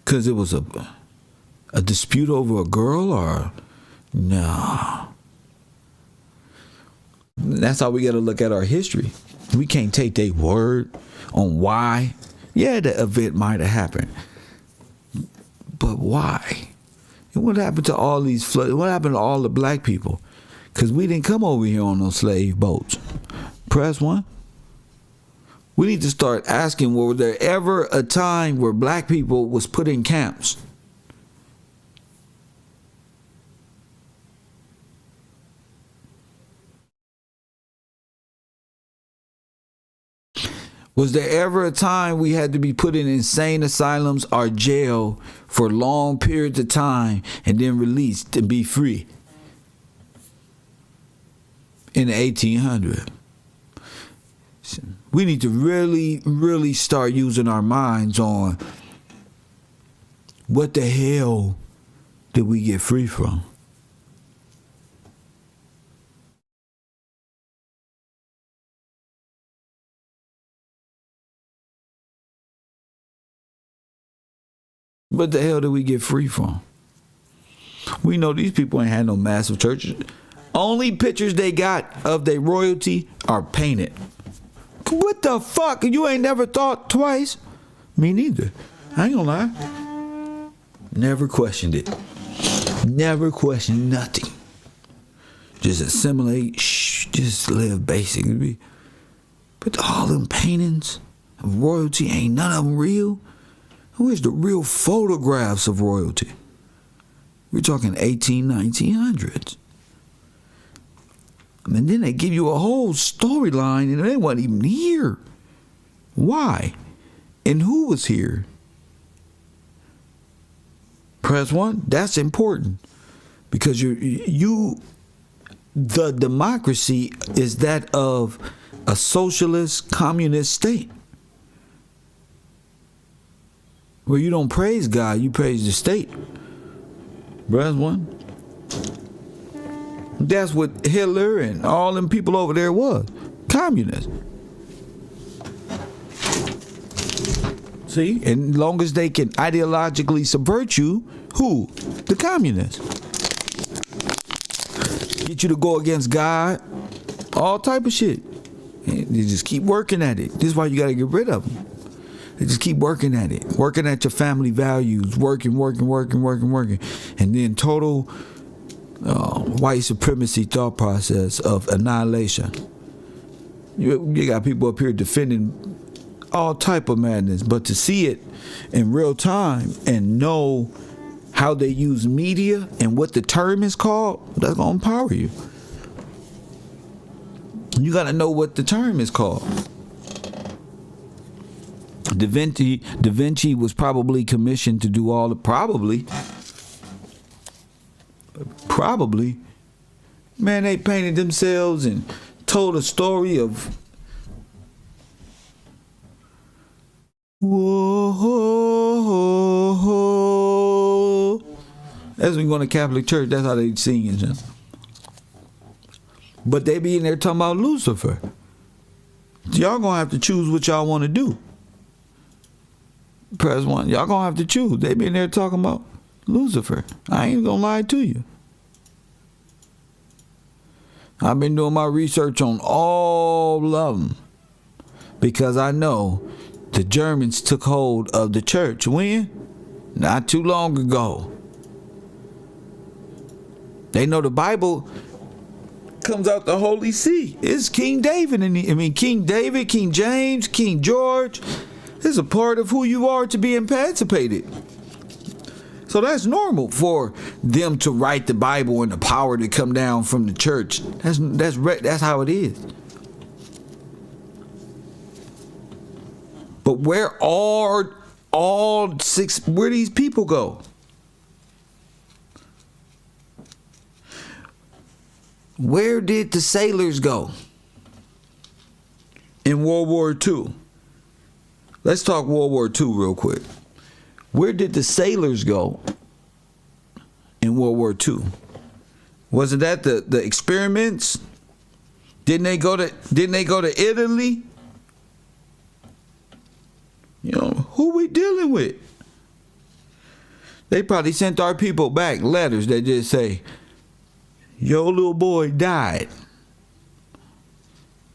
Because it was a dispute over a girl, or no? That's how we got to look at our history. We can't take their word on why. Yeah, the event might have happened, but why? And what happened to all these floods? What happened to all the black people? Because we didn't come over here on those slave boats. Press 1. We need to start asking, was there ever a time where black people was put in camps? Was there ever a time we had to be put in insane asylums or jail for long periods of time and then released to be free? In the 1800s. We need to really, really start using our minds on what the hell did we get free from? What the hell did we get free from? We know these people ain't had no massive churches. Only pictures they got of their royalty are painted. What the fuck? You ain't never thought twice? Me neither. I ain't gonna lie. Never questioned it. Never questioned nothing. Just assimilate. Just live basically. But all them paintings of royalty, ain't none of them real. Where's the real photographs of royalty? We're talking 1900s. And then they give you a whole storyline and they wasn't even here. Why? And who was here? Press 1. That's important. Because the democracy is that of a socialist communist state. Where you don't praise God, you praise the state. Press 1. That's what Hitler and all them people over there was. Communists. See? And as long as they can ideologically subvert you, who? The communists. Get you to go against God. All type of shit. And you just keep working at it. This is why you got to get rid of them. They just keep working at it. Working at your family values. Working. And then total white supremacy thought process of annihilation. You got people up here defending all type of madness, but to see it in real time and know how they use media and what the term is called, that's gonna empower you. You gotta know what the term is called. Da Vinci was probably commissioned to do all the probably. Man, they painted themselves and told a story of whoa. As we go to Catholic church, that's how they sing it. But they be in there talking about Lucifer. Y'all gonna have to choose what y'all want to do. Press 1. Y'all gonna have to choose. They be in there talking about Lucifer. I ain't gonna lie to you. I've been doing my research on all of them because I know the Germans took hold of the church. When? Not too long ago. They know the Bible comes out the Holy See. It's King David. King David, King James, King George. This is a part of who you are to be emancipated. So that's normal for them to write the Bible and the power to come down from the church. That's how it is. But where are all six? Where these people go? Where did the sailors go in World War II? Let's talk World War II real quick. Where did the sailors go in World War II? Wasn't that the experiments? Didn't they go to Italy? You know, who we dealing with? They probably sent our people back letters that just say, your little boy died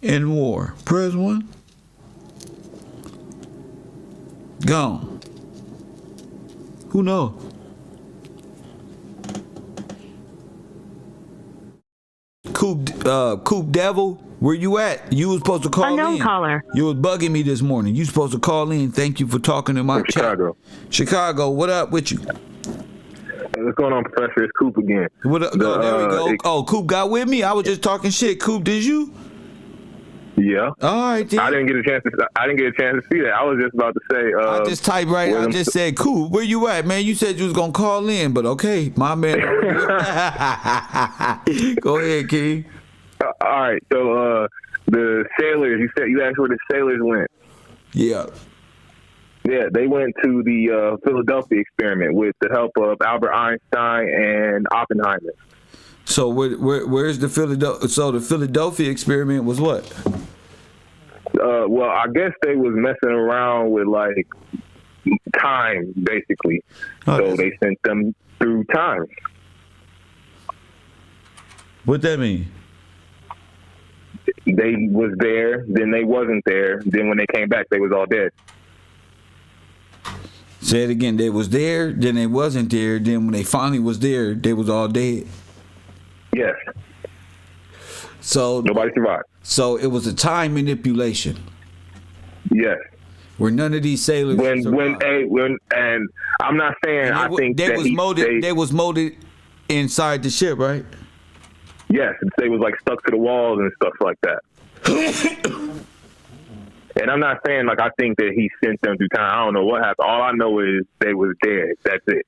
in war. Press 1. Gone. Who knows? Coop Devil, where you at? You was supposed to call Unknown in. caller. You was bugging me this morning. You supposed to call in. Thank you for talking to my From Chicago. Chicago, what up with you? What's going on, Professor? It's Coop again. What up? There we go. Coop got with me. I was just talking shit. Coop, did you? Yeah. All right, then. I didn't get a chance to see that. I was just about to say. I just typed right. I just said, "Cool, where you at, man?" You said you was gonna call in, but okay, my man. Go ahead, King. All right. So the sailors. You asked where the sailors went. Yeah. Yeah, they went to the Philadelphia experiment with the help of Albert Einstein and Oppenheimer. So where's the Philadelphia? So the Philadelphia experiment was what? Well, I guess they was messing around with like time, basically. So they sent them through time. What that mean? They was there, then they wasn't there. Then when they came back, they was all dead. Say it again. They was there, then they wasn't there. Then when they finally was there, they was all dead. Yes. So nobody survived. So it was a time manipulation. Yes. Where none of these sailors and I'm not saying I think they that was molded. They was molded inside the ship, right? Yes, they was like stuck to the walls and stuff like that. And I'm not saying like I think that he sent them through time. I don't know what happened. All I know is they was dead. That's it.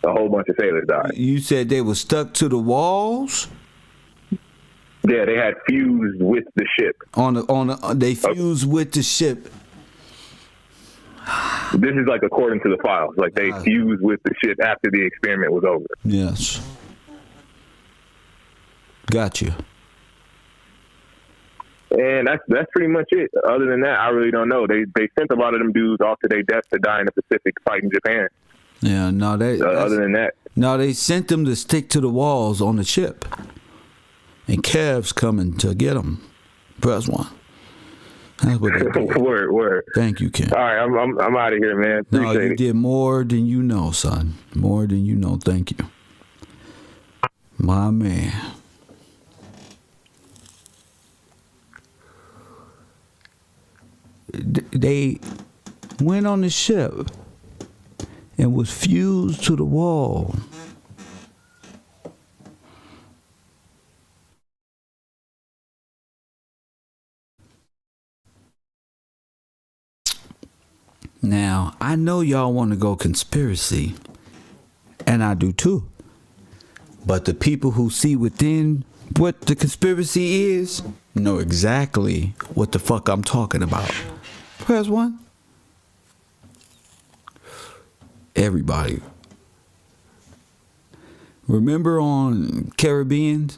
A whole bunch of sailors died. You said they were stuck to the walls? Yeah, they had fused with the ship. They fused with the ship. This is like according to the files. Like they fused with the ship after the experiment was over. Yes. Got you. And that's pretty much it. Other than that, I really don't know. They sent a lot of them dudes off to their death to die in the Pacific fighting Japan. Yeah, no, other than that. No, they sent them to stick to the walls on the ship. And Kev's coming to get them. Press 1. That's what they did. Word. Thank you, Ken. All right, I'm out of here, man. Appreciate you it. did more than you know, son. More than you know. Thank you. My man. They went on the ship and was fused to the wall. Now, I know y'all want to go conspiracy, and I do too. But the people who see within what the conspiracy is know exactly what the fuck I'm talking about. Press 1. Everybody. Remember on Caribbean,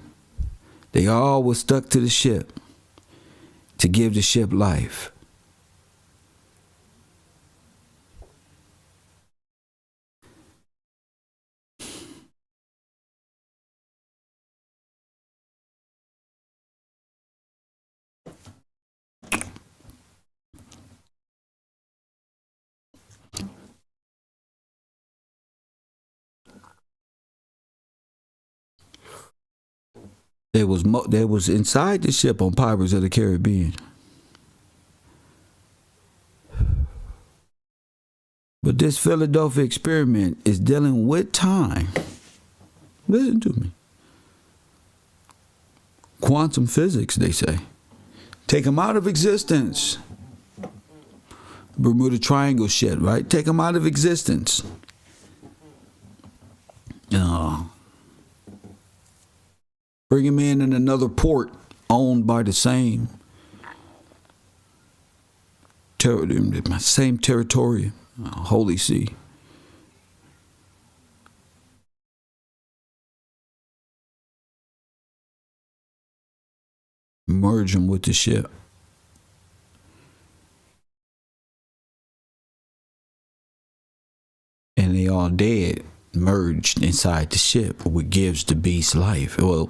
they all was stuck to the ship to give the ship life. They was inside the ship on Pirates of the Caribbean. But this Philadelphia experiment is dealing with time. Listen to me. Quantum physics, they say. Take them out of existence. Bermuda Triangle shit, right? Take them out of existence. Bring them in another port owned by the same territory, Holy See. Merge them with the ship. And they all dead, merged inside the ship, what gives the beast life. Well,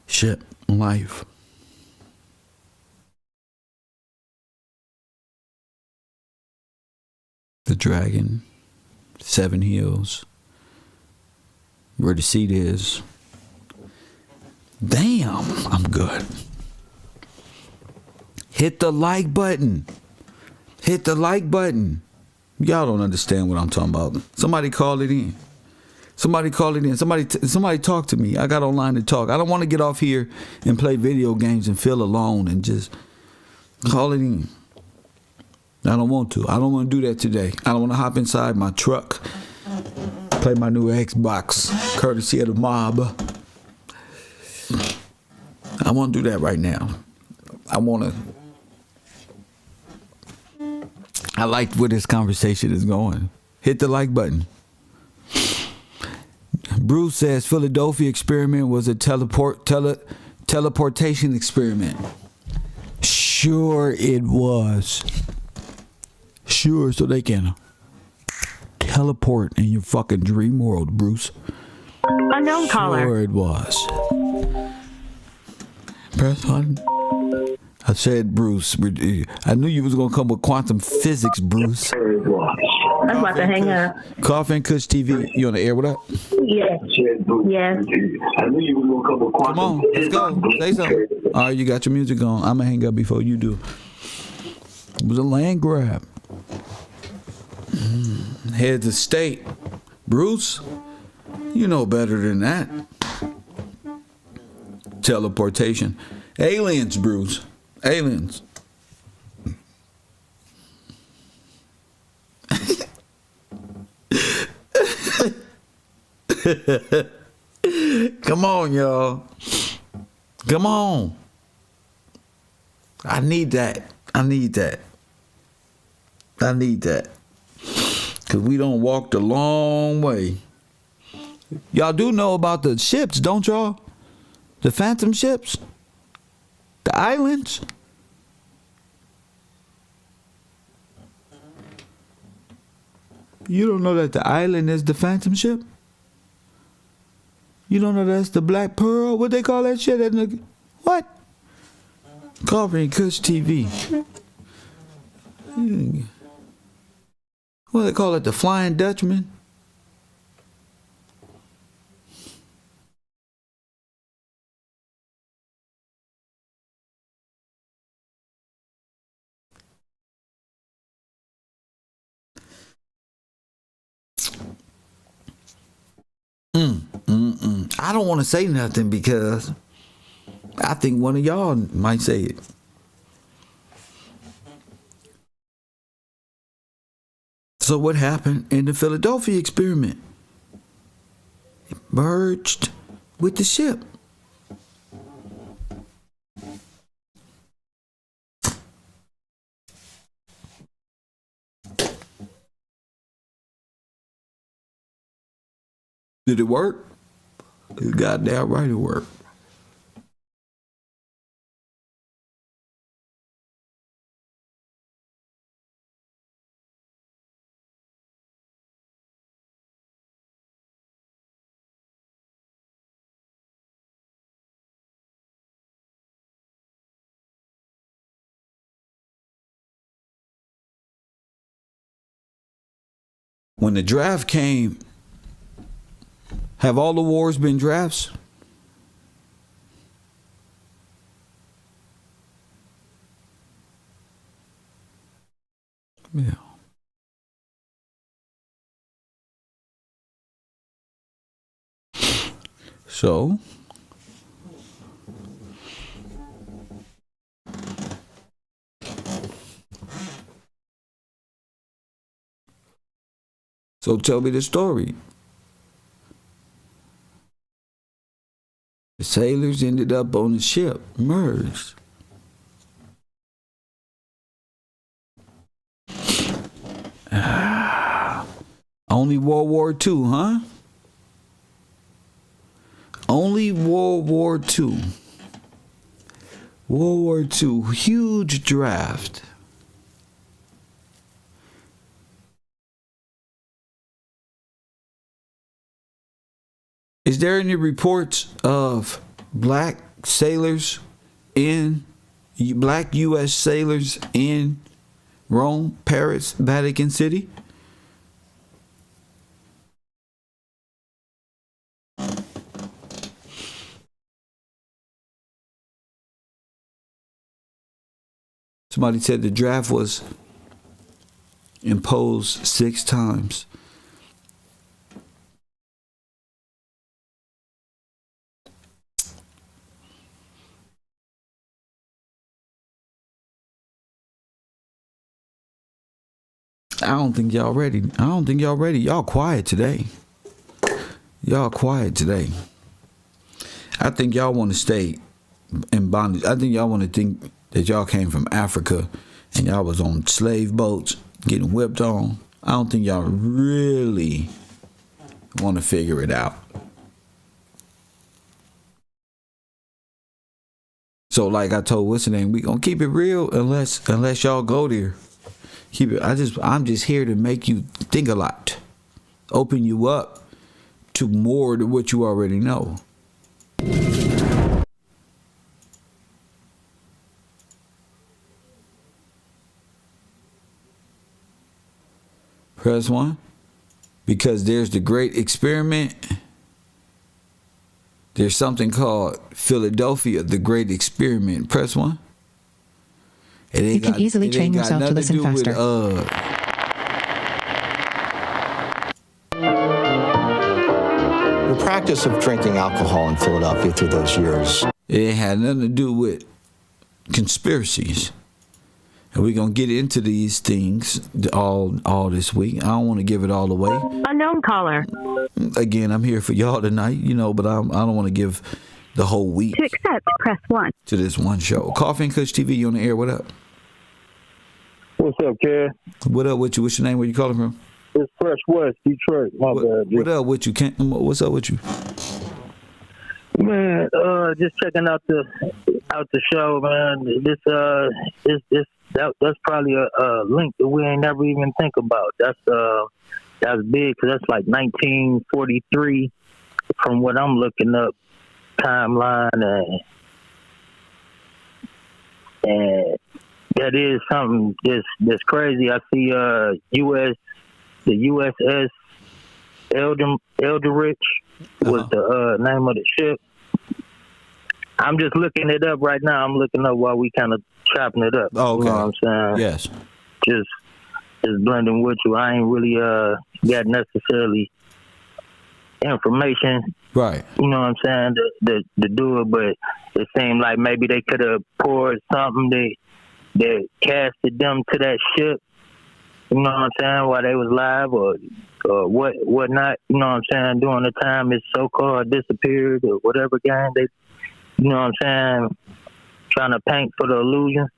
ship life. The dragon, 7 hills, where the seat is. Damn, I'm good. Hit the like button. Hit the like button. Y'all don't understand what I'm talking about. Somebody call it in. Somebody call it in. Somebody talk to me. I got online to talk. I don't want to get off here and play video games and feel alone and just call it in. I don't want to. I don't want to do that today. I don't want to hop inside my truck, play my new Xbox, courtesy of the mob. I won't do that right now. I like where this conversation is going. Hit the like button. Bruce says Philadelphia experiment was a teleportation experiment. Sure it was. Sure, so they can teleport in your fucking dream world, Bruce. Unknown caller. Sure it was. Press button. I said, Bruce, I knew you was going to come with quantum physics, Bruce. I'm about to hang up. Coffee and Kush TV. You on the air? What up? Yes. Yes. I knew you were going to come with quantum. Come on, let's go. Say something. All right, you got your music on. I'm going to hang up before you do. It was a land grab. Heads of state. Bruce, you know better than that. Teleportation. Aliens, Bruce. Aliens. Come on, y'all. Come on. I need that. Because we don't walk the long way. Y'all do know about the ships, don't y'all? The phantom ships? The islands? You don't know that the island is the phantom ship? You don't know that's the Black Pearl? What they call that shit? What? Coffee and Kush TV. What do they call it? The Flying Dutchman? I don't want to say nothing because I think one of y'all might say it. So what happened in the Philadelphia experiment? It merged with the ship. Did it work? You goddamn right it worked. When the draft came, have all the wars been drafts? Yeah. So, So tell me the story. The sailors ended up on the ship, merged. Only World War II, huh? Only World War II. World War II, huge draft. Is there any reports of black sailors black U.S. sailors in Rome, Paris, Vatican City? Somebody said the draft was imposed 6 times. I don't think y'all ready. Y'all quiet today. I think y'all want to stay in bondage. I think y'all want to think that y'all came from Africa and y'all was on slave boats getting whipped on. I don't think y'all really want to figure it out. So like I told what's the name, we gonna keep it real unless y'all go there. Keep it. I'm just here to make you think a lot, open you up to more than what you already know. Press 1. Because there's the great experiment. There's something called Philadelphia, the Great Experiment. Press 1. You can easily train yourself to listen faster. The practice of drinking alcohol in Philadelphia through those years. It had nothing to do with conspiracies. And we're going to get into these things all this week. I don't want to give it all away. Unknown caller. Again, I'm here for y'all tonight, but I don't want to give the whole week. To accept, press 1. To this one show. Coffee and Kush TV, you on the air. What up? What's up, Ken? What up with you? What's your name? Where you calling from? It's Fresh West, Detroit. My bad. What up with you? What's up with you? Man, just checking out the show, man. That's probably a link that we ain't never even think about. That's big because that's like 1943 from what I'm looking up timeline and that is something that's crazy. I see the USS Eldridge was the name of the ship. I'm just looking it up right now. I'm looking up while we kind of chopping it up. Oh, okay. You know what I'm saying? Yes. Just blending with you. I ain't really got necessarily information. Right. You know what I'm saying? To do it, but it seemed like maybe they could have poured something that casted them to that ship. You know what I'm saying? While they was live or whatnot. You know what I'm saying? During the time it's so-called disappeared or whatever game they, you know what I'm saying? Trying to paint for the illusion.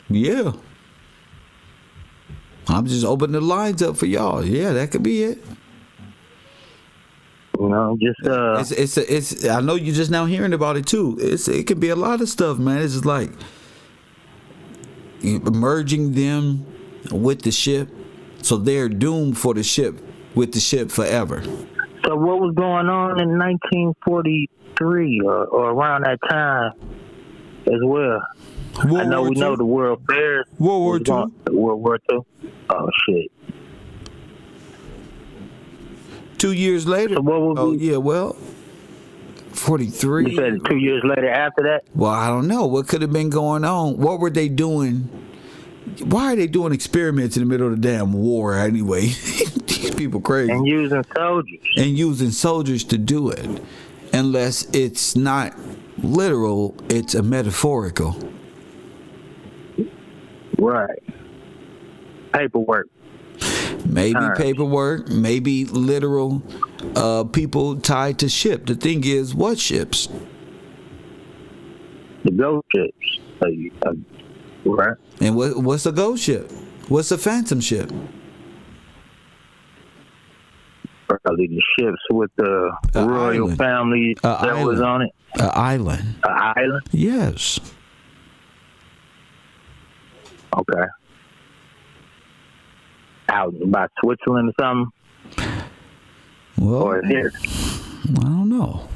Yeah. I'm just opening the lines up for y'all. Yeah, that could be it. You know, just it's I know you're just now hearing about it too. It could be a lot of stuff, man. It's just like merging them with the ship, so they're doomed for the ship with the ship forever. So what was going on in 1943 or around that time as well? I know we know the World Fairs. World War II. World War II. Oh shit. 2 years later. So what would yeah, well, 43. You said 2 years later after that? Well, I don't know. What could have been going on? What were they doing? Why are they doing experiments in the middle of the damn war anyway? These people crazy. And using soldiers. And using soldiers to do it. Unless it's not literal, it's a metaphorical. Right. Paperwork. Maybe Terms. paperwork, maybe literal people tied to ship. The thing is, what ships? The ghost ships. Right. And what's a ghost ship? What's a phantom ship? Probably the ships with the royal island. family that was on it. An island. An island? Yes. Okay. Out by Switzerland or something? Well, Or here? I don't know.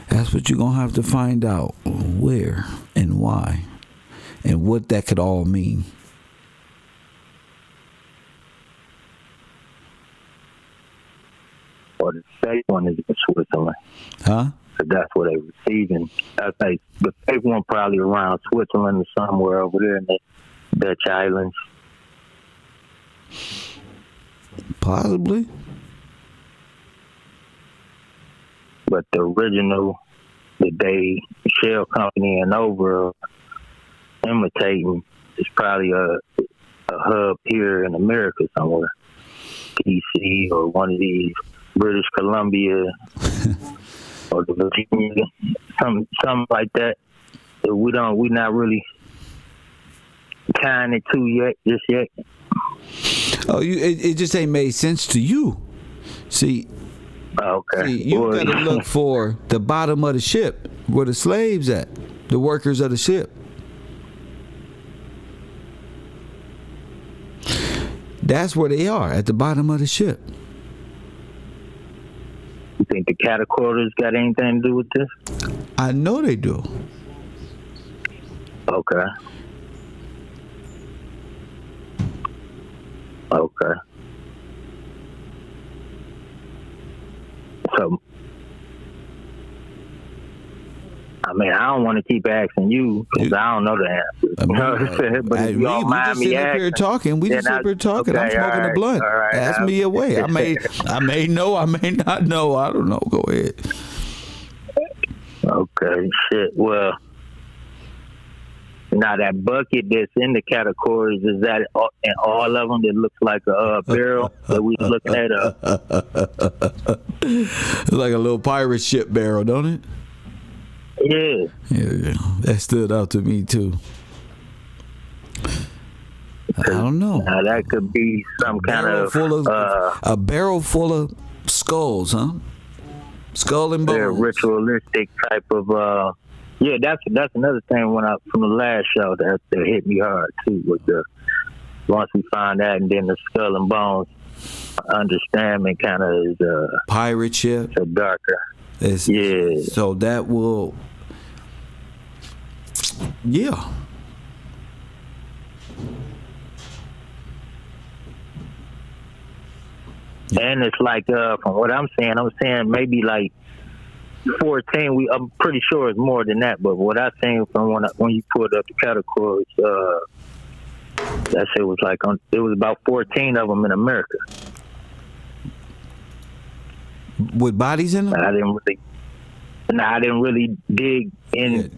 That's what you're going to have to find out, where and why and what that could all mean. Or the safe one is in Switzerland. Huh? So that's what they're receiving. I think the safe one probably around Switzerland or somewhere over there in the Dutch islands. Possibly. But the original that they shell company and over imitating is probably a hub here in America somewhere. DC or one of these British Columbia or the Virginia, something like that. That we're not really tying it to just yet. Oh, it just ain't made sense to you. See, okay. You got to look for the bottom of the ship, where the slaves at, the workers of the ship. That's where they are, at the bottom of the ship. You think the catacorders got anything to do with this? I know they do. Okay. Okay. So, I mean, I don't want to keep asking you because I don't know the answer. You know what I'm saying? But if you don't mind just me sitting up asking, here talking. We just sit up here talking. Okay, I'm smoking a blunt. right, Ask me away. I may know. I may not know. I don't know. Go ahead. Okay, shit. Well, now that bucket that's in the categories, is that in all of them that looks like a barrel that we looking at? It's like a little pirate ship barrel, don't it? Yeah. Yeah, that stood out to me too. I don't know. Now that could be some kind of a barrel full of skulls, huh? Skull and bones. Yeah, ritualistic type of. Yeah, that's another thing from the last show that hit me hard too. Was once we find that, and then the skull and bones understanding kind of is pirate ship. So darker. Yeah. So that will. Yeah. And it's like from what I'm saying maybe like 14. I'm pretty sure it's more than that, but what I seen from when you pulled up the categories, that shit was like it was about 14 of them in America. With bodies in them? I didn't really dig in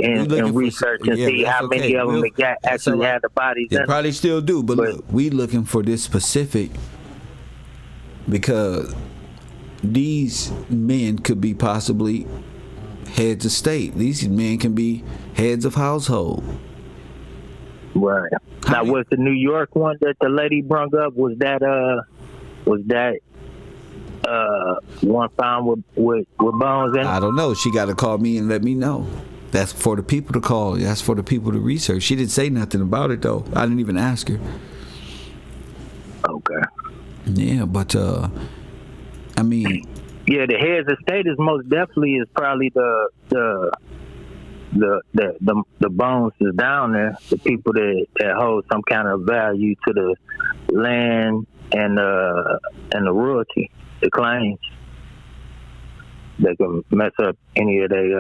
research and see how many of them actually had the bodies in them. They probably still do, but look, we looking for this specific because these men could be possibly heads of state. These men can be heads of household. Right. Now, was the New York one that the lady brung up, was that one found with bones in it? I don't know. She got to call me and let me know. That's for the people to call. That's for the people to research. She didn't say nothing about it, though. I didn't even ask her. Okay. Yeah, but I mean, yeah, the heads of state is most definitely is probably the bones is down there. The people that hold some kind of value to the land and the royalty, the claims. They can mess up any of they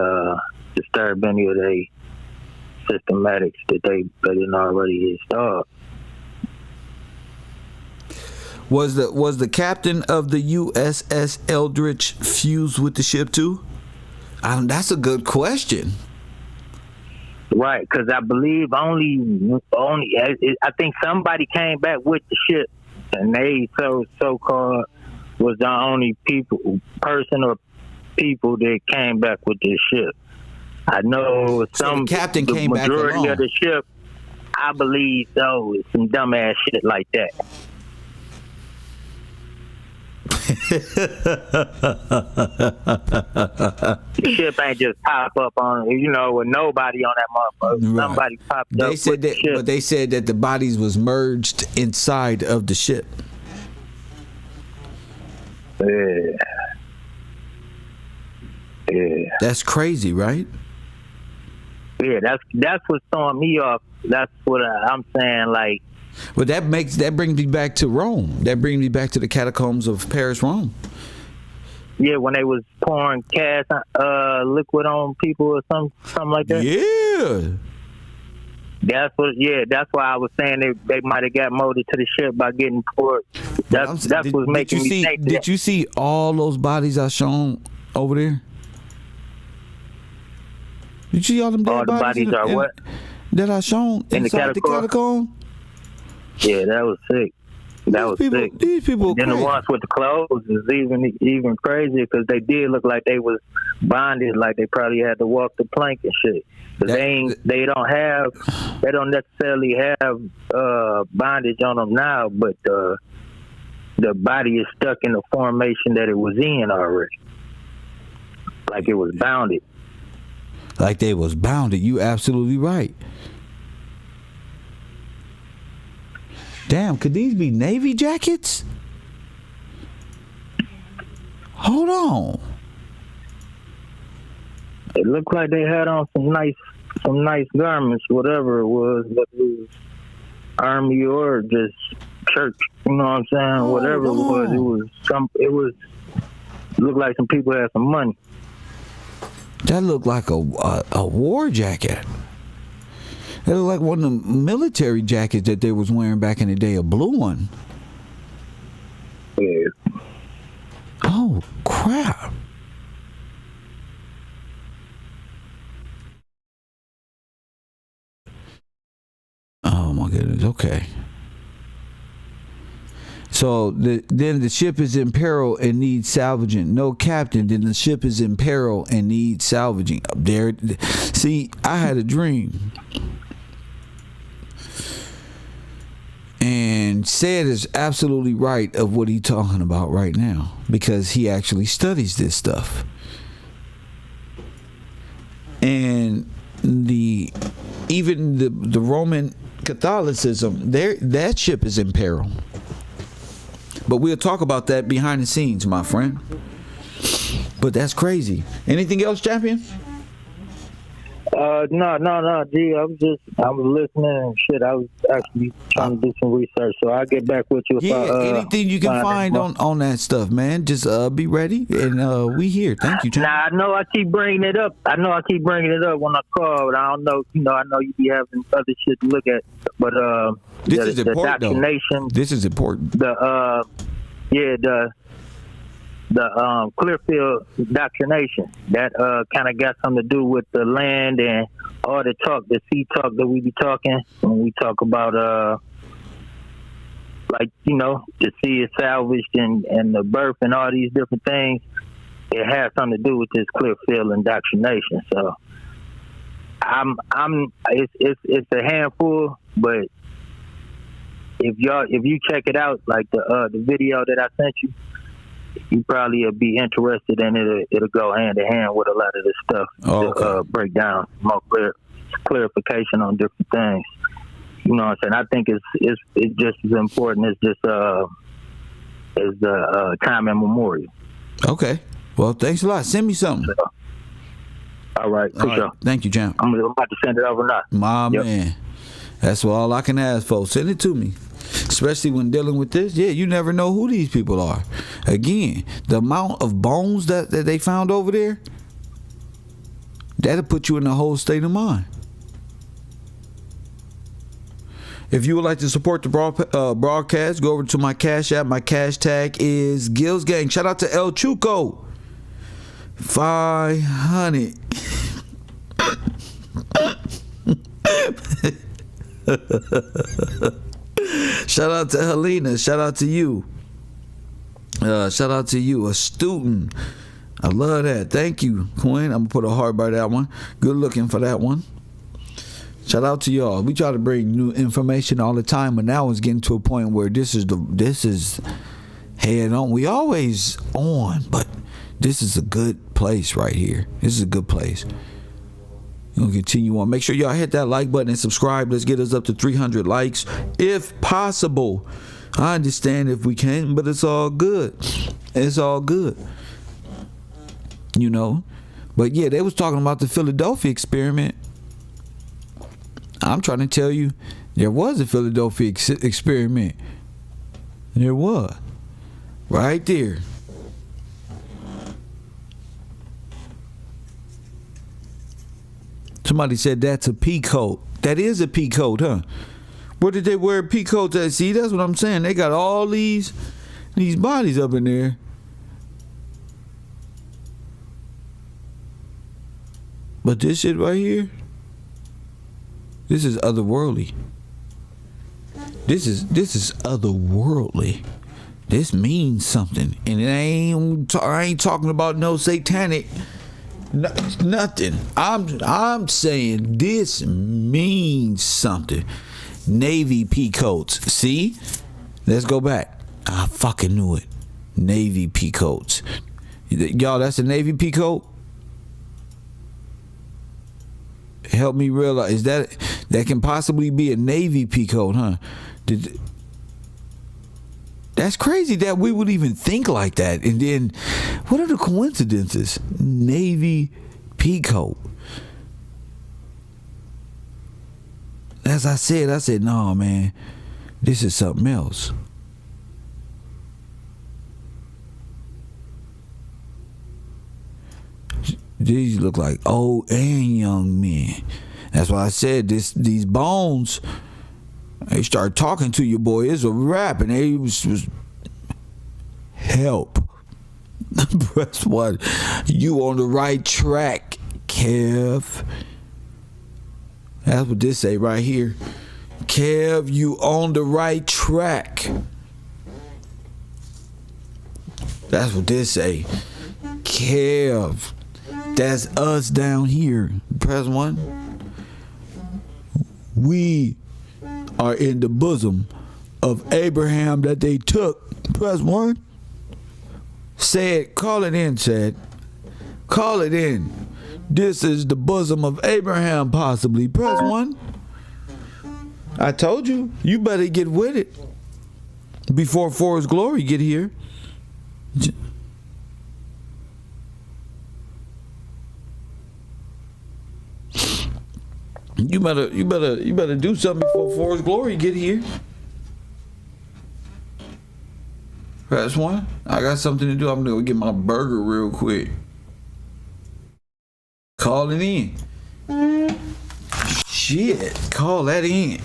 disturb any of they systematics that they didn't already install. Was the captain of the USS Eldridge fused with the ship too? That's a good question. Right, because I believe only I think somebody came back with the ship, and they so-called was the only person or people that came back with this ship. I know So the captain came back majority along. of the ship, I believe so, is some dumbass shit like that. The ship ain't just pop up on, with nobody on that motherfucker. Right. Somebody popped They up said with the that, ship. but they said that the bodies was merged inside of the ship. Yeah. That's crazy, right? Yeah, that's what's throwing me off. That's what I'm saying. Like, But that brings me back to Rome. That brings me back to the catacombs of Paris, Rome. yeah, when they was pouring gas liquid on people or something like that. Yeah. That's why I was saying they might have got molded to the ship by getting poured. That's what's making me think. Did you see all those bodies I shown over there? Did you see all them dead All the bodies are what? That I shown In the inside the catacomb? Yeah, that was sick. Sick. These people. And then the ones with the clothes is even crazier because they did look like they was bonded, like they probably had to walk the plank and shit. Cause they don't necessarily have bondage on them now, but the body is stuck in the formation that it was in already, like it was bounded. Like they was bounded. You absolutely right. Damn, could these be Navy jackets? Hold on. It looked like they had on some nice garments, whatever it was, whether it was army or just church. You know what I'm saying? Whatever it was, it looked like some people had some money. That looked like a war jacket. That looked like one of the military jackets that they was wearing back in the day, a blue one. Yeah. Oh, crap. Oh, my goodness. Okay. So then the ship is in peril and needs salvaging. No captain, then the ship is in peril and needs salvaging. Up there. See, I had a dream. And Said is absolutely right of what he's talking about right now because he actually studies this stuff. And even the Roman Catholicism, that ship is in peril. But we'll talk about that behind the scenes, my friend. But that's crazy. Anything else, champion? No, G. I was listening and shit. I was actually trying to do some research, so I'll get back with you if anything you can find on that stuff, man. Just be ready, and we here. Thank you, champion. Nah, I know I keep bringing it up. when I call, but I don't know. I know you be having other shit to look at, but this is important, the indoctrination. This is important. The Clearfield indoctrination that kind of got something to do with the land and all the talk, the sea talk that we be talking when we talk about the sea is salvaged and the birth and all these different things. It has something to do with this Clearfield indoctrination. So it's a handful, but if you check it out, like the video that I sent you, you probably will be interested in it. It'll go hand in hand with a lot of this stuff to break down more clarification on different things. You know what I'm saying? I think it's just as important as just as the time immemorial. Okay. Well, thanks a lot. Send me something. All right. For sure. Thank you, champ. I'm about to send it over now. My man. That's all I can ask for. Send it to me. Especially when dealing with this. Yeah, you never know who these people are. Again, the amount of bones that they found over there, that'll put you in a whole state of mind. If you would like to support the broadcast, go over to my Cash App. My cash tag is Gills Gang. Shout out to El Chuco. 500. Shout out to Helena. Shout out to you. Shout out to you, a student. I love that. Thank you, Quinn. I'm gonna put a heart by that one. Good looking for that one. Shout out to y'all. We try to bring new information all the time, but now it's getting to a point where this is head on. We always on, but this is a good place right here. This is a good place. We'll continue on. Make sure y'all hit that like button and subscribe. Let's get us up to 300 likes if possible. I understand if we can't, but it's all good. It's all good. You know? But yeah, they was talking about the Philadelphia experiment. I'm trying to tell you, there was a Philadelphia experiment. There was. Right there. Somebody said that's a pea coat. That is a pea coat, huh? Where did they wear pea coats at? See, that's what I'm saying. They got all these bodies up in there. But this shit right here, this is otherworldly. This is otherworldly. This means something, and I ain't talking about no satanic. Nothing. I'm saying this means something. Navy peacoats. See? Let's go back. I fucking knew it. Navy peacoats. Y'all, that's a Navy peacoat? Help me realize that can possibly be a Navy peacoat, huh? That's crazy that we would even think like that. And then, what are the coincidences? Navy peacoat. As I said, no, man, this is something else. These look like old and young men. That's why I said these bones, they start talking to you, boy. It's a rap, and they was help. Press 1. You on the right track, Kev. That's what this say right here. Kev, you on the right track. That's what this say. Kev. That's us down here. Press 1. We are in the bosom of Abraham that they took. Press 1. Said, call it in, said. Call it in. This is the bosom of Abraham, possibly. Press 1. I told you, you better get with it before Forrest Glory get here. You better do something before Forrest Glory get here. Press 1. I got something to do. I'm gonna get my burger real quick. Call it in. Shit, call that in.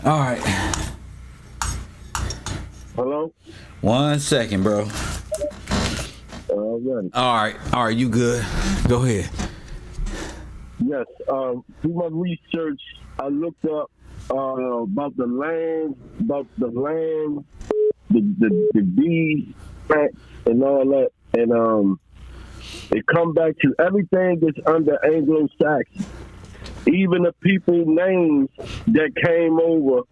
All right. Hello? 1 second, bro. Already. All right, you good? Go ahead. Yes. Through my research, I looked up about the land, the deed, and all that, and it come back to everything that's under Anglo-Saxon. Even the people names that came over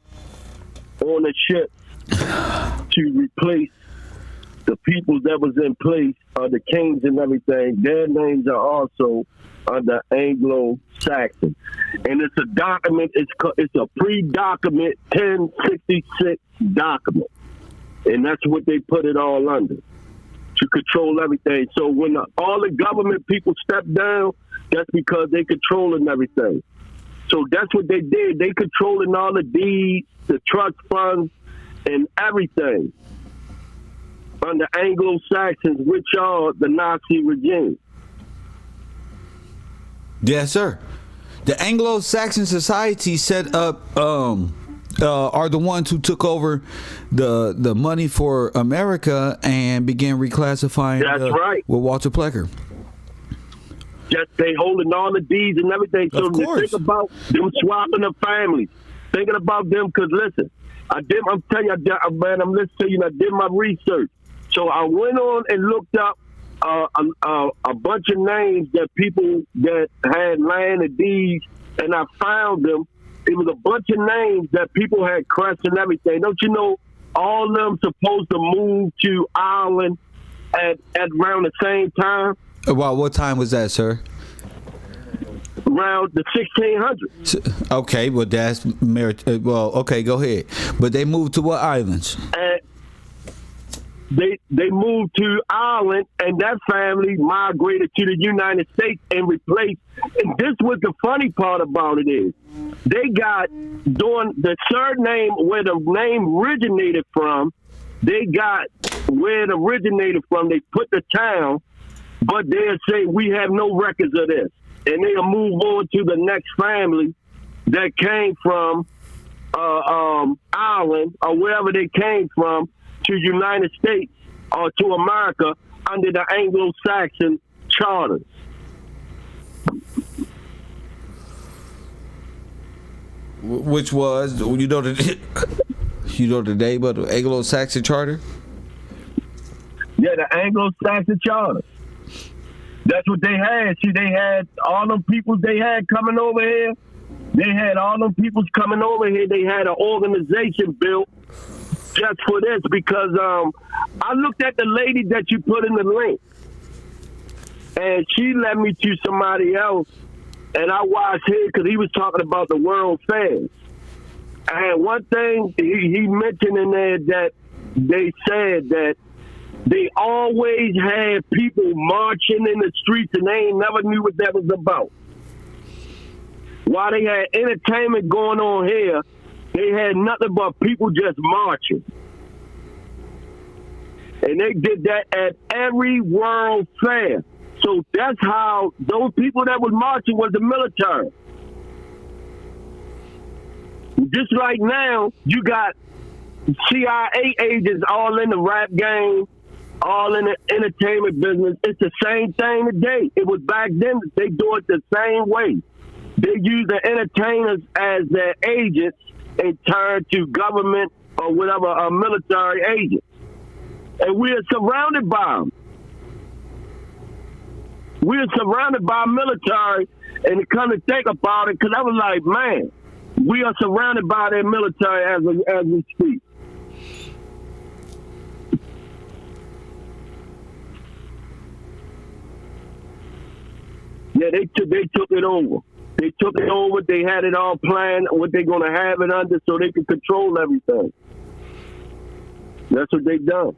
on the ship to replace the people that was in place, the kings and everything, their names are also under Anglo-Saxon. And it's a document, it's a pre-document, 1066 document. And that's what they put it all under, to control everything. So when all the government people stepped down, that's because they controlling everything. So that's what they did. They controlling all the deeds, the trust funds, and everything under Anglo-Saxons, which are the Nazi regime. Yes, sir. The Anglo-Saxon society set up are the ones who took over the money for America and began reclassifying. That's right. With Walter Plecker. Just they holding all the deeds and everything. So think about them swapping the families. Thinking about them, because listen, I'm telling you, man, I'm listening to you, and I did my research. So I went on and looked up a bunch of names that people that had land and deeds, and I found them. It was a bunch of names that people had crests and everything. Don't you know all of them supposed to move to Ireland at around the same time? Well, what time was that, sir? Around the 1600s. Okay, well, that's well, okay, go ahead. But they moved to what islands? And they moved to Ireland, and that family migrated to the United States and replaced. And this was the funny part about it is, they got doing the surname where the name originated from. They got where it originated from. They put the town, but they'll say we have no records of this, and they'll move on to the next family that came from Ireland or wherever they came from to United States or to America under the Anglo-Saxon charters. Which was, you know the name of the Anglo-Saxon charter? Yeah, the Anglo-Saxon charter. That's what they had. See, they had all them people they had coming over here. They had all them people coming over here. They had an organization built just for this, because I looked at the lady that you put in the link, and she led me to somebody else, and I watched him because he was talking about the World Fairs. And one thing he mentioned in there that they said that they always had people marching in the streets, and they ain't never knew what that was about. While they had entertainment going on here, they had nothing but people just marching. And they did that at every World Fair. So that's how those people that was marching was the military. Just like now, you got CIA agents all in the rap game, all in the entertainment business. It's the same thing today. It was back then. They do it the same way. They use the entertainers as their agents and turn to government or whatever, military agents. And we are surrounded by them. We are surrounded by military, and to come to think about it, because I was like, man, we are surrounded by their military as we speak. Yeah, they took it over. They took it over. They had it all planned, what they're going to have it under so they can control everything. That's what they done.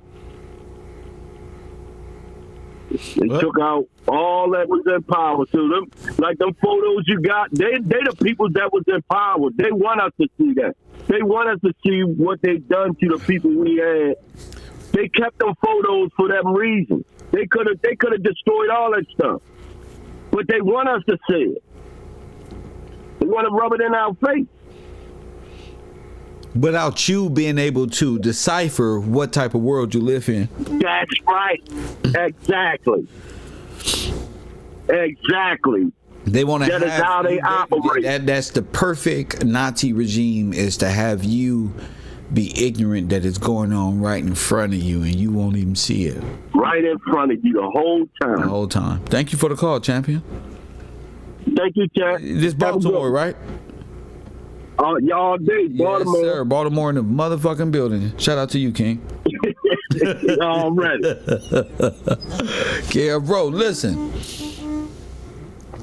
They took out all that was in power. So them, like them photos you got, they the people that was in power. They want us to see that. They want us to see what they done to the people we had. They kept them photos for that reason. They could have destroyed all that stuff. But they want us to see it. They want to rub it in our face. without you being able to decipher what type of world you live in. That's right. Exactly. They want to That is how they operate. That's the perfect Nazi regime, is to have you be ignorant that it's going on right in front of you and you won't even see it. Right in front of you the whole time. Thank you for the call, champion. Thank you, Chad. This Baltimore, right? Y'all day, Baltimore. Yes, sir. Baltimore in the motherfucking building. Shout out to you, King. All ready. Yeah, bro, listen.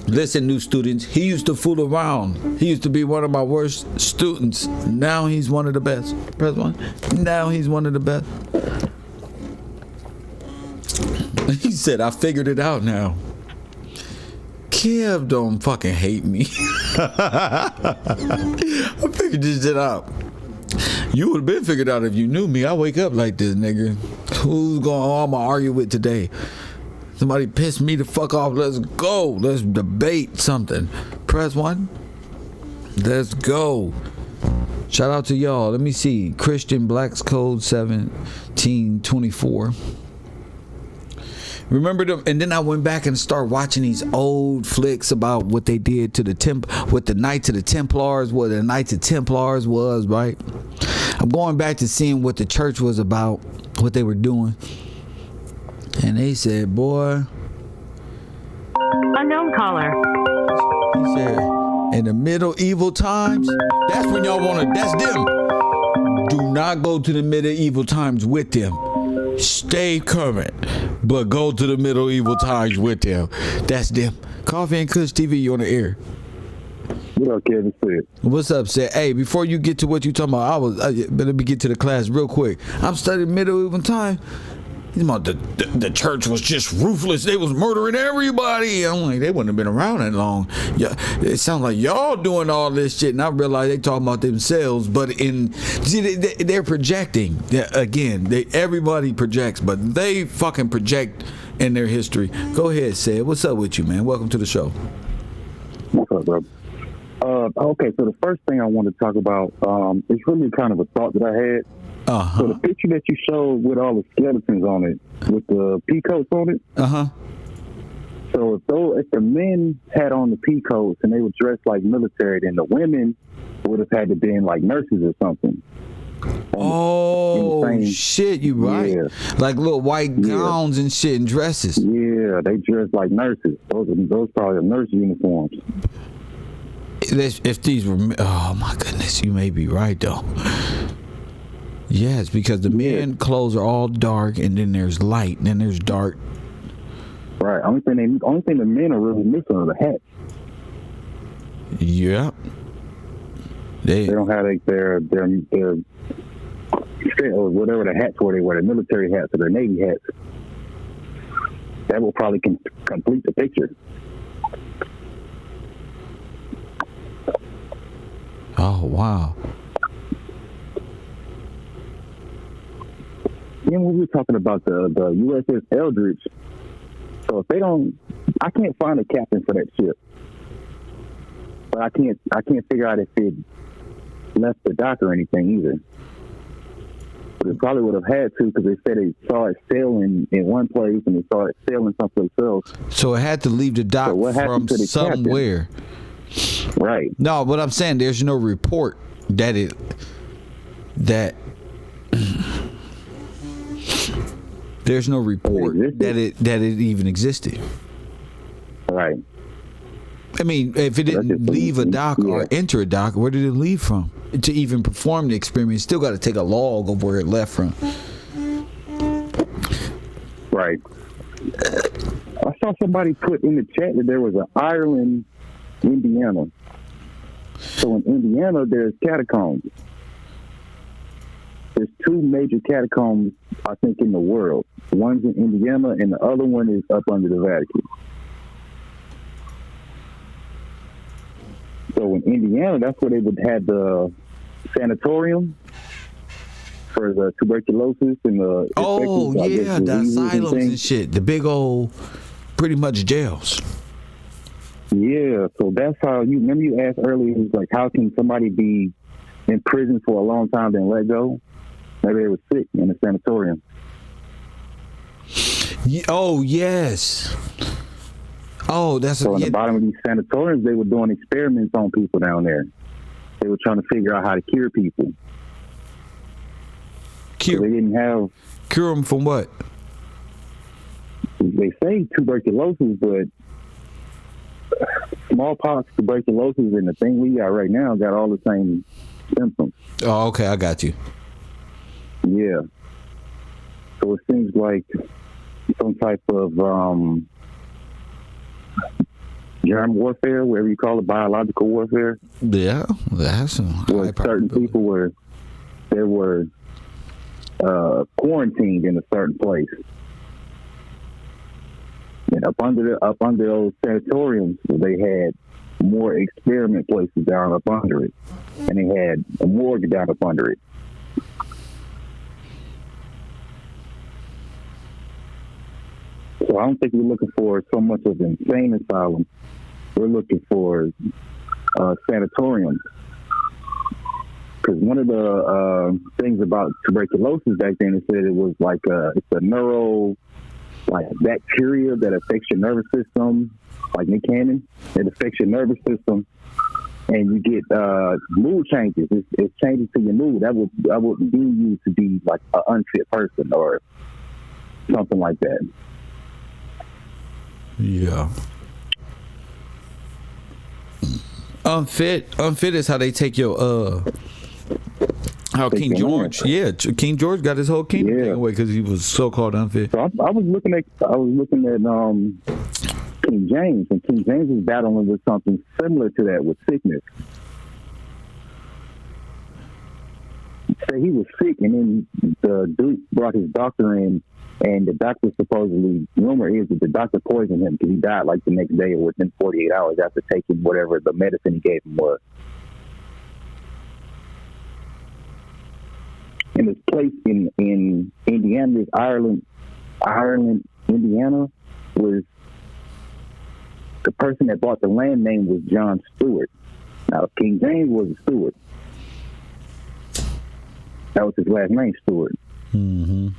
Listen, new students. He used to fool around. He used to be one of my worst students. Now he's one of the best. Press one. Now he's one of the best. He said, I figured it out now. Kev don't fucking hate me. I figured this shit out. You would have been figured out if you knew me. I wake up like this, nigga. Who's I'm gonna argue with today? Somebody pissed me the fuck off. Let's go. Let's debate something. Press one. Let's go. Shout out to y'all. Let me see. Christian Black's Code 1724. Remember them? And then I went back and started watching these old flicks about what they did to the what the Knights of the Templars, what the Knights of Templars was, right? I'm going back to seeing what the church was about, what they were doing. And they said, boy. Unknown caller. He said, in the medieval times, that's when y'all want to, that's them. Do not go to the medieval times with them. Stay current, but go to the medieval times with them. That's them. Coffee and Kush TV, you on the air. What up, Kevin? What's up, Seth? Hey, before you get to what you talking about, let me get to the class real quick. I'm studying medieval time. The church was just ruthless. They was murdering everybody. I'm like, they wouldn't have been around that long. Yeah, it sounds like y'all doing all this shit, and I realize they talking about themselves. But they're projecting. Again, everybody projects, but they fucking project in their history. Go ahead, Seth. What's up with you, man? Welcome to the show. What's up, bro? Okay, so the first thing I want to talk about is really kind of a thought that I had. So the picture that you showed with all the skeletons on it, with the peacoats on it. So if the men had on the peacoats and they were dressed like military, then the women would have had to been like nurses or something. Oh shit, you right? Yeah. Like little white gowns and shit and dresses. Yeah, they dress like nurses. Those probably are nurse uniforms. If these were, oh my goodness, you may be right though. Yes, because the men clothes are all dark, and then there's light, and then there's dark. Right. Only thing the men are really missing are the hats. Yeah. They don't have their or whatever the hats were. They wear the military hats or their Navy hats. That will probably complete the picture. Oh wow. Then we were talking about the USS Eldridge. So if they don't, I can't find a captain for that ship. But I can't figure out if it left the dock or anything either. But it probably would have had to, because they said they saw it sailing in one place and they saw it sailing someplace else. So it had to leave the dock from somewhere. Captain? Right. No, but I'm saying there's no report that there's no report that it even existed. Right. I mean, if it didn't leave a dock or enter a dock, where did it leave from? To even perform the experiment, still got to take a log of where it left from. Right. I saw somebody put in the chat that there was an Ireland, Indiana. So in Indiana, there's catacombs. There's two major catacombs, I think, in the world. One's in Indiana, and the other one is up under the Vatican. So in Indiana, that's where they would have the sanatorium for the tuberculosis and the the asylums and shit, the big old, pretty much jails. Yeah, so that's how you asked earlier. It was like, how can somebody be in prison for a long time, then let go. Maybe they were sick in a sanatorium. Oh, yes. Oh, that's so. In the bottom of these sanatoriums, they were doing experiments on people down there. They were trying to figure out how to cure people. Cure? So they didn't have cure them from what? They say tuberculosis, but smallpox, tuberculosis, and the thing we got right now got all the same symptoms. Oh, okay, I got you. Yeah. So it seems like some type of germ warfare, whatever you call it, biological warfare. Yeah, that's where certain people were quarantined in a certain place. And up under those sanatoriums, they had more experiment places down up under it, and they had a morgue down up under it. So I don't think we're looking for so much of an insane asylum. We're looking for sanatoriums. Because one of the things about tuberculosis back then, they said it was like it's a bacteria that affects your nervous system, like Nick Cannon. It affects your nervous system, and you get mood changes. It changes to your mood. That would deem you to be like an unfit person or something like that. Yeah. Unfit is how they take your how King George, King George got his whole kingdom taken away because he was so-called unfit. So I was looking at King James, and King James was battling with something similar to that with sickness. So he was sick, and then the Duke brought his doctor in, and the doctor supposedly, rumor is that the doctor poisoned him because he died like the next day or within 48 hours after taking whatever the medicine he gave him was. And this place in Indiana, this Ireland, Indiana, was the person that bought the land name was John Stewart. Now, King James was a Stewart. That was his last name, Stewart. Mm-hmm.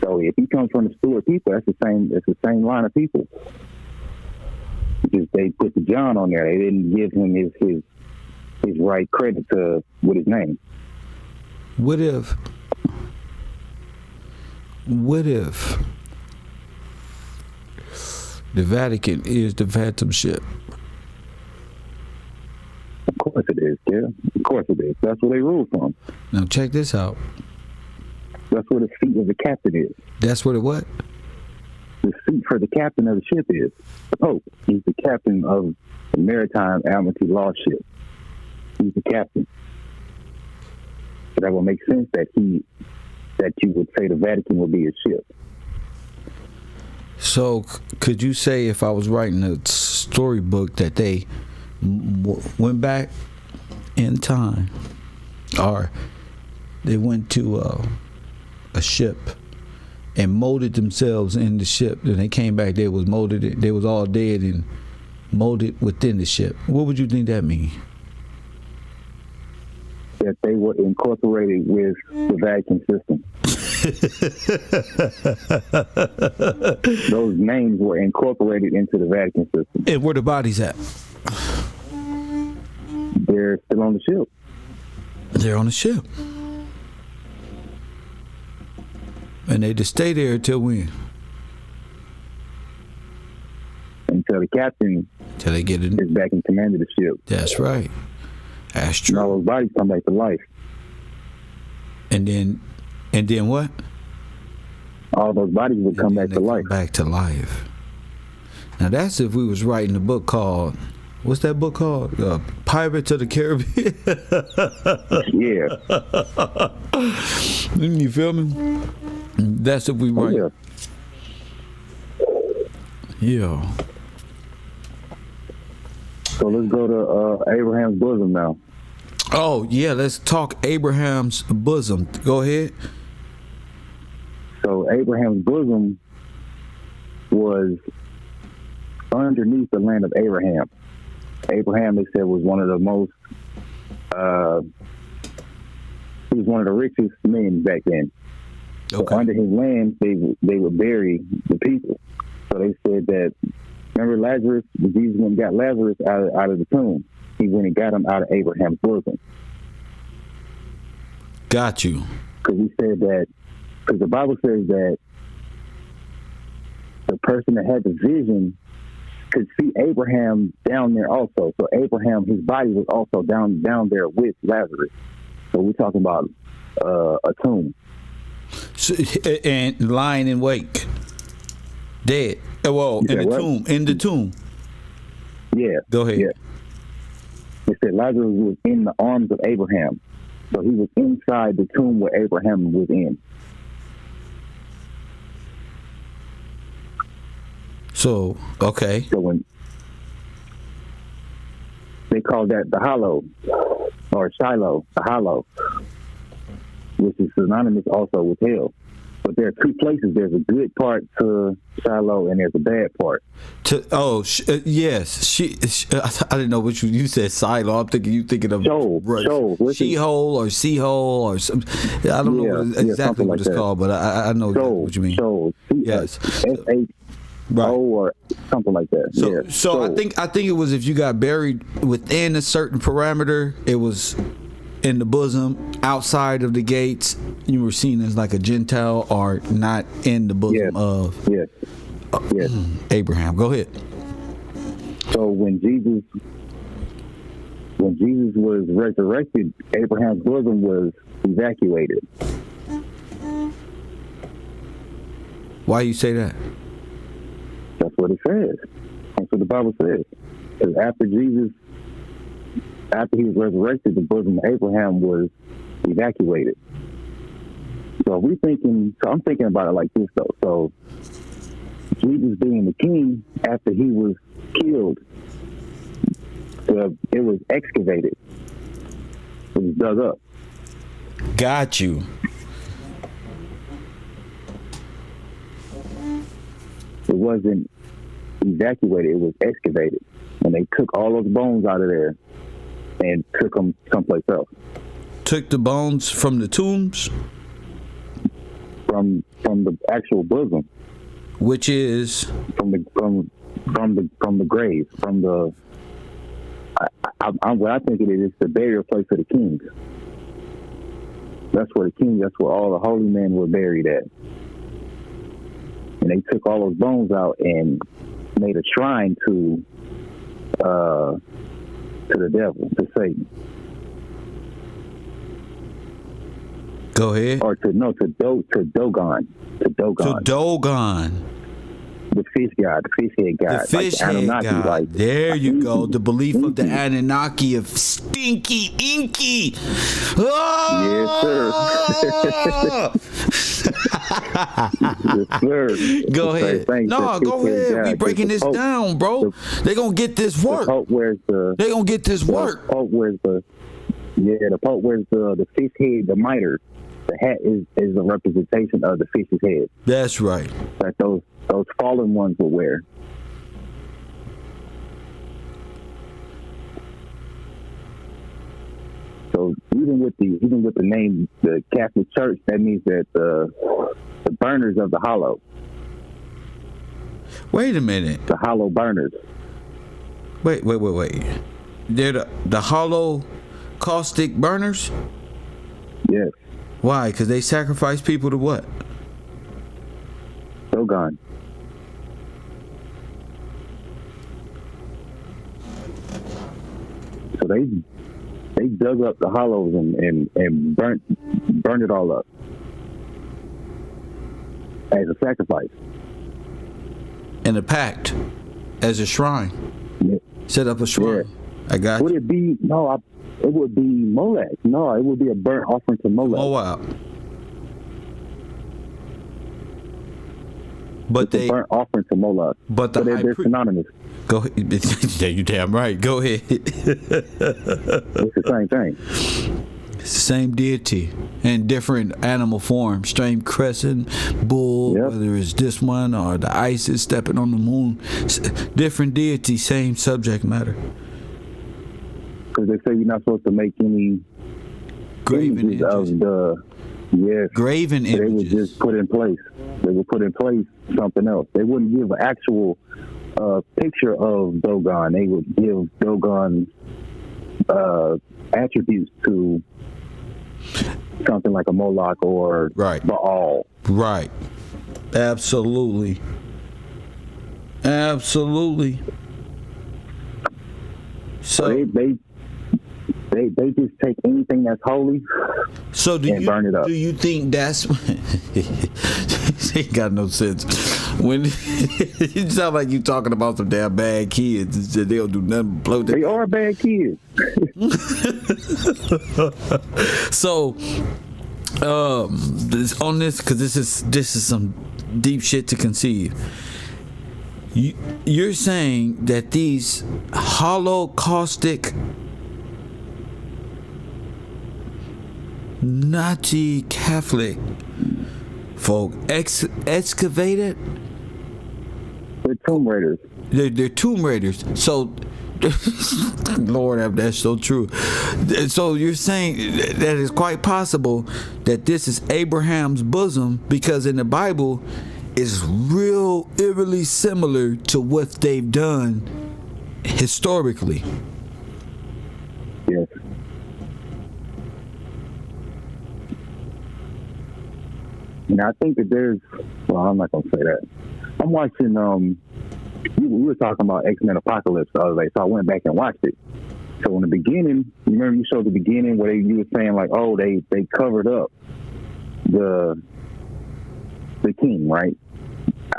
So if he comes from the Stewart people, that's the same line of people. Just they put the John on there. They didn't give him his right credit with his name. What if the Vatican is the Phantom ship? Of course it is, yeah. Of course it is. That's where they rule from. Now check this out. That's where the seat of the captain is. That's where the what? The seat for the captain of the ship is. The Pope. He's the captain of the Maritime Admiralty Law ship. He's the captain. So that would make sense that you would say the Vatican would be his ship. So could you say if I was writing a storybook that they went back in time, or they went to a ship and molded themselves in the ship, and they came back, they was molded, they was all dead and molded within the ship? What would you think that mean? That they were incorporated with the Vatican system. Those names were incorporated into the Vatican system. And where the bodies at? They're still on the ship. They're on the ship. And they just stay there until when? Until the captain till they get is back in command of the ship. That's right. That's true. And all those bodies come back to life. And then what? All those bodies would come back to life. Back to life. Now that's if we was writing a book called, what's that book called? Pirates of the Caribbean. Yeah. You feel me? That's if we write. Oh, yeah. So let's go to Abraham's bosom now. Oh, yeah, let's talk Abraham's bosom. Go ahead. So Abraham's bosom was underneath the land of Abraham. Abraham, they said, was one of the most he was one of the richest men back then. Okay. So under his land, they would bury the people. So they said that, remember Lazarus? Jesus went and got Lazarus out of the tomb. He went and got him out of Abraham's bosom. Got you. Because he said that, because the Bible says that the person that had the vision could see Abraham down there also. So Abraham, his body was also down there with Lazarus. So we're talking about a tomb. So, and lying in wake. Dead. Well, in the what? tomb. In the tomb. Yeah. Go ahead. Yeah. It said Lazarus was in the arms of Abraham. So he was inside the tomb where Abraham was in. So, okay. So when they call that the hollow, or Shiloh, the hollow, which is synonymous also with hell. But there are two places. There's a good part to Shiloh, and there's a bad part. Yes. I didn't know which one you said. Shiloh. I'm thinking you thinking of She-hole or Sea-hole or something. I don't know exactly what it's called, but I know what you mean. Shoal. Yes. S-H. Right. Or something like that. So I think it was if you got buried within a certain parameter, it was in the bosom, outside of the gates, you were seen as like a Gentile or not in the bosom of Abraham. Go ahead. So when Jesus was resurrected, Abraham's bosom was evacuated. Why you say that? That's what it says. That's what the Bible says. Because after he was resurrected, the bosom of Abraham was evacuated. So I'm thinking about it like this though. So Jesus being the king, after he was killed, it was excavated. It was dug up. Got you. It wasn't evacuated, it was excavated. And they took all those bones out of there and took them someplace else. Took the bones from the tombs? From the actual bosom. Which is? From the grave. From the what I think it is the burial place of the kings. That's where all the holy men were buried at. And they took all those bones out and made a shrine to the devil, to Satan. Go ahead. Or to Dogon. To Dogon. The fish god, the fish head god. The fish head god. There you go. The belief of the Anunnaki of stinky inky. Oh! Yes, sir. Go ahead. Go ahead. We breaking this down, bro. They gonna get this work. They gonna get this work. The Pope wears the fish head, the mitre. The hat is a representation of the fish's head. That's right. Like those fallen ones will wear. So even with the name, the Catholic Church, that means that the burners of the hollow. Wait a minute. The hollow burners. Wait. They're the hollow caustic burners? Yes. Why? Because they sacrifice people to what? Dogon. So they dug up the hollows and burnt it all up as a sacrifice. And a pact as a shrine. Yeah. Set up a shrine. Yeah. I got Would you. it be it would be Molech. No, it would be a burnt offering to Molech. Moab. But it's a burnt offering to Molech. But they're synonymous. Go ahead. You damn right. Go ahead. It's the same thing. It's the same deity in different animal forms. Same crescent, bull, whether it's this one or the Isis stepping on the moon. Different deity, same subject matter. Because they say you're not supposed to make any graven images of images. Graven so they would images. just put in place. They would put in place something else. They wouldn't give an actual picture of Dogon. They would give Dogon attributes to something like a Moloch or Baal. Right. Absolutely. So they just take anything that's holy and burn it up. Do you think that's it ain't got no sense? When you sound like you talking about some damn bad kids, they don't do nothing but blow. They are bad kids. So on this, because this is some deep shit to conceive. You're saying that these holocaustic Nazi Catholic folk excavated? They're tomb raiders. They're tomb raiders. So, Lord, that's so true. So you're saying that it's quite possible that this is Abraham's bosom, because in the Bible it's real eerily similar to what they've done historically. Yes. And I think that I'm not going to say that. I'm watching, we were talking about X-Men Apocalypse the other day, so I went back and watched it. So in the beginning, you remember you showed the beginning where you were saying like, oh, they covered up the king, right?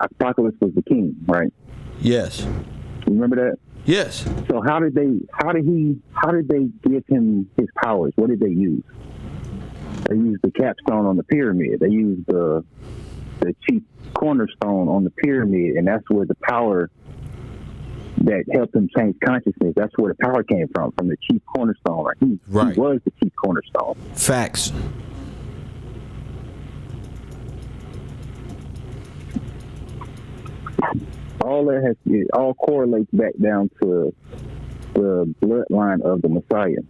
Apocalypse was the king, right? Yes. You remember that? Yes. So how did they give him his powers? What did they use? They used the capstone on the pyramid. They used the chief cornerstone on the pyramid, and that's where the power that helped him change consciousness. That's where the power came from the chief cornerstone. Right? He was the chief cornerstone. Facts. It all correlates back down to the bloodline of the Messiah.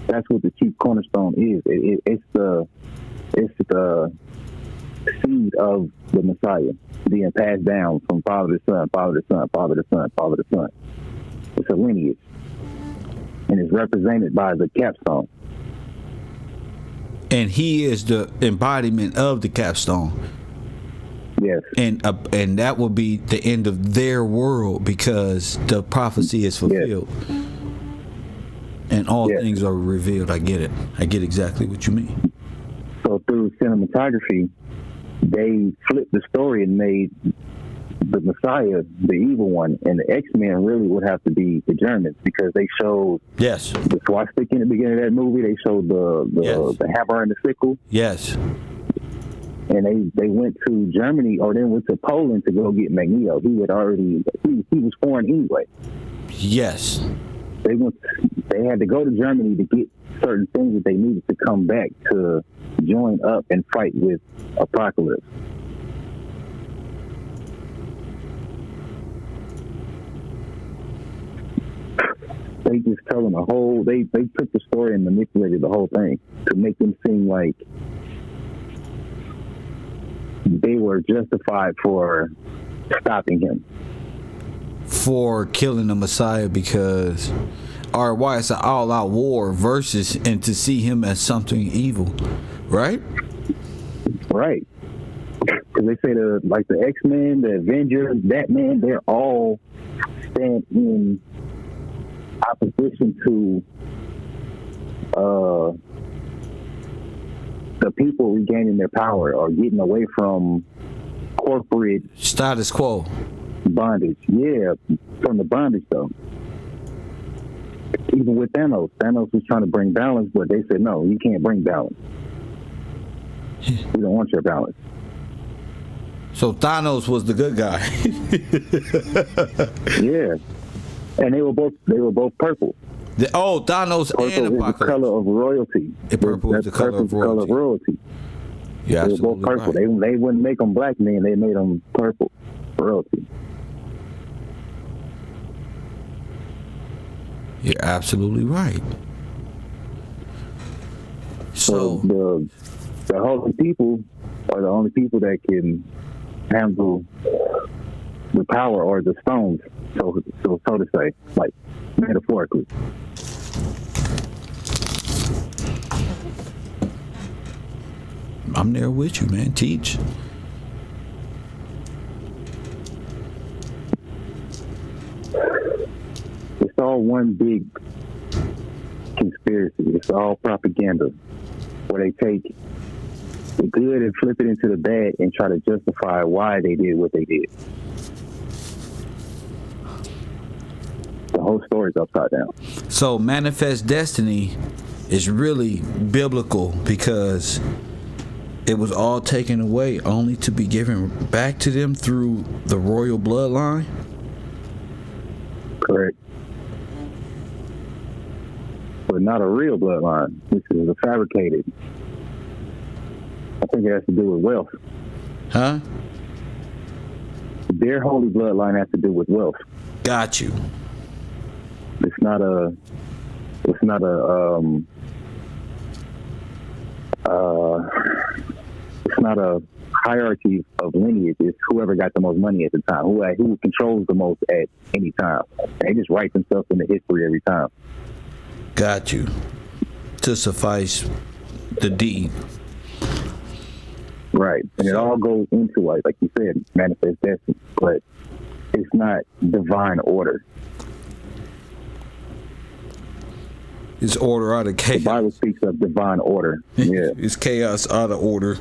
That's what the chief cornerstone is. It's the seed of the Messiah being passed down from father to son, father to son, father to son, father to son. It's a lineage, and it's represented by the capstone. And he is the embodiment of the capstone. Yes. And that will be the end of their world, because the prophecy is fulfilled. Yes. And all things are revealed. I get it. I get exactly what you mean. So through cinematography, they flipped the story and made the Messiah the evil one, and the X-Men really would have to be the Germans, because they showed the swastika in the beginning of that movie. They showed the hammer and the sickle. Yes. And they went to Germany, or they went to Poland to go get Magneto. He was foreign anyway. Yes. They had to go to Germany to get certain things that they needed to come back to join up and fight with Apocalypse. They just tell them they took the story and manipulated the whole thing to make them seem like they were justified for stopping him. For killing the Messiah, because, or why it's an all-out war versus, and to see him as something evil, right? Right. Because they say the X-Men, the Avengers, Batman, they're all stand in opposition to the people regaining their power or getting away from corporate status quo. Bondage, from the bondage though. Even with Thanos was trying to bring balance, but they said no, you can't bring balance. We don't want your balance. So Thanos was the good guy. Yeah, and they were both purple. Thanos purple and Apocalypse. Is the color of royalty. Purple is the color of royalty. Yeah, they were both purple. Right. They wouldn't make them black men; they made them purple royalty. You're absolutely right. So the holy people are the only people that can handle the power or the stones, so to say, like metaphorically. I'm there with you, man. Teach. It's all one big conspiracy. It's all propaganda, where they take the good and flip it into the bad and try to justify why they did what they did. The whole story's upside down. So manifest destiny is really biblical because it was all taken away only to be given back to them through the royal bloodline. Correct. But not a real bloodline. This is a fabricated. I think it has to do with wealth. Huh? Their holy bloodline has to do with wealth. Got you. It's not a hierarchy of lineage. It's whoever got the most money at the time, who controls the most at any time. They just write themselves into history every time. Got you. To suffice the deed. Right. And it all goes into, like you said, manifest destiny. But it's not divine order. It's order out of chaos. The Bible speaks of divine order. Yeah. It's chaos out of order.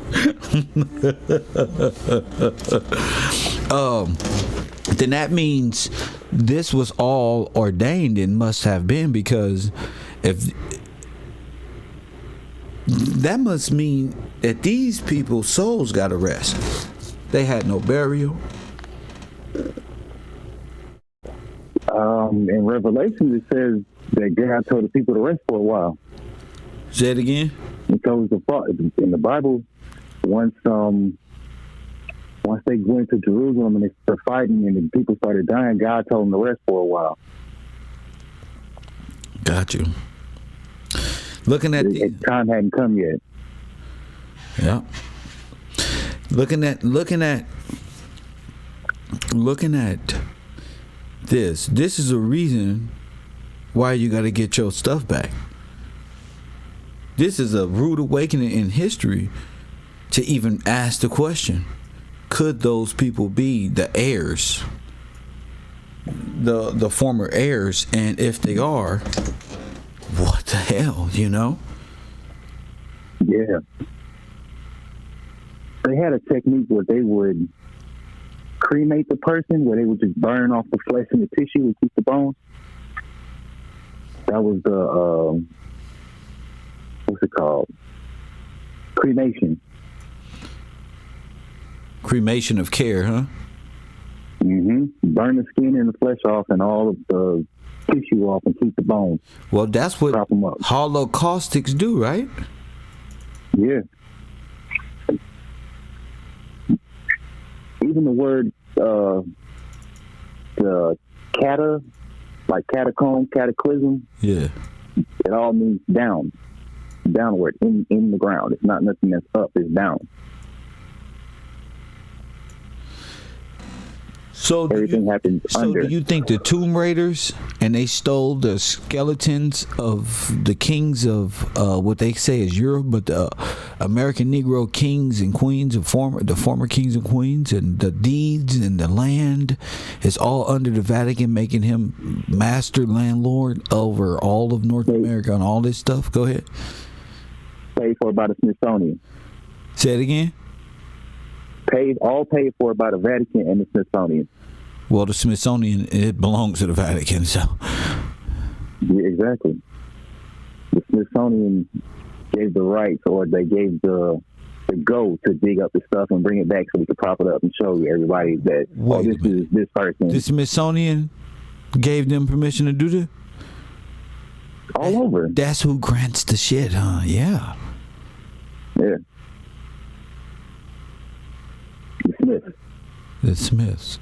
Then that means this was all ordained and must have been, because if that must mean that these people's souls got to rest. They had no burial. In Revelation, it says that God told the people to rest for a while. Say it again. It tells in the Bible, once they went to Jerusalem and they were fighting and the people started dying, God told them to rest for a while. Got you. Looking at the time hadn't come yet. Yeah. Looking at this. This is a reason why you got to get your stuff back. This is a rude awakening in history to even ask the question: could those people be the heirs, the former heirs? And if they are, what the hell, you know? Yeah. They had a technique where they would cremate the person, where they would just burn off the flesh and the tissue and keep the bones. That was the, what's it called? Cremation. Cremation of care, huh? Mm-hmm. Burn the skin and the flesh off and all of the tissue off and keep the bones. Well, that's what Holocaustics do, right? Yeah. Even the word, the like catacomb, cataclysm. Yeah. It all means downward, in the ground. It's not nothing that's up, it's down. So everything happens under. So do you think the Tomb Raiders, and they stole the skeletons of the kings of what they say is Europe, but the American Negro kings and queens, the former kings and queens, and the deeds and the land is all under the Vatican, making him master landlord over all of North America and all this stuff? Go ahead. Paid for by the Smithsonian. Say it again. All paid for by the Vatican and the Smithsonian. Well, the Smithsonian, it belongs to the Vatican, so. Yeah, exactly. The Smithsonian gave the rights, or they gave the go to dig up the stuff and bring it back so we could prop it up and show everybody that, this is this person. The Smithsonian gave them permission to do this? All over. That's who grants the shit, huh? Yeah. Yeah. The Smiths. The Smiths.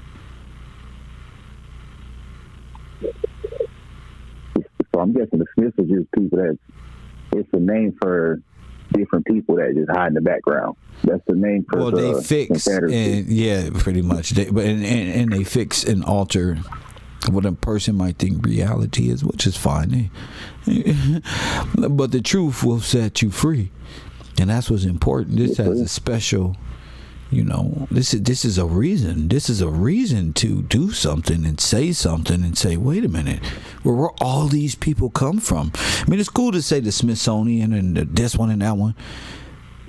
It's I'm guessing the Smiths are just people it's a name for different people that just hide in the background. That's the name for well, they fix and yeah, pretty much. And they fix and alter what a person might think reality is, which is fine. But the truth will set you free, and that's what's important. This has a special, this is a reason. This is a reason to do something and say something and say, wait a minute, where all these people come from? I mean, it's cool to say the Smithsonian and this one and that one,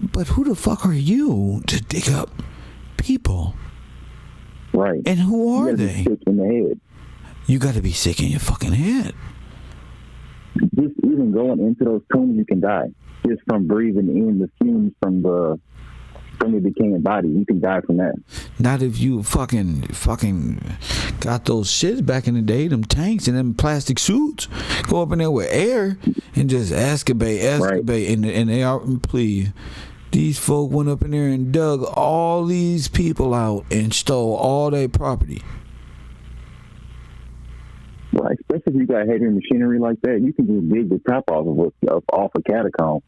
but who the fuck are you to dig up people? Right. And who are they? Sick in the head. You got to be sick in your fucking head. Just even going into those tombs, you can die just from breathing in the fumes from the decaying body. You can die from that. Not if you fucking got those shits back in the day, them tanks and them plastic suits. Go up in there with air and just excavate, right. and they are, please. These folk went up in there and dug all these people out and stole all their property. Right, especially if you got heavy machinery like that, you can just dig the top off a catacomb,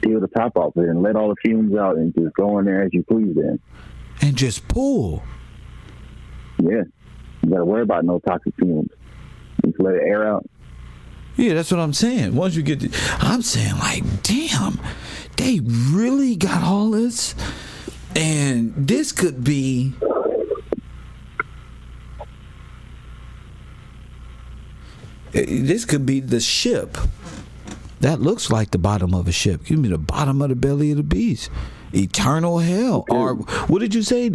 peel the top off it, and let all the fumes out, and just go in there as you please. Then, and just pull. Yeah, you gotta worry about no toxic fumes. Just let it air out. Yeah, that's what I'm saying. Once you get, I'm saying like, damn, they really got all this, and this could be. This could be the ship. That looks like the bottom of a ship. Give me the bottom of the belly of the beast. Eternal hell. Okay. Or what did you say?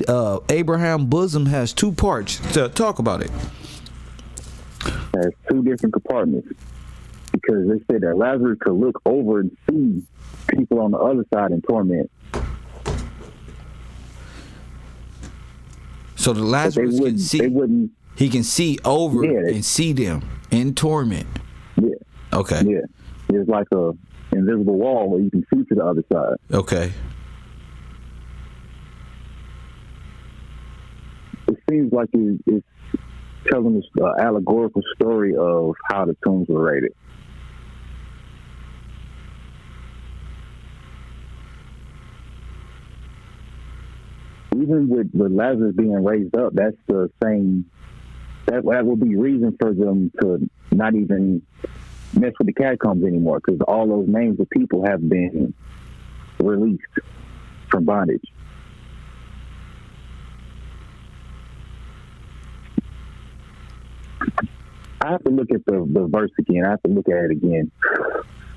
Abraham bosom has two parts. Talk about it. It has two different compartments. Because they said that Lazarus could look over and see people on the other side in torment. So the Lazarus can see. He can see over and see them in torment. Yeah. Okay. Yeah. It's like a invisible wall where you can see to the other side. Okay. It seems like it's telling us an allegorical story of how the tombs were raided. Even with Lazarus being raised up, that's the same. That would be reason for them to not even mess with the catacombs anymore, because all those names of people have been released from bondage. I have to look at the verse again. I have to look at it again.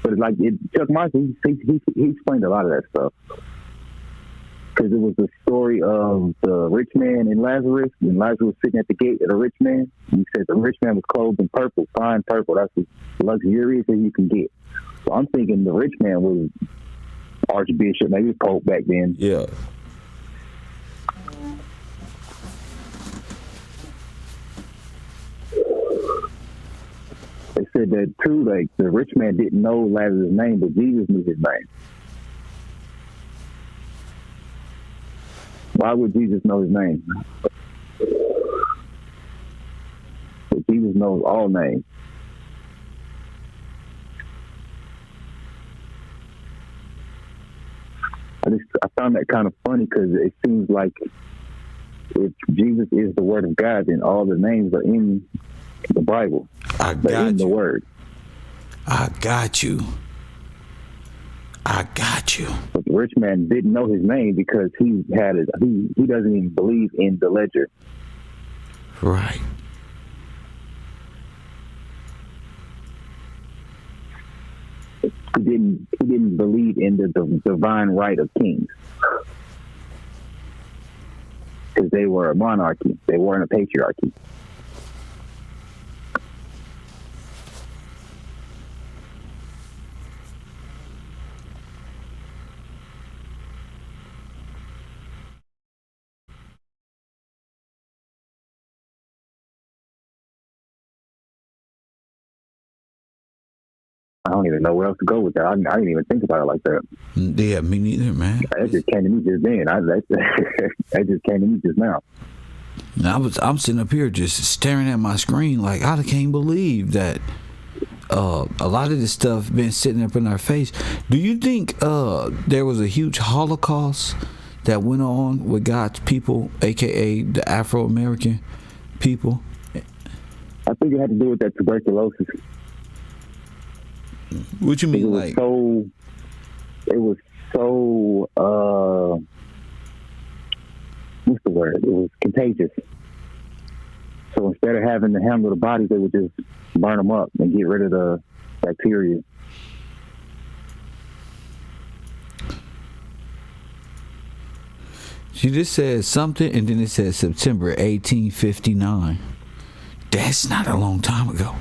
But it's like Chuck Martin, he explained a lot of that stuff. Because it was the story of the rich man and Lazarus, and Lazarus was sitting at the gate of the rich man. He said the rich man was clothed in purple, fine purple. That's as luxurious as you can get. So I'm thinking the rich man was Archbishop, maybe Pope back then. Yeah. They said that too, like the rich man didn't know Lazarus' name, but Jesus knew his name. Why would Jesus know his name? But Jesus knows all names. I found that kind of funny because it seems like if Jesus is the Word of God, then all the names are in the Bible. They're in the Word. I got you. But the rich man didn't know his name because he doesn't even believe in the ledger. Right. He didn't believe in the divine right of kings. Because they were a monarchy. They weren't a patriarchy. I don't even know where else to go with that. I didn't even think about it like that. Yeah, me neither, man. That just came to me just then. That just came to me just now. I'm sitting up here just staring at my screen like I can't believe that a lot of this stuff been sitting up in our face. Do you think there was a huge Holocaust that went on with God's people, aka the Afro-American people? I think it had to do with that tuberculosis. What you mean, it was so what's the word? It was contagious. So instead of having to handle the bodies, they would just burn them up and get rid of the bacteria. She just said something, and then it says September 1859. That's not a long time ago.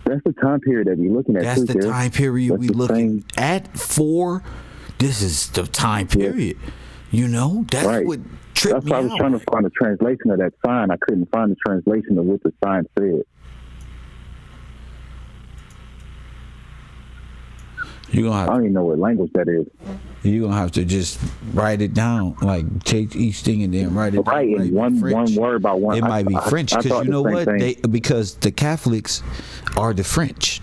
That's the time period that we're looking at. That's the time period we're looking at for. This is the time period. Yeah. You know, that's right. What tripped me out. That's why I was trying to find a translation of that sign. I couldn't find the translation of what the sign said. You're gonna have I don't even know what language that is. You're gonna have to just write it down, like take each thing and then write it down. Right, in one word by one. It might be French, because you know what? Because the Catholics are the French.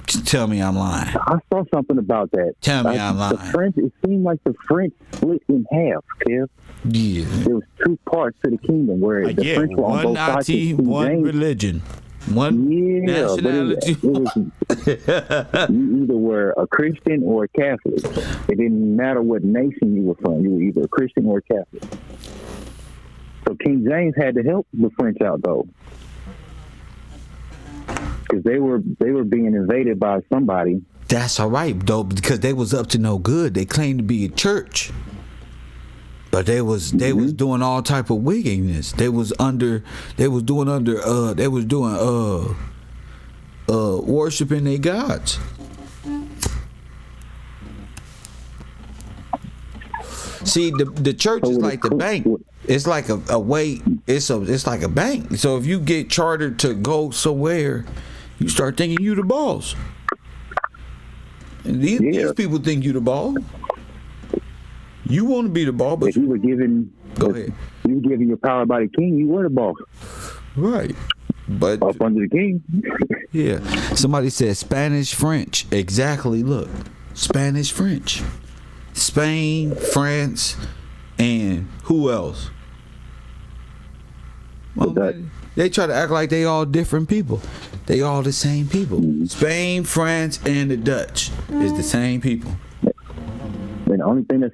Tell me I'm lying. I saw something about that. Tell me I'm lying. The French, it seemed like the French split in half, Kev. Yeah. There was two parts to the kingdom where the French were on both sides. One religion. One nationality. You either were a Christian or a Catholic. It didn't matter what nation you were from. You were either a Christian or a Catholic. So King James had to help the French out, though, because they were being invaded by somebody. That's all right, though, because they was up to no good. They claimed to be a church, but they was doing all type of wickedness. They was doing worshiping their gods. See, the church is like the bank. It's like a way. It's like a bank. So if you get chartered to go somewhere, you start thinking you the boss. And these people think you the boss. You want to be the boss, but if you were given, go ahead. You were given your power by the king. You were the boss, right? But up under the king. Yeah. Somebody said Spanish, French. Exactly. Look, Spanish, French, Spain, France, and who else? Well, they try to act like they all different people. They all the same people. Spain, France, and the Dutch is the same people. And the only thing that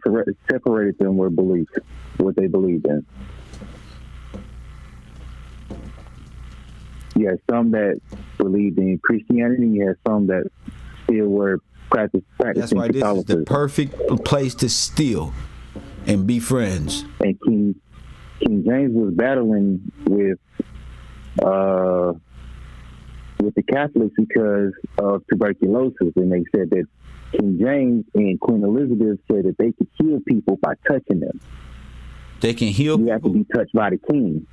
separated them were beliefs, what they believed in. You had some that believed in Christianity. You had some that still were practicing That's why this is the perfect place to steal and be friends. And King James was battling with the Catholics because of tuberculosis, and they said that King James and Queen Elizabeth said that they could heal people by touching them. They can heal people? You have to be touched by the king.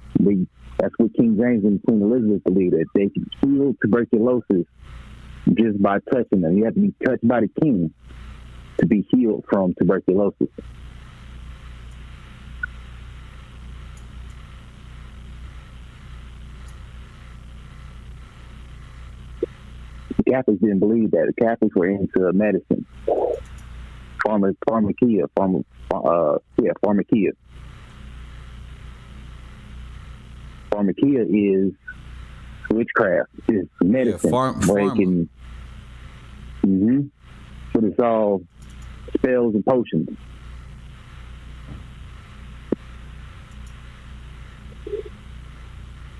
That's what King James and Queen Elizabeth believed, that they could heal tuberculosis just by touching them. You have to be touched by the king to be healed from tuberculosis. The Catholics didn't believe that. The Catholics were into medicine. Pharmakia. Pharmakia is witchcraft. It's medicine. But it's all spells and potions.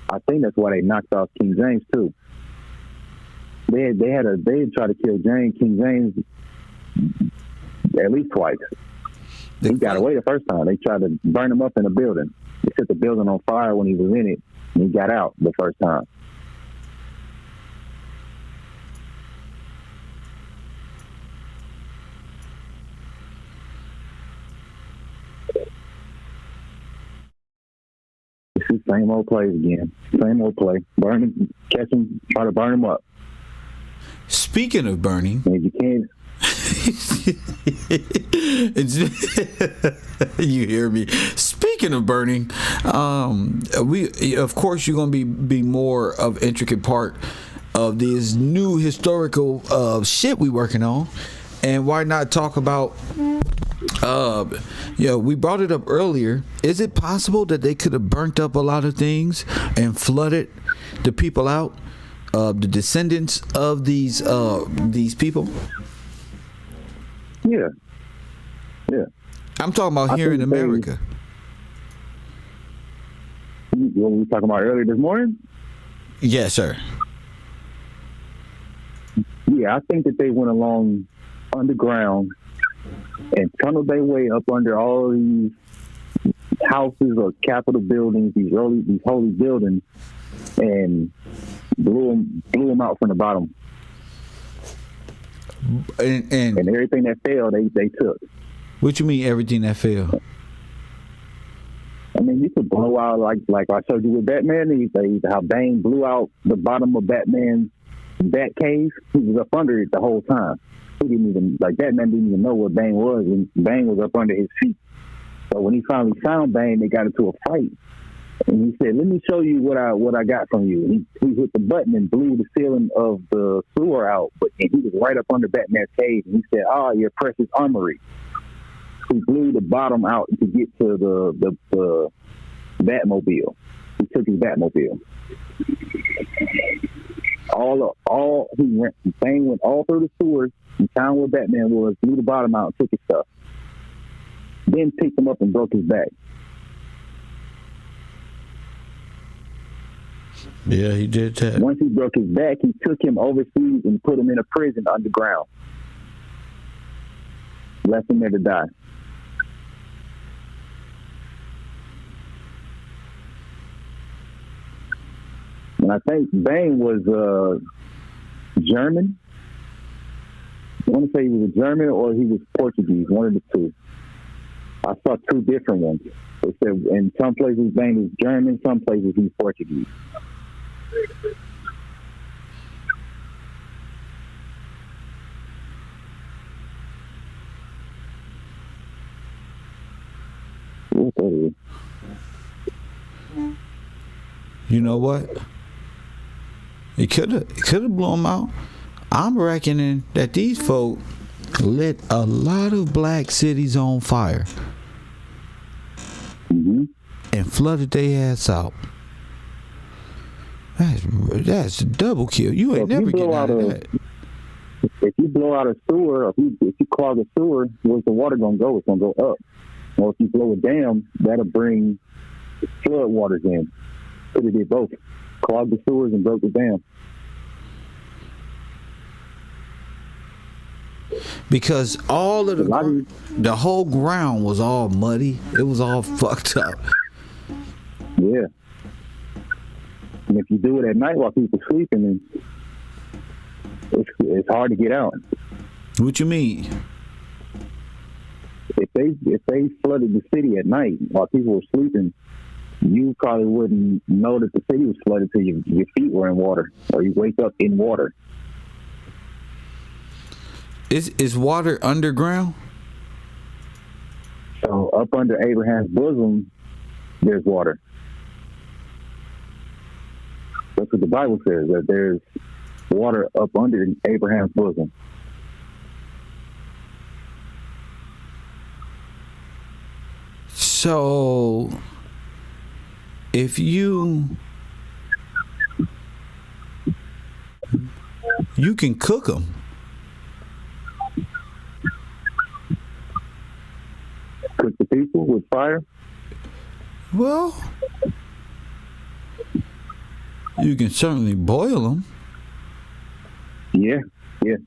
I think that's why they knocked off King James too. They had tried to kill King James at least twice. He got away the first time. They tried to burn him up in a building. They set the building on fire when he was in it, and he got out the first time. It's the same old plays again. Same old play. Burn him, catch him, try to burn him up. Speaking of burning, if you can. You hear me? Speaking speaking of burning, we of course you're gonna be more of intricate part of this new historical shit we working on, and why not talk about? We brought it up earlier. Is it possible that they could have burnt up a lot of things and flooded the people out, the descendants of these people? Yeah. I'm talking about here in America. What we were talking about earlier this morning? Yes, sir. Yeah, I think that they went along underground and tunneled their way up under all these houses or Capitol buildings, these holy buildings, and blew them out from the bottom. And everything that fell, they took. What you mean everything that fell? I mean, you could blow out like I showed you with Batman. How Bane blew out the bottom of Batman's Bat cave. He was up under it the whole time. He didn't even Batman didn't even know what Bane was, and Bane was up under his feet. So when he finally found Bane, they got into a fight, and he said, "Let me show you what I got from you." He hit the button and blew the ceiling of the sewer out, and he was right up under Batman's cave, and he said, "Ah, your precious armory." He blew the bottom out to get to the Batmobile. He took his Batmobile. Bane went all through the sewers and found where Batman was, blew the bottom out, and took his stuff. Then picked him up and broke his back. Yeah, he did that. Once he broke his back, he took him overseas and put him in a prison underground. Left him there to die. And I think Bane was German. I want to say he was a German or he was Portuguese, one of the two. I saw two different ones. They said in some places Bane is German, some places he's Portuguese. You know what? It could have blown them out. I'm reckoning that these folk lit a lot of black cities on fire and flooded their ass out. That's a double kill. You ain't never getting out of that. If you blow out a sewer, if you clog a sewer, where's the water gonna go? It's gonna go up. Or if you blow a dam, that'll bring flood waters in. So they did both. Clogged the sewers and broke the dam. Because all of the whole ground was all muddy. It was all fucked up. Yeah. And if you do it at night while people are sleeping, it's hard to get out. What you mean? If they flooded the city at night while people were sleeping, you probably wouldn't know that the city was flooded till your feet were in water, or you wake up in water. Is water underground? So up under Abraham's bosom, there's water. That's what the Bible says, that there's water up under Abraham's bosom. So if you can cook them. Cook the people with fire? Well, you can certainly boil them. Yeah. You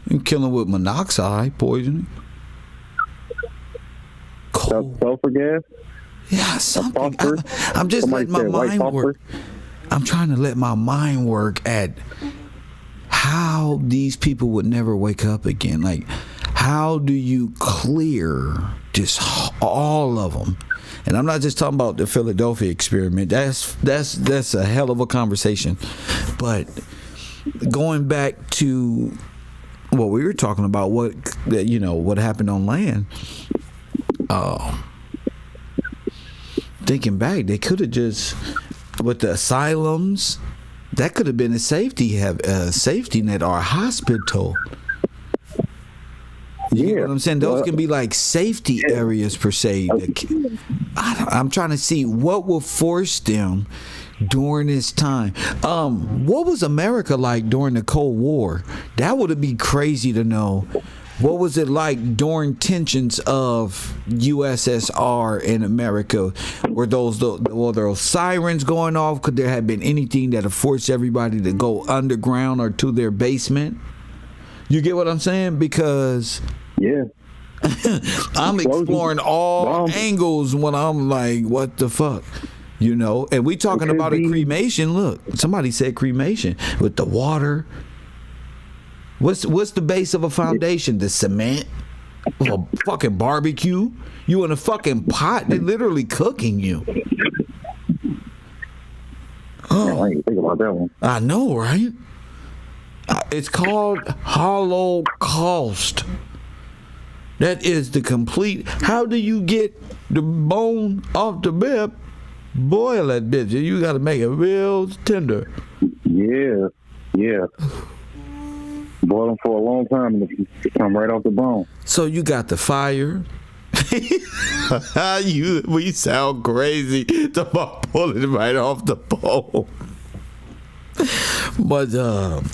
can kill them with monoxide poisoning. Sulfur gas? Yeah, something. I'm just letting my mind work. I'm trying to let my mind work at how these people would never wake up again. Like, how do you clear just all of them? And I'm not just talking about the Philadelphia experiment. That's a hell of a conversation. But going back to what we were talking about, what happened on land. thinking back, they could have just, with the asylums, that could have been a safety net or a hospital. You know what I'm saying? Those can be like safety areas per se. I'm trying to see what will force them during this time. What was America like during the Cold War? That would be crazy to know. What was it like during tensions of USSR in America? Were those sirens going off? Could there have been anything that have forced everybody to go underground or to their basement? You get what I'm saying? Because I'm exploring all angles when I'm like, what the fuck? You know, and we talking about a cremation. Look, somebody said cremation with the water. What's the base of a foundation? The cement? A fucking barbecue? You in a fucking pot? They're literally cooking you. Oh, I didn't think about that one. I know, right? It's called Holocaust. That is the complete. How do you get the bone off the rib? Boil that bitch. You got to make it real tender. Yeah. Boil them for a long time and it come right off the bone. So you got the fire. We sound crazy about pulling it right off the bone. But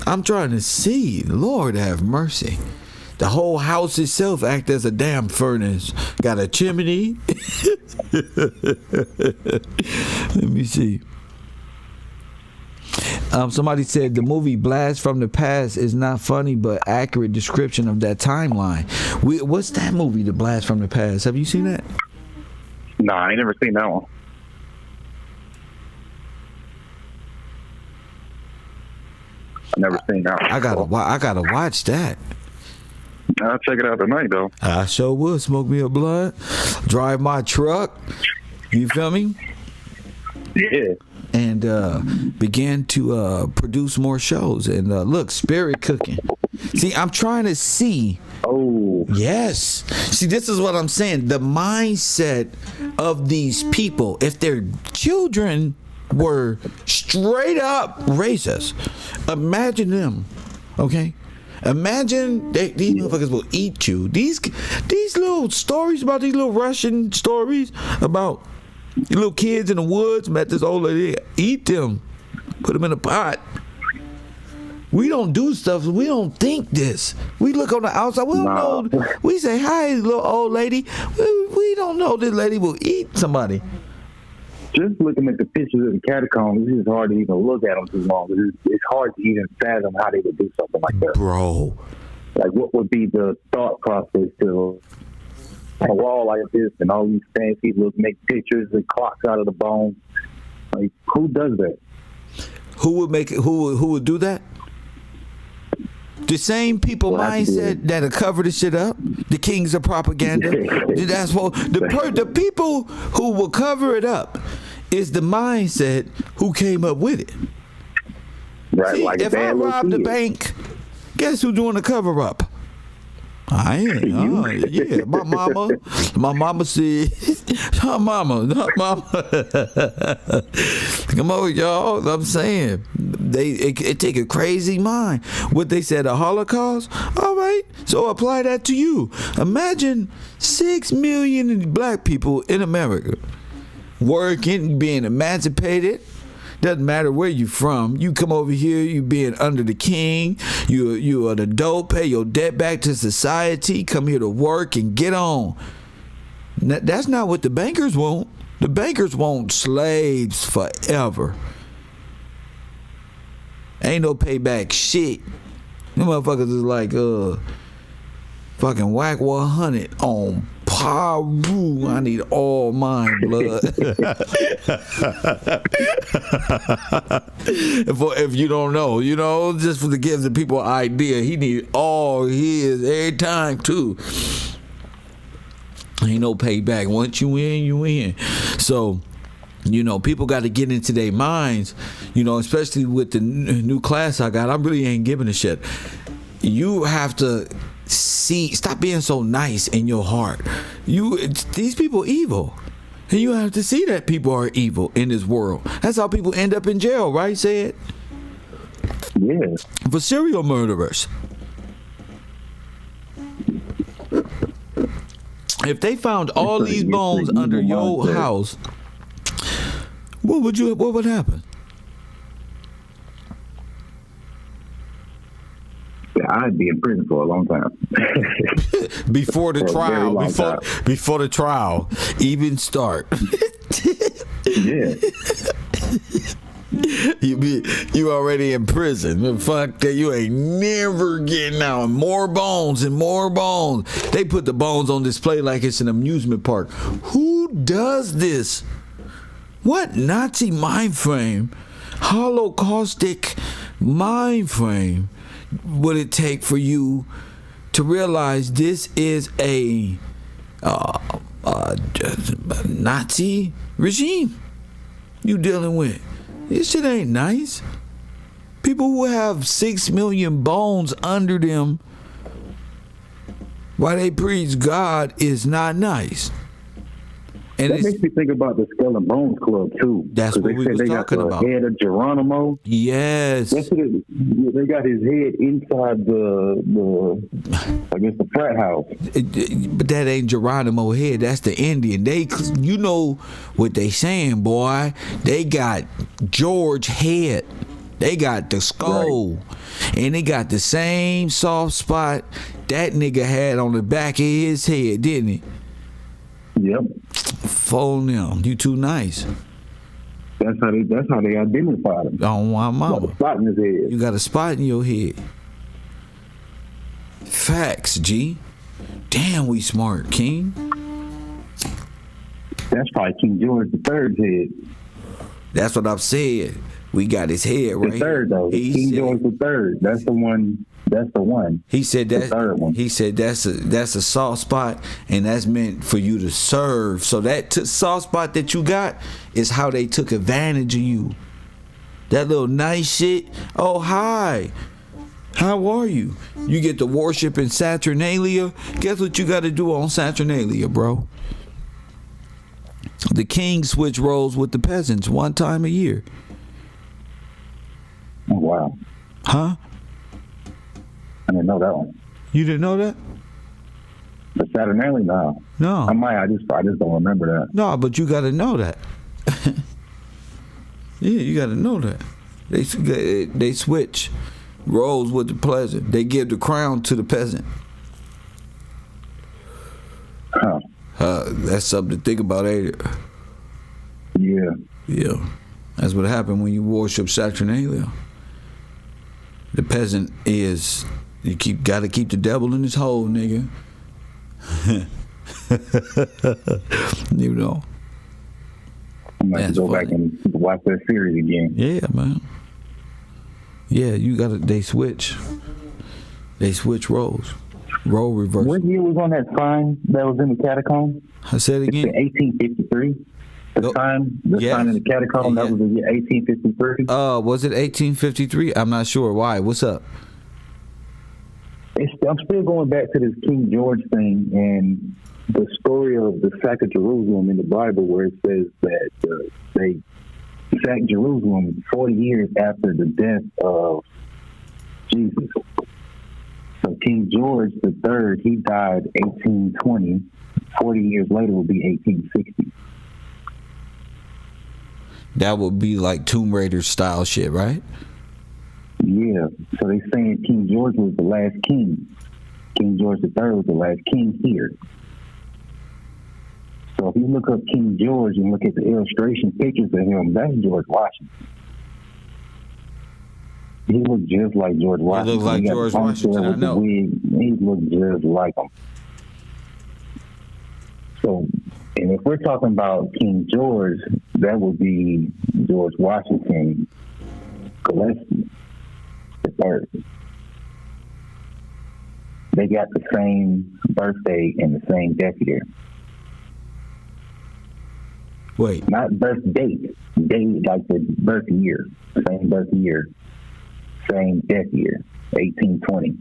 I'm trying to see. Lord have mercy. The whole house itself act as a damn furnace. Got a chimney. Let me see. Somebody said the movie Blast from the Past is not funny but accurate description of that timeline. What's that movie, The Blast from the Past? Have you seen that? Nah, I ain't never seen that one. I never seen that one. I gotta watch that. I'll check it out tonight, though. I sure will. Smoke me a blunt, drive my truck. You feel me? Yeah. And began to produce more shows. And look, Spirit Cooking. See, I'm trying to see. Oh. Yes. See, this is what I'm saying. The mindset of these people, if their children were straight up racist, imagine them, okay? Imagine these motherfuckers will eat you. These little stories about these little Russian stories about little kids in the woods met this old lady, eat them, put them in a pot. We don't do stuff. We don't think this. We look on the outside. We don't know. We say, hi, little old lady. We don't know this lady will eat somebody. Just looking at the pictures of the catacombs, it's just hard to even look at them too long. It's hard to even fathom how they would do something like that. Bro. Like, what would be the thought process to a wall like this and all these fancy look, make pictures and clocks out of the bone? Like, who does that? Who would make it? Who would do that? The same people mindset that'll cover the shit up. The kings of propaganda. That's what the people who will cover it up is the mindset who came up with it. Right. See, like if I rob the bank, guess who's doing the cover up? I ain't. Oh, yeah, my mama said, her mama. Come on, y'all. I'm saying it take a crazy mind. What they said, a Holocaust. All right, so apply that to you. Imagine 6 million black people in America working, being emancipated. Doesn't matter where you from. You come over here, you being under the king. You an adult, pay your debt back to society. Come here to work and get on. That's not what the bankers want. The bankers want slaves forever. Ain't no payback shit. Them motherfuckers is like fucking whack 100 on Paru. I need all mine blood. If you don't know, just to give the people an idea, he need all his every time too. Ain't no payback. Once you in, you in. So, people got to get into their minds, especially with the new class I got. I really ain't giving a shit. You have to stop being so nice in your heart. These people evil. And you have to see that people are evil in this world. That's how people end up in jail, right, Said? Yeah. For serial murderers. If they found all these bones under your house, what would happen? Yeah, I'd be in prison for a long time. Before the trial, before the trial even start. Yeah. You already in prison. Fuck that, you ain't never getting out. More bones and more bones. They put the bones on display like it's an amusement park. Who does this? What Nazi mind frame, Holocaustic mind frame would it take for you to realize this is a Nazi regime you dealing with? This shit ain't nice. People who have 6 million bones under them while they preach God is not nice. And that makes me think about the Skull and Bones Club too. That's what we was talking about. Head of Geronimo. Yes. That's what they got his head inside the I guess the frat house. But that ain't Geronimo head. That's the Indian. You know what they saying, boy. They got George head. They got the skull. Right. And they got the same soft spot that nigga had on the back of his head, didn't he? Yep. Phone them. You too nice. That's how they identified him. On my mama. Got a spot in his head. You got a spot in your head. Facts, G. Damn, we smart, King. That's probably King George III's head. That's what I've said. We got his head right. The third though. King George III. That's the one. That's the one. He said that. The third one. He said that's a soft spot, and that's meant for you to serve. So that soft spot that you got is how they took advantage of you. That little nice shit. Oh, hi. How are you? You get to worship in Saturnalia. Guess what you got to do on Saturnalia, bro? The king switch roles with the peasants one time a year. Oh, wow. Huh? I didn't know that one. You didn't know that? The Saturnalia? No. No. I just don't remember that. No, but you got to know that. Yeah, you got to know that. They switch roles with the peasant. They give the crown to the peasant. Huh. That's something to think about, ain't it? Yeah. Yeah. That's what happened when you worship Saturnalia. The peasant is, got to keep the devil in his hole, nigga. You know. I might have to go back and watch that series again. Yeah, man. Yeah, they switch. They switch roles. Role reversal. What year was on that sign that was in the catacomb? I said it again. It's 1853. The sign in the catacomb, that was the year 1853. Was it 1853? I'm not sure. Why? What's up? I'm still going back to this King George thing and the story of the sack of Jerusalem in the Bible, where it says that they sacked Jerusalem 40 years after the death of Jesus. So King George III, he died 1820. 40 years later will be 1860. That would be like Tomb Raider style shit, right? Yeah. So they saying King George was the last king. King George III was the last king here. So if you look up King George and look at the illustration pictures of him, that's George Washington. He looked just like George Washington. He looked like George Washington, I know. He looked just like him. So, and if we're talking about King George, that would be George Washington Gillespie III. They got the same birthday and the same death year. Wait. Not birth date. Date, like the birth year. Same birth year. Same death year. 1820.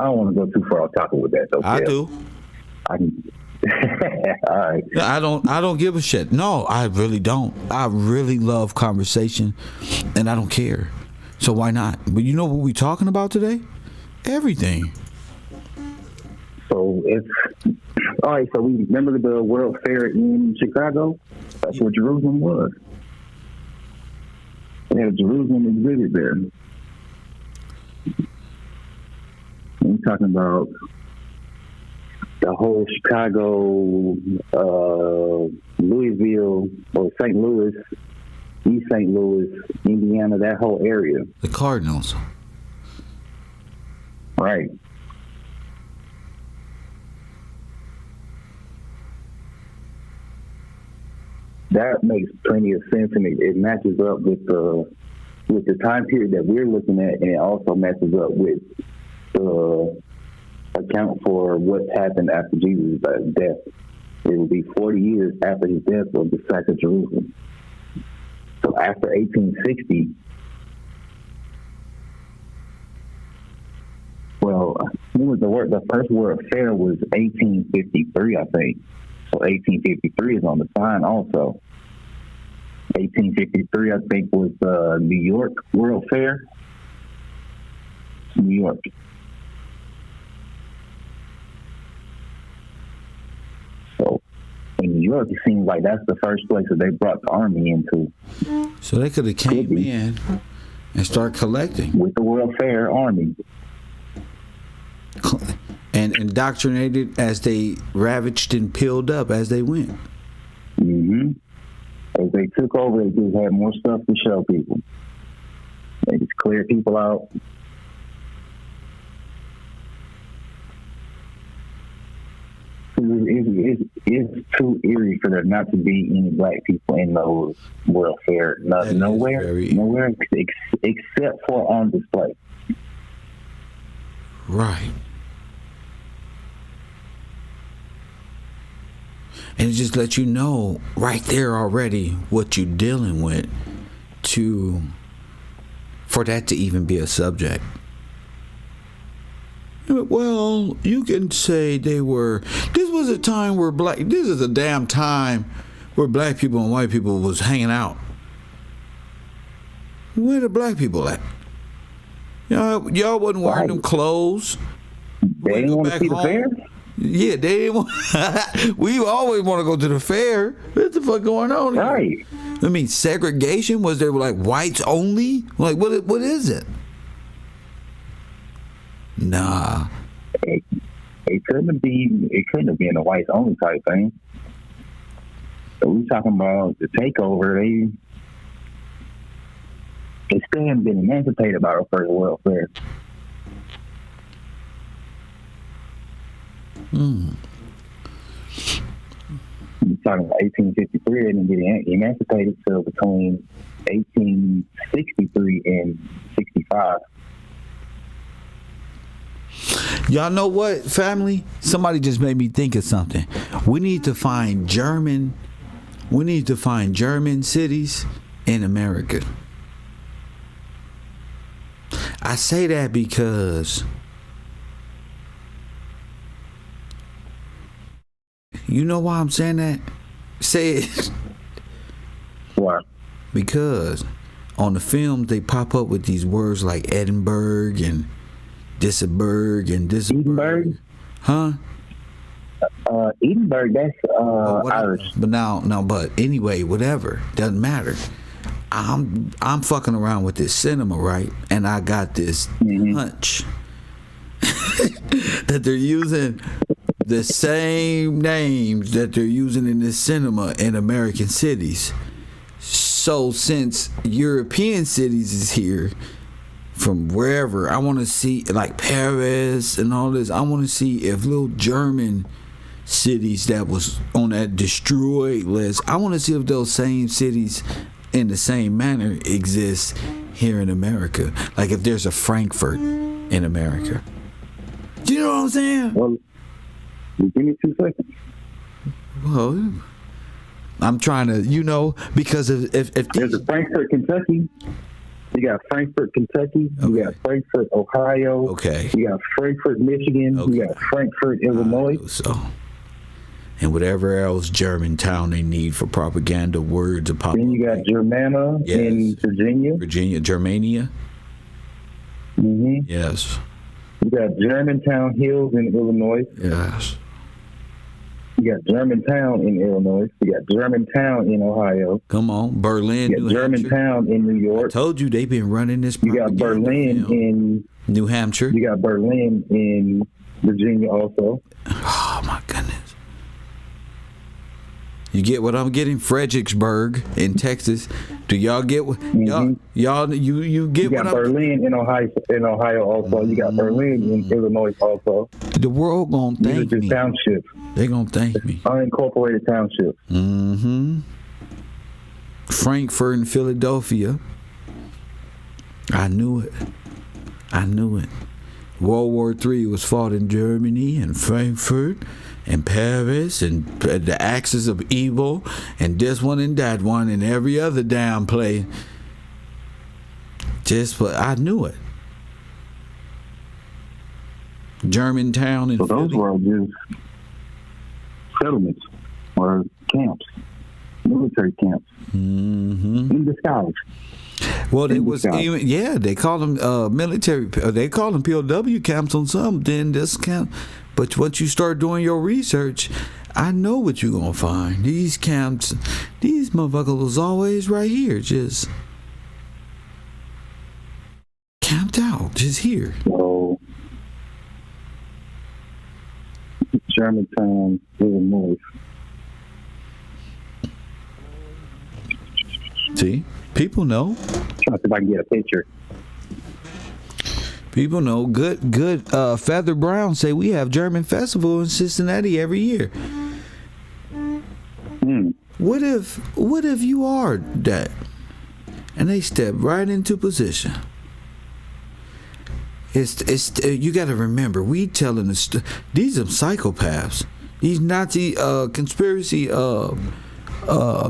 I don't want to go too far off topic with that. So I do. I can. All right. I don't give a shit. No, I really don't. I really love conversation, and I don't care. So why not? But you know what we talking about today? Everything. So it's all right. So we remember the World Fair in Chicago. That's what Jerusalem was. They had a Jerusalem exhibit there. We're talking about the whole Chicago, Louisville, or St. Louis, East St. Louis, Indiana, that whole area. The Cardinals. Right. That makes plenty of sense, and it matches up with the time period that we're looking at, and it also matches up with the account for what happened after Jesus' death. It will be 40 years after his death of the sack of Jerusalem. So after 1860, well, the first World Fair was 1853, I think. So 1853 is on the sign also. 1853, I think, was the New York World Fair. New York. So in New York, it seems like that's the first place that they brought the army into. So they could have came in and start collecting. With the World Fair Army. And indoctrinated as they ravaged and peeled up as they went. Mm-hmm. As they took over, they just had more stuff to show people. They just cleared people out. It's too eerie for there not to be any black people in those World Fair. Nowhere except for on display. Right. And it just lets you know right there already what you're dealing with for that to even be a subject. Well, you can say this was a time where this is a damn time where black people and white people was hanging out. Where the black people at? Y'all wasn't wearing them clothes. They didn't want to see the fair? Yeah, they didn't want. We always want to go to the fair. What the fuck going on here? Right. I mean, segregation, was there like whites only? Like, what is it? Nah. It couldn't have been a whites only type thing. So we talking about the takeover. They still haven't been emancipated by the first World Fair. You're talking about 1853, they didn't get emancipated till between 1863 and 65. Y'all know what, family? Somebody just made me think of something. We need to find German cities in America. I say that because you know why I'm saying that? Say it. Why? Because on the film they pop up with these words like Edinburgh and Disselburg and Disselburg. Huh? Edinburgh, that's Irish. But anyway, whatever. Doesn't matter. I'm fucking around with this cinema, right? And I got this hunch that they're using the same names that they're using in this cinema in American cities. So since European cities is here from wherever, I want to see like Paris and all this. I want to see if little German cities that was on that destroyed list, I want to see if those same cities in the same manner exist here in America. Like if there's a Frankfurt in America. Do you know what I'm saying? Well, give me 2 seconds. Well, I'm trying to, because if there's a Frankfurt, Kentucky. You got Frankfort, Kentucky. Okay. You got Frankfort, Ohio. Okay. You got Frankfort, Michigan. Okay. You got Frankfort, Illinois. So, and whatever else Germantown they need for propaganda words of pop. Then you got Germana in Virginia. Germania. Mm-hmm. Yes. You got Germantown Hills in Illinois. Yes. You got Germantown in Illinois. You got Germantown in Ohio. Come on, Berlin, you got Germantown in New York. I told you they've been running this. You got Berlin in New Hampshire. You got Berlin in Virginia also. Oh my goodness! You get what I'm getting? Fredericksburg in Texas. Do y'all get what y'all you get? You got what Berlin in Ohio also. You got Berlin in Illinois also. The world gonna thank me. Townships. They gonna thank me. Unincorporated townships. Mm-hmm. Frankfurt and Philadelphia. I knew it. World War III was fought in Germany and Frankfurt and Paris and the axis of evil and this one and that one and every other damn place. I knew it. Germantown and so those were just settlements or camps, military camps, in disguise. Well, they was even, they call them military. They call them POW camps on some. Then this camp, but once you start doing your research, I know what you're gonna find. These camps, these motherfuckers was always right here, just camped out, just here. So, Germantown, Illinois. See, people know. Trying to see if I can get a picture. People know. Good. Feather Brown say we have German festival in Cincinnati every year. What if you are that, and they step right into position? It's you got to remember, we telling these are psychopaths. These Nazi conspiracy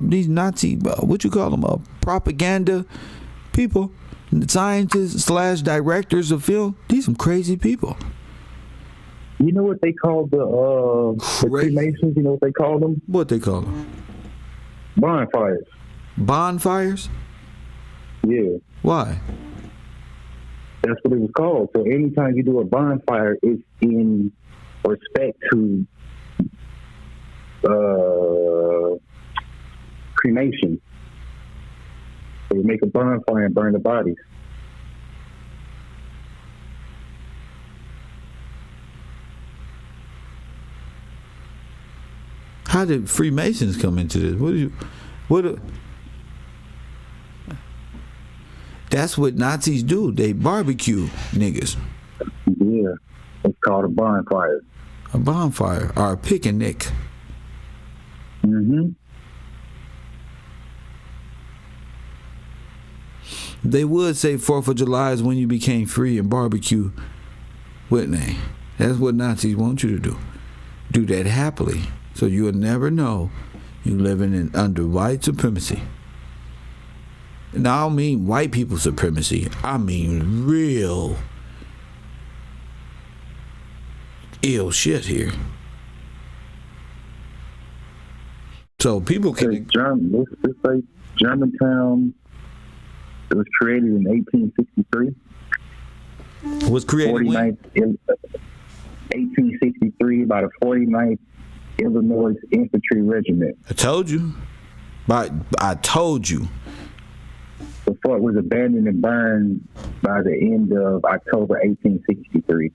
these Nazi what you call them propaganda people, scientists / directors of film. These some crazy people. You know what they call the Freemasons? You know what they call them? What they call them? Bonfires. Bonfires? Yeah. Why? That's what it was called. So anytime you do a bonfire, it's in respect to cremation. So you make a bonfire and burn the bodies. How did Freemasons come into this? That's what Nazis do. They barbecue niggas. Yeah. It's called a bonfire. A bonfire or a picnic. Mm-hmm. They would say 4th of July is when you became free and barbecue, wouldn't they? That's what Nazis want you to do. Do that happily, so you'll never know you're living under white supremacy. Now, I don't mean white people supremacy. I mean real ill shit here. So people can... Let's say Germantown. It was created in 1863. Was created when? 1863 by the 49th Illinois Infantry Regiment. I told you. I told you. The fort was abandoned and burned by the end of October 1863.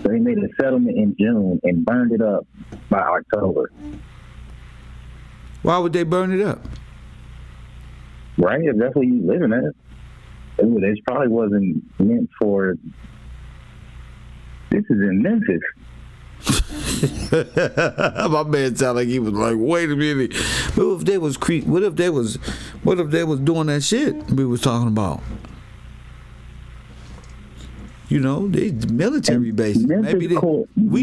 So they made a settlement in June and burned it up by October. Why would they burn it up? Right, if that's what you living at. It probably wasn't meant for... This is in Memphis. My man sounded like he was like, wait a minute. What if they was doing that shit we was talking about? You know, they military bases. Maybe we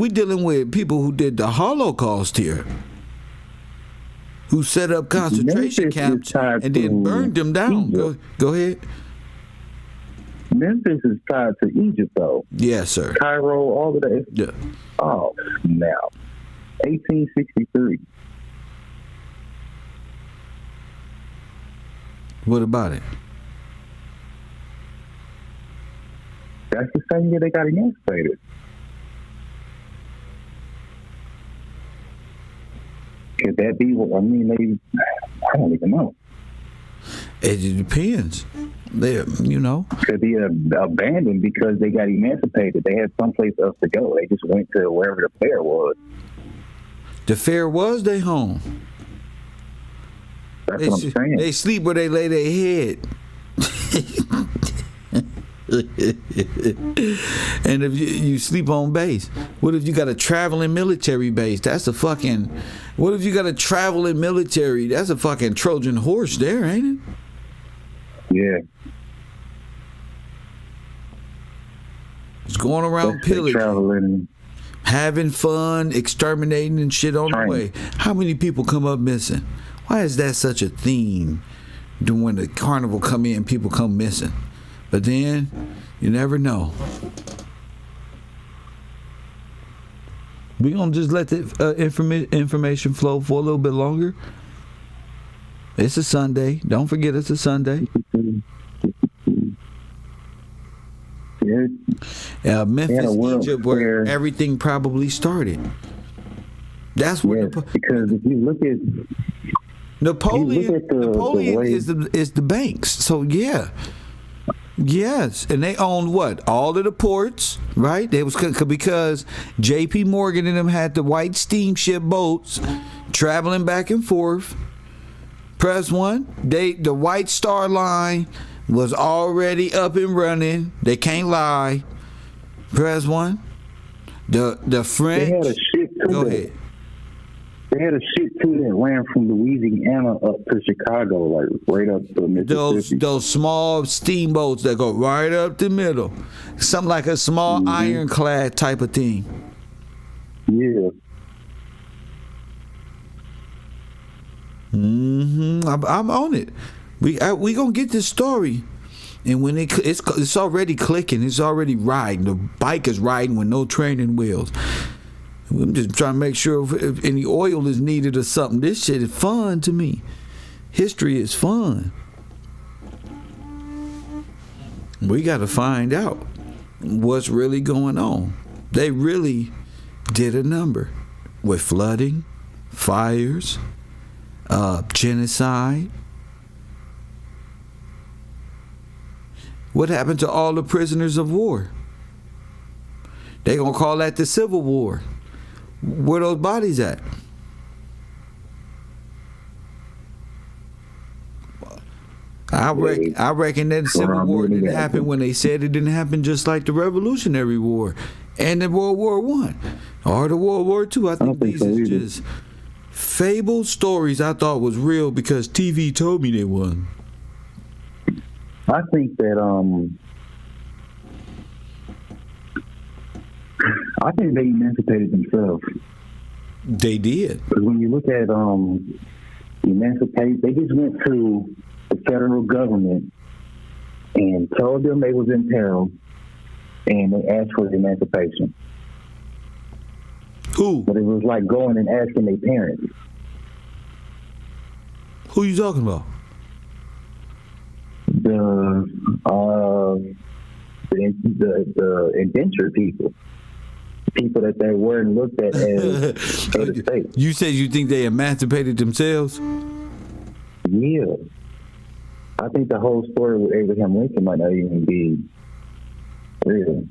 dealing with people who did the Holocaust here. who set up concentration camps and then burned them down. Go ahead. Memphis is tied to Egypt, though. Yes, sir. Cairo, all of that. Yeah. Oh, now. 1863. What about it? That's the same year they got emancipated. Could that be what I mean? I don't even know. It depends. Could be abandoned because they got emancipated. They had someplace else to go. They just went to wherever the fair was. The fair was their home. That's what I'm saying. They sleep where they lay their head. And if you sleep on base, what if you got a traveling military base? What if you got a traveling military? That's a fucking Trojan horse there, ain't it? Yeah. It's going around pillaging, having fun, exterminating and shit on the way. How many people come up missing? Why is that such a theme? When the carnival come in, people come missing. But then, you never know. We gonna just let the information flow for a little bit longer. It's a Sunday. Don't forget it's a Sunday. Memphis, Egypt, where everything probably started. That's where because if you look at Napoleon is the banks. So yeah. Yes, and they owned what? All of the ports, right? They was because J.P. Morgan and them had the white steamship boats traveling back and forth. Press 1. The White Star Line was already up and running. They can't lie. Press 1. The French. They had a ship too. Go ahead. They had a ship too that ran from Louisiana up to Chicago, like right up to Mississippi. Those small steamboats that go right up the middle, something like a small ironclad type of thing. Yeah. I'm on it. We gonna get this story, and when it's already clicking, it's already riding. The bike is riding with no training wheels. I'm just trying to make sure if any oil is needed or something. This shit is fun to me. History is fun. We got to find out what's really going on. They really did a number with flooding, fires, genocide. What happened to all the prisoners of war? They gonna call that the Civil War. Where those bodies at? I reckon that the Civil War didn't happen when they said it didn't happen, just like the Revolutionary War and the World War I or the World War II. I think these are just fable stories I thought was real because TV told me they wasn't. I think that I think they emancipated themselves. They did. Because when you look at emancipate, they just went to the federal government and told them they was in peril, and they asked for emancipation. Who? But it was like going and asking their parents. Who you talking about? The indentured people. People that they weren't looked at as head of state. You said you think they emancipated themselves? Yeah. I think the whole story with Abraham Lincoln might not even be real.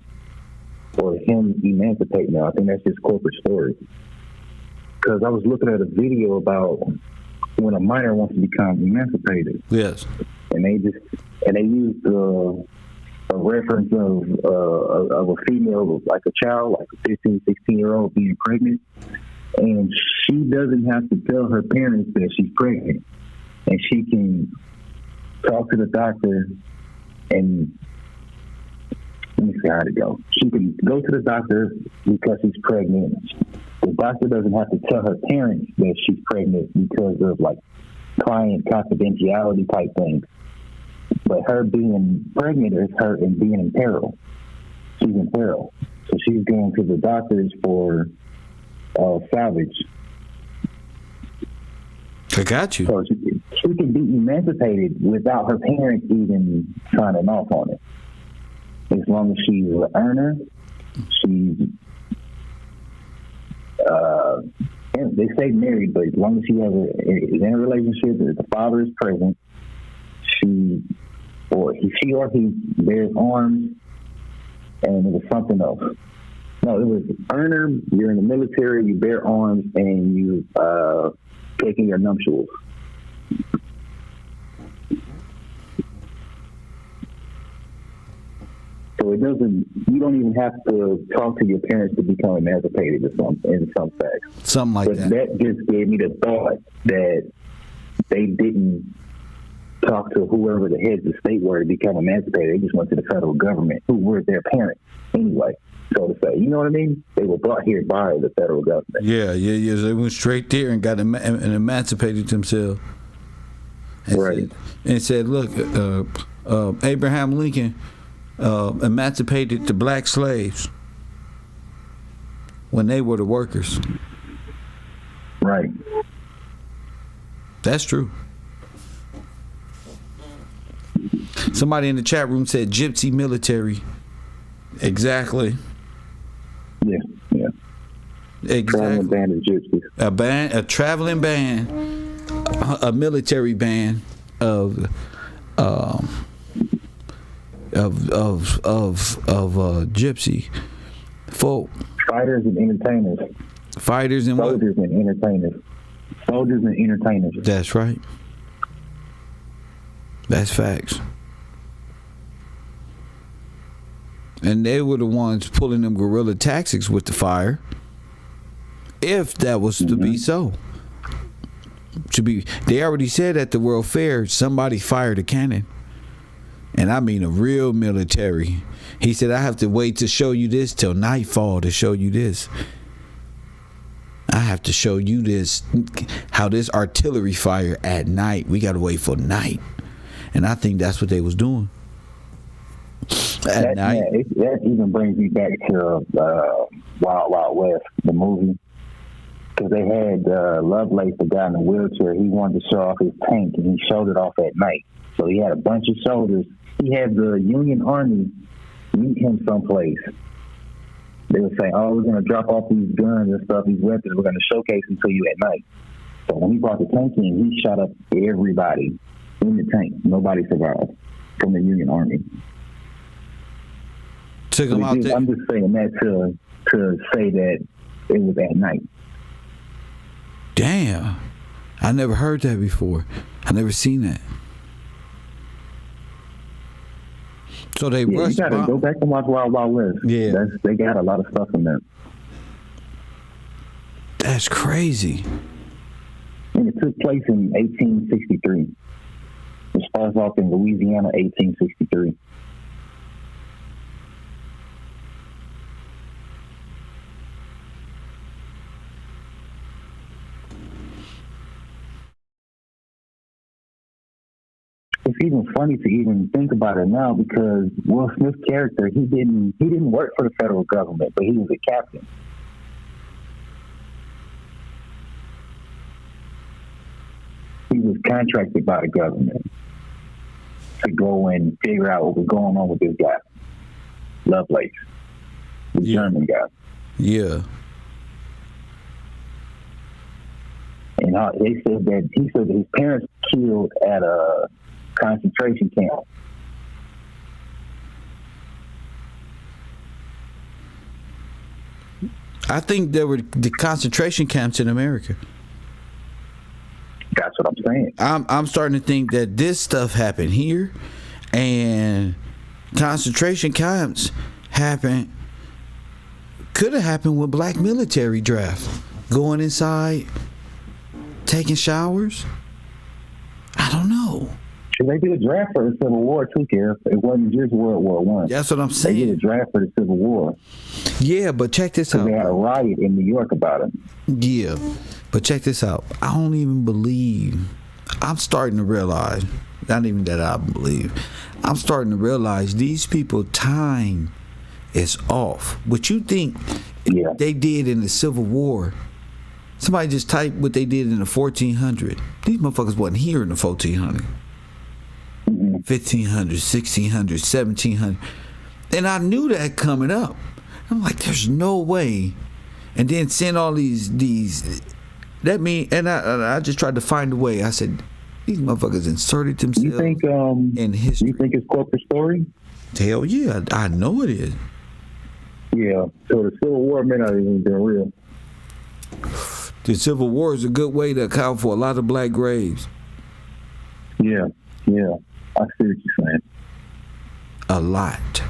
Or him emancipating now. I think that's just corporate story. Because I was looking at a video about when a minor wants to become emancipated. Yes. And they used a reference of a female, like a child, like a 15, 16-year-old being pregnant. And she doesn't have to tell her parents that she's pregnant. And she can talk to the doctor and let me see how to go. She can go to the doctor because she's pregnant the doctor doesn't have to tell her parents that she's pregnant because of like client confidentiality type things. But her being pregnant is her and being in peril. She's in peril. So she's going to the doctors for salvage. I got you. So she can be emancipated without her parents even signing off on it. As long as she's an earner, she's, they say married, but as long as she is in a relationship, if the father is present, she or he bears arms, and it was something else. No, it was earner, you're in the military, you bear arms, and you taking your nuptials. So it doesn't. You don't even have to talk to your parents to become emancipated in some facts. Something like but that. That just gave me the thought that they didn't talk to whoever the heads of state were to become emancipated. They just went to the federal government, who were their parents anyway, so to say. You know what I mean? They were brought here by the federal government. Yeah. They went straight there and got and emancipated themselves. And said, look, Abraham Lincoln emancipated the black slaves when they were the workers. Right. That's true. Somebody in the chat room said gypsy military. Exactly. Yeah. Exactly. Traveling band of gypsies. A traveling band, a military band of gypsy folk. Fighters and entertainers. Fighters and soldiers and entertainers. Soldiers and entertainers. That's right. That's facts. And they were the ones pulling them guerrilla tactics with the fire. If that was to be so. They already said at the World Fair, somebody fired a cannon. And I mean a real military. He said, I have to wait to show you this till nightfall to show you this. I have to show you this, how this artillery fire at night. We got to wait for night. And I think that's what they was doing. At night. Yeah, that even brings me back to Wild Wild West, the movie. Because they had Lovelace, the guy in the wheelchair. He wanted to show off his tank, and he showed it off at night. So he had a bunch of soldiers. He had the Union Army meet him someplace. They were saying, we're going to drop off these guns and stuff, these weapons. We're going to showcase them to you at night. So when he brought the tank in, he shot up everybody in the tank. Nobody survived from the Union Army. Took him out there. I'm just saying that to say that it was at night. Damn. I never heard that before. I never seen that. So they rushed. You gotta go back and watch Wild Wild West. Yeah. They got a lot of stuff in there. That's crazy. And it took place in 1863. It starts off in Louisiana, 1863. It's even funny to even think about it now because Will Smith's character, he didn't work for the federal government, but he was a captain. He was contracted by the government to go and figure out what was going on with this guy, Lovelace, the German guy. Yeah. And he said that his parents killed at a concentration camp. I think there were the concentration camps in America. That's what I'm saying. I'm starting to think that this stuff happened here, and concentration camps could have happened with black military draft, going inside, taking showers. I don't know. They did a draft for the Civil War too, Kev. It wasn't just World War One. That's what I'm They saying. did a draft for the Civil War. Yeah, but check this out. They had a riot in New York about it. Yeah, but check this out. I don't even believe. I'm starting to realize, not even that I believe, I'm starting to realize these people time is off. What you think they did in the Civil War, somebody just type what they did in the 1400. These motherfuckers wasn't here in the 1400. 1500, 1600, 1700. And I knew that coming up. I'm like, there's no way. And then send all these that mean, and I just tried to find a way. I said, these motherfuckers inserted themselves in history. You think it's corporate story? Hell yeah, I know it is. Yeah, so the Civil War may not even been real. The Civil War is a good way to account for a lot of black graves. Yeah, I see what you're saying. A lot.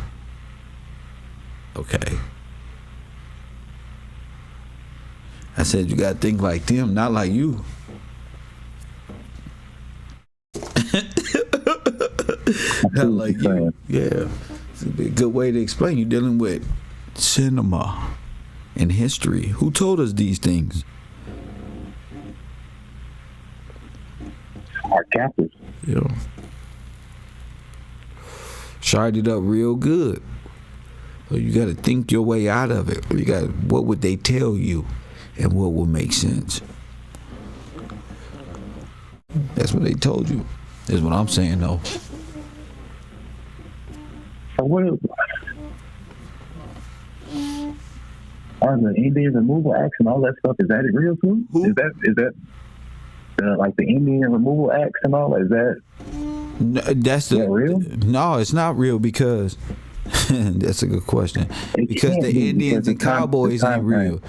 Okay. I said you gotta think like them, not like you. Not like you. Yeah. It's a good way to explain. You're dealing with cinema and history. Who told us these things? Our captors. Yeah. Shard it up real good. So you got to think your way out of it. You got, what would they tell you, and what would make sense? That's what they told you. Is what I'm saying, though. So what are the Indian removal acts and all that stuff? Is that real too? Who? Is that like the Indian removal acts and all? Is that? No, is that real? No, it's not real because that's a good question. Because the Indians and cowboys ain't real.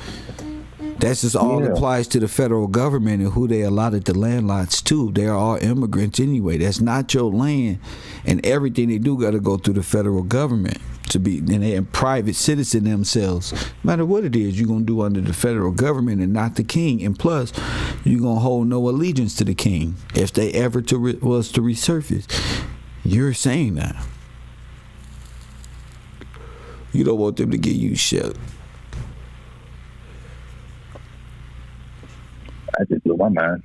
That's just all applies to the federal government and who they allotted the land lots to. They are all immigrants anyway. That's not your land, and everything they do got to go through the federal government to be, and they're private citizen themselves. No matter what it is, you're gonna do under the federal government and not the king. And plus, you're gonna hold no allegiance to the king if they ever was to resurface. You're saying that you don't want them to give you shit. I just blew my mind.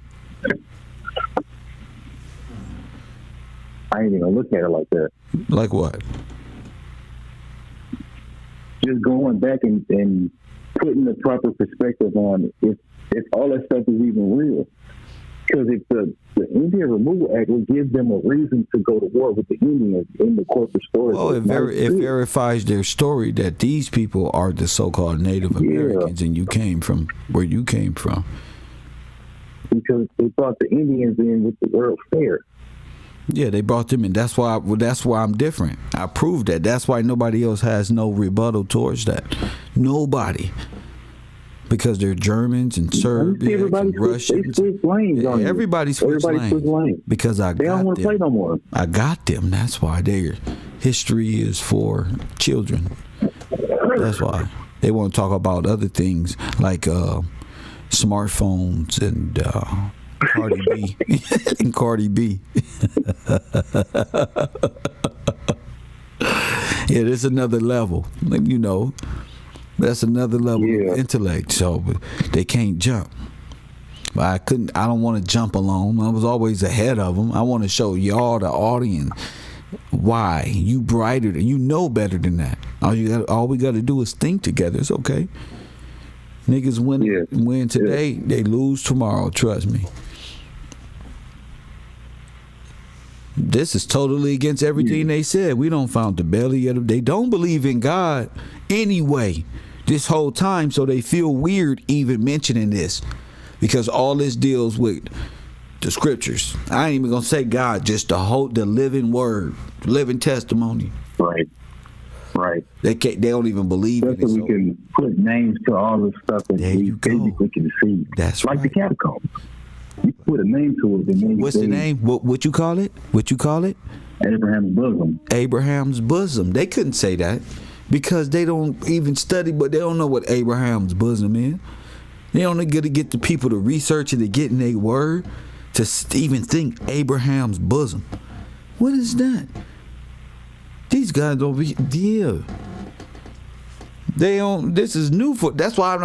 I ain't even gonna look at it like that. Like what? Just going back and putting the proper perspective on if all that stuff is even real. Because if the Indian Removal Act will give them a reason to go to war with the Indians in the corporate story. Oh, it verifies their story that these people are the so-called Native Americans, and you came from where you came from. Because they brought the Indians in with the World Fair. Yeah, they brought them in. That's why I'm different. I proved that. That's why nobody else has no rebuttal towards that. Nobody. Because they're Germans and Serbians and Russians. Everybody switched lanes. Because I got them. They don't want to play no more. I got them. That's why their history is for children. That's why. They want to talk about other things like smartphones and Cardi B and Cardi B. Yeah, there's another level. You know, that's another level of intellect. So they can't jump. But I don't want to jump alone. I was always ahead of them. I want to show y'all, the audience, why you brighter than, you know better than that. All we got to do is think together. It's okay. Niggas win today, they lose tomorrow. Trust me. This is totally against everything they said. We don't found the belly of them. They don't believe in God anyway this whole time, so they feel weird even mentioning this because all this deals with the scriptures. I ain't even gonna say God, just the living word, living testimony. Right. They don't even believe in it. So we can put names to all the stuff that we physically can see. That's like the catacombs. You put a name to it. And what's the name? What you call it? What you call it? Abraham's bosom. Abraham's bosom. They couldn't say that because they don't even study, but they don't know what Abraham's bosom is. They only got to get the people to research it and get in their word to even think Abraham's bosom. What is that? These guys over here, yeah. They don't. This is new for. That's why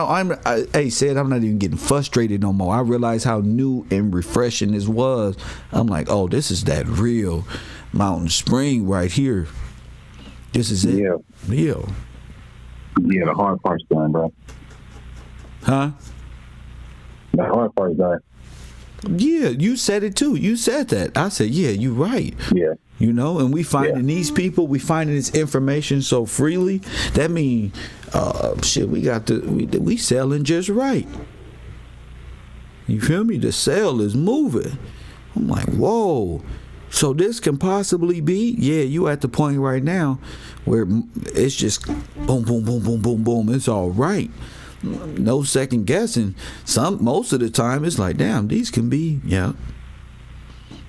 I said I'm not even getting frustrated no more. I realize how new and refreshing this was. I'm like, oh, this is that real mountain spring right here. This is it. Yeah. Yeah. Yeah, the hard part's done, bro. Huh? The hard part's done. Yeah, you said it too. You said that. I said, yeah, you're right. Yeah. You know, and we finding these people, we finding this information so freely. That means, we selling just right. You feel me? The sale is moving. I'm like, whoa. So this can possibly be, you at the point right now where it's just boom, boom, boom, boom, boom, boom. It's all right. No second guessing. Most of the time it's like, damn, these can be,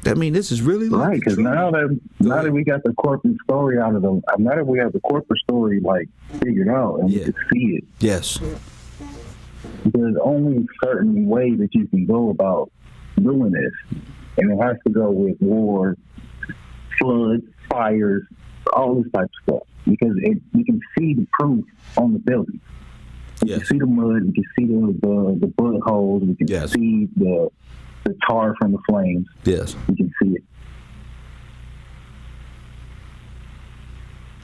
That mean this is really like right, because now that we got the corporate story out of them, now that we have the corporate story like figured out and we can see it. Yes. There's only a certain way that you can go about doing this, and it has to go with war, floods, fires, all this type of stuff. Because you can see the proof on the building. You can see the mud, you can see the bullet holes, you can see the tar from the flames. Yes. You can see it.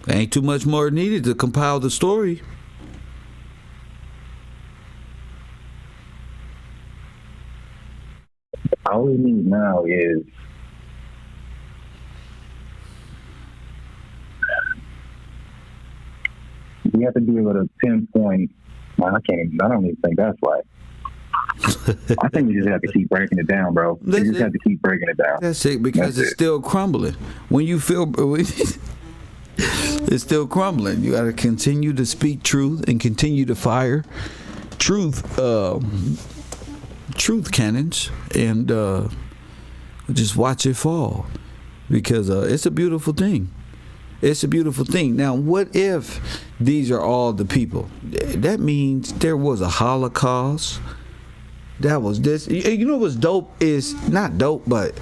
Ain't too much more needed to compile the story. All we need now is we have to be able to pinpoint. I don't even think that's right. I think we just have to keep breaking it down, bro. We just have to keep breaking it down. That's it, because it's still crumbling. When you feel it's still crumbling, you got to continue to speak truth and continue to fire truth cannons, and just watch it fall, because it's a beautiful thing. It's a beautiful thing. Now, what if these are all the people? That means there was a Holocaust. That was this. You know what's dope is, not dope, but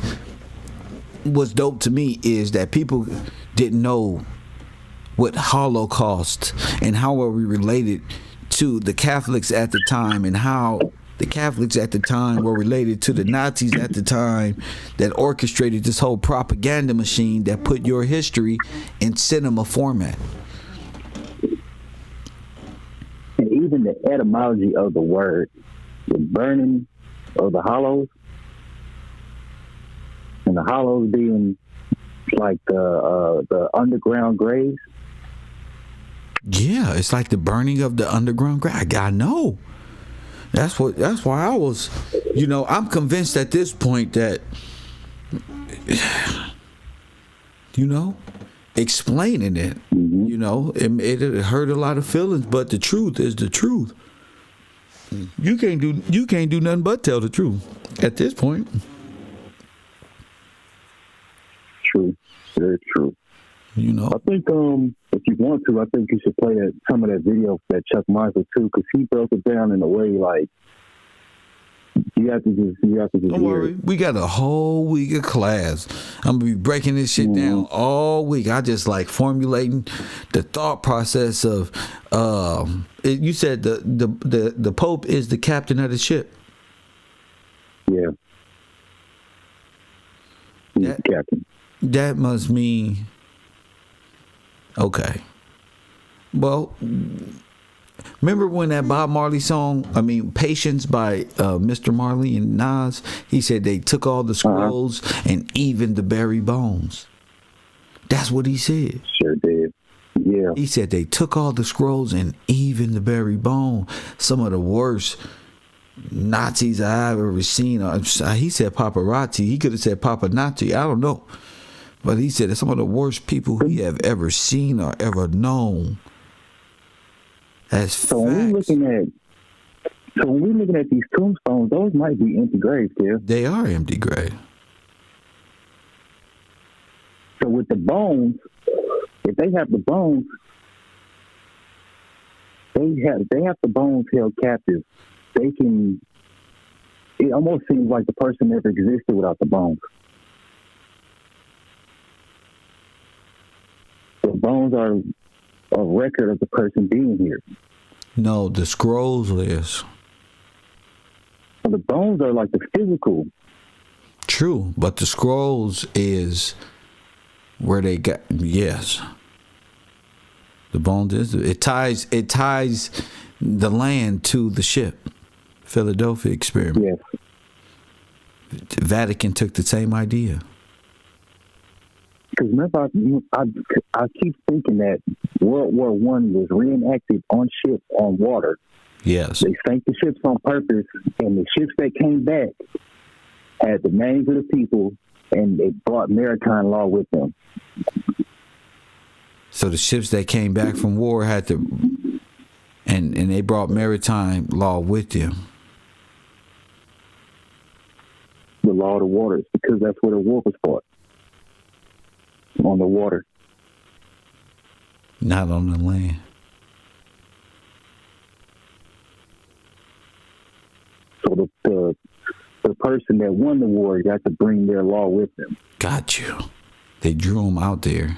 what's dope to me is that people didn't know what Holocaust and how are we related to the Catholics at the time, and how the Catholics at the time were related to the Nazis at the time that orchestrated this whole propaganda machine that put your history in cinema format. And even the etymology of the word, the burning of the hollows, and the hollows being like the underground graves. Yeah, it's like the burning of the underground grave. I know. That's why I was, I'm convinced at this point that, explaining it, it hurt a lot of feelings, but the truth is the truth. You can't do nothing but tell the truth at this point. True, very true. I think if you want to, I think you should play some of that video that Chuck Michael too, because he broke it down in a way like you have to just. Don't worry, we got a whole week of class. I'm gonna be breaking this shit down all week. I just like formulating the thought process of. You said the Pope is the captain of the ship. Yeah, he's the captain. That must mean. Okay. Well, remember when that Bob Marley song, Patience by Mr. Marley and Nas, he said they took all the scrolls and even the buried bones. That's what he said. Sure did. Yeah. He said they took all the scrolls and even the buried bone. Some of the worst Nazis I've ever seen. He said paparazzi. He could have said papanazzi. I don't know. But he said it's some of the worst people he have ever seen or ever known. That's so when we're looking at these tombstones, those might be empty graves, Kev. They are empty graves. So with the bones, if they have the bones, they have the bones held captive. They can. It almost seems like the person never existed without the bones. bones are a record of the person being here. No, the scrolls is. So the bones are like the physical. True, but the scrolls is where they got. Yes, the bones is. It ties the land to the ship. Philadelphia experiment. Yes. The Vatican took the same idea. Because remember, I keep thinking that World War I was reenacted on ships on water. Yes. They sank the ships on purpose, and the ships that came back had the names of the people, and they brought maritime law with them. So the ships that came back from war had to, and they brought maritime law with them. The law of the waters, because that's where the war was fought. On the water. Not on the land. So the person that won the war got to bring their law with them. Got you. They drew them out there.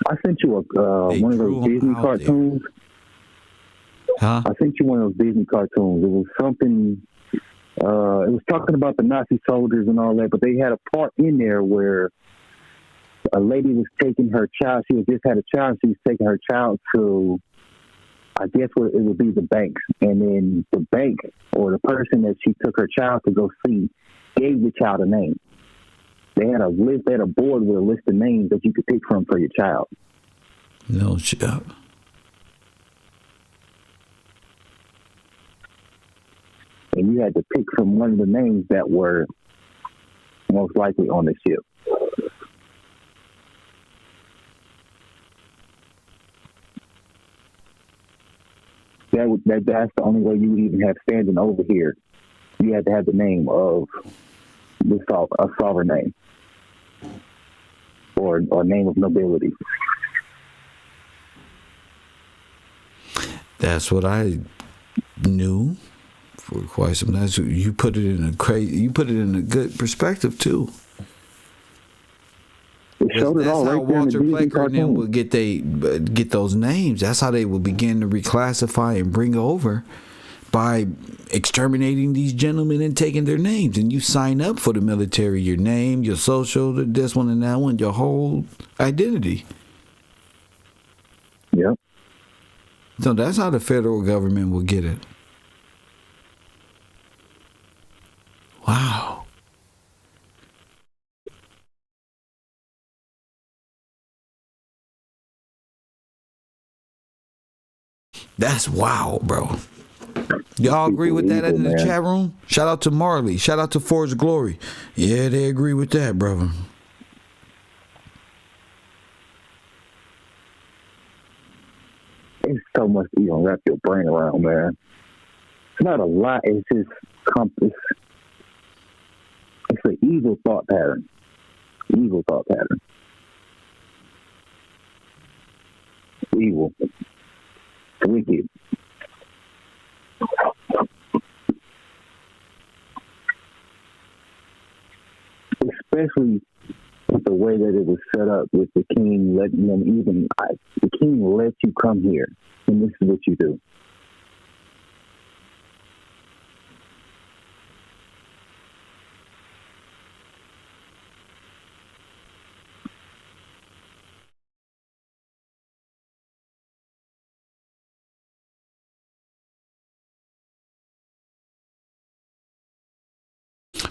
I sent you one of those Disney cartoons. Huh? I sent you one of those Disney cartoons. It was something. It was talking about the Nazi soldiers and all that, but they had a part in there where a lady was taking her child. She had just had a child. She was taking her child to, I guess what it would be, the bank. And then the bank or the person that she took her child to go see gave the child a name. They had a list, they had a board with a list of names that you could pick from for your child. No shit. And you had to pick from one of the names that were most likely on the ship. That's the only way you would even have standing over here. You had to have the name of a sovereign name or name of nobility. That's what I knew for quite some time. You put it in a good perspective too. It showed it all right there in the Disney Plecker and them cartoon. would get those names. That's how they would begin to reclassify and bring over by exterminating these gentlemen and taking their names. And you sign up for the military, your name, your social, this one and that one, your whole identity. Yep. So that's how the federal government will get it. Wow. That's wow, bro. Y'all agree with that in the chat room? Shout out to Marley. Shout out to Force Glory. Yeah, they agree with that, brother. It's so much you don't wrap your brain around, man. It's not a lot. It's just it's an evil thought pattern. Evil thought pattern. Evil. Wicked. Especially with the way that it was set up with the king letting them the king lets you come here and this is what you do.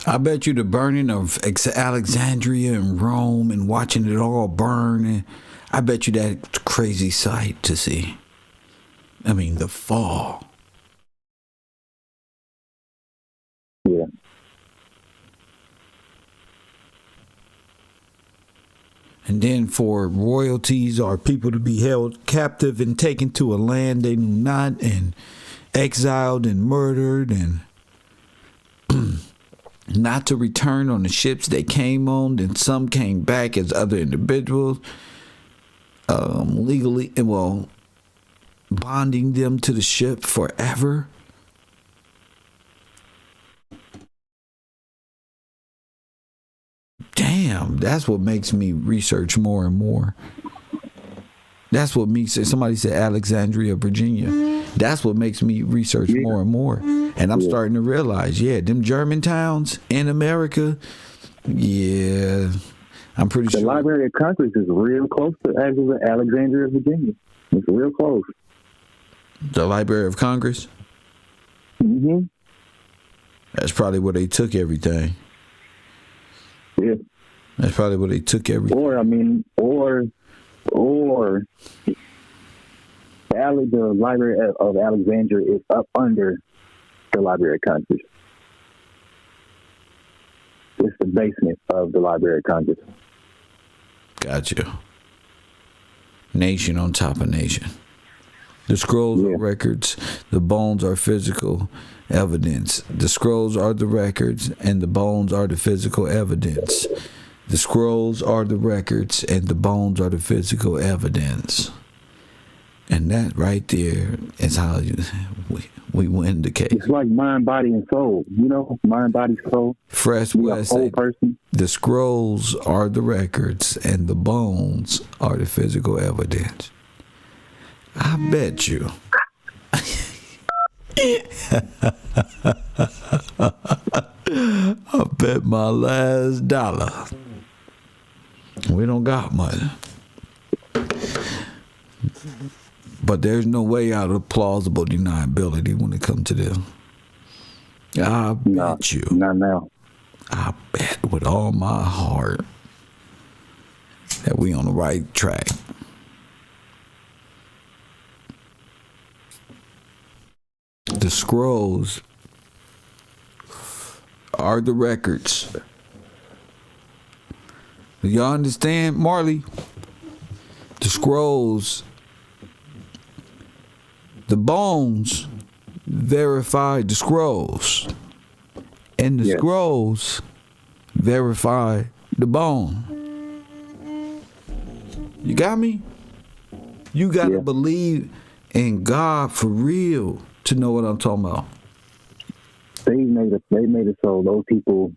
I bet you the burning of Alexandria and Rome and watching it all burn, and I bet you that crazy sight to see. I mean, the fall. Yeah. And then for royalties or people to be held captive and taken to a land they knew not and exiled and murdered and not to return on the ships they came on. Then some came back as other individuals, legally, well, bonding them to the ship forever. Damn. damn, that's what makes me research more and more. That's what makes somebody said Alexandria, Virginia. That's what makes me research more and more. And I'm starting to realize, them German towns in America, I'm pretty sure. The Library of Congress is real close to Alexandria, Virginia. It's real close. The Library of Congress? Mm-hmm. That's probably where they took everything. Yeah. That's probably where they took everything. Or the Library of Alexandria is up under the Library of Congress. It's the basement of the Library of Congress. Gotcha. Nation on top of nation. The scrolls are records. The bones are physical evidence. The scrolls are the records, and the bones are the physical evidence. The scrolls are the records, and the bones are the physical evidence. And that right there is how we win the case. It's like mind, body, and soul. You know, mind, body, soul. Fresh West. Whole person. The scrolls are the records, and the bones are the physical evidence. I bet you. I bet my last dollar. We don't got money. But there's no way out of plausible deniability when it comes to this. I bet you. Not now. I bet with all my heart that we on the right track. The scrolls are the records. Do y'all understand, Marley? The scrolls, the bones verify the scrolls, and the scrolls verify the bone. You got me? You got to believe in God for real to know what I'm talking about. They made it so those people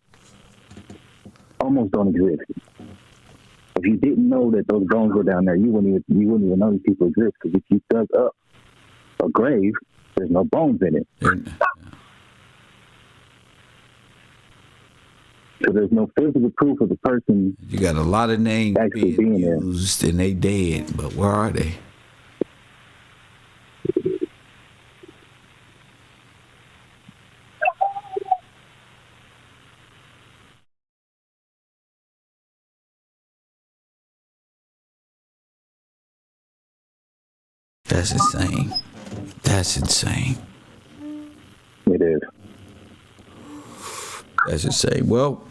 almost don't exist. If you didn't know that those bones were down there, you wouldn't even know these people exist. Because if you dug up a grave, there's no bones in it. So there's no physical proof of the person. You got a lot of names actually being used, and they dead. But where are they? That's insane. That's insane. It is. That's insane. Well,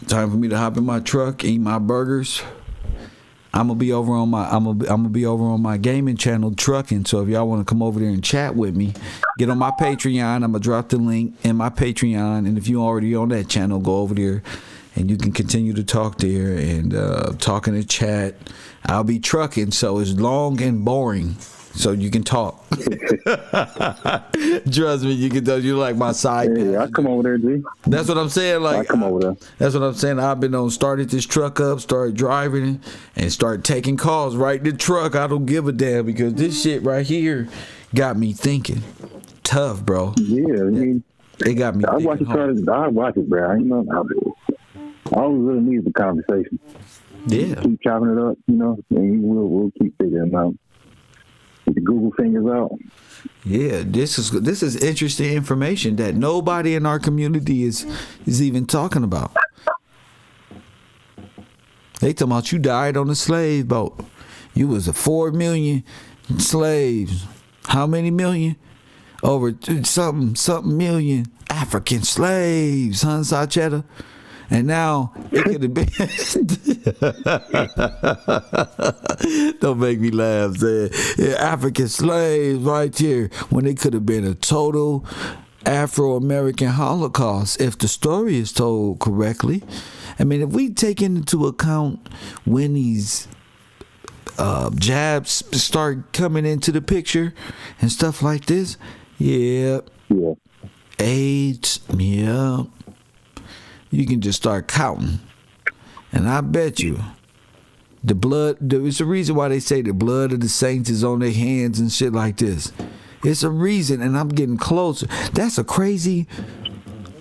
time for me to hop in my truck, eat my burgers. I'm gonna be over on my gaming channel, trucking. So if y'all want to come over there and chat with me, get on my Patreon. I'm gonna drop the link in my Patreon, and if you already on that channel, go over there, and you can continue to talk there and talk in the chat. I'll be trucking, so it's long and boring, so you can talk. Trust me, you can tell you like my side. Yeah, I come over there, G. That's what I'm saying. Like, I come over there. That's what I'm saying. I've been started this truck up, started driving it, and start taking calls right in the truck. I don't give a damn because this shit right here got me thinking. Tough, bro. Yeah, I mean, it got me. I watch it, bro. I always really need the conversation. Yeah, keep chopping it up, and we'll keep figuring it out. Get the Google fingers out. Yeah, this is interesting information that nobody in our community is even talking about. They talking about you died on a slave boat. You was a 4 million slaves. How many million? Over something million African slaves, huh, Sachetta? And now it could have been. Don't make me laugh, man. Yeah, African slaves right here when it could have been a total Afro-American Holocaust if the story is told correctly. I mean, if we take into account when these jabs start coming into the picture and stuff like this, AIDS, you can just start counting. And I bet you the blood, it's a reason why they say the blood of the saints is on their hands and shit like this. It's a reason, and I'm getting closer. That's a crazy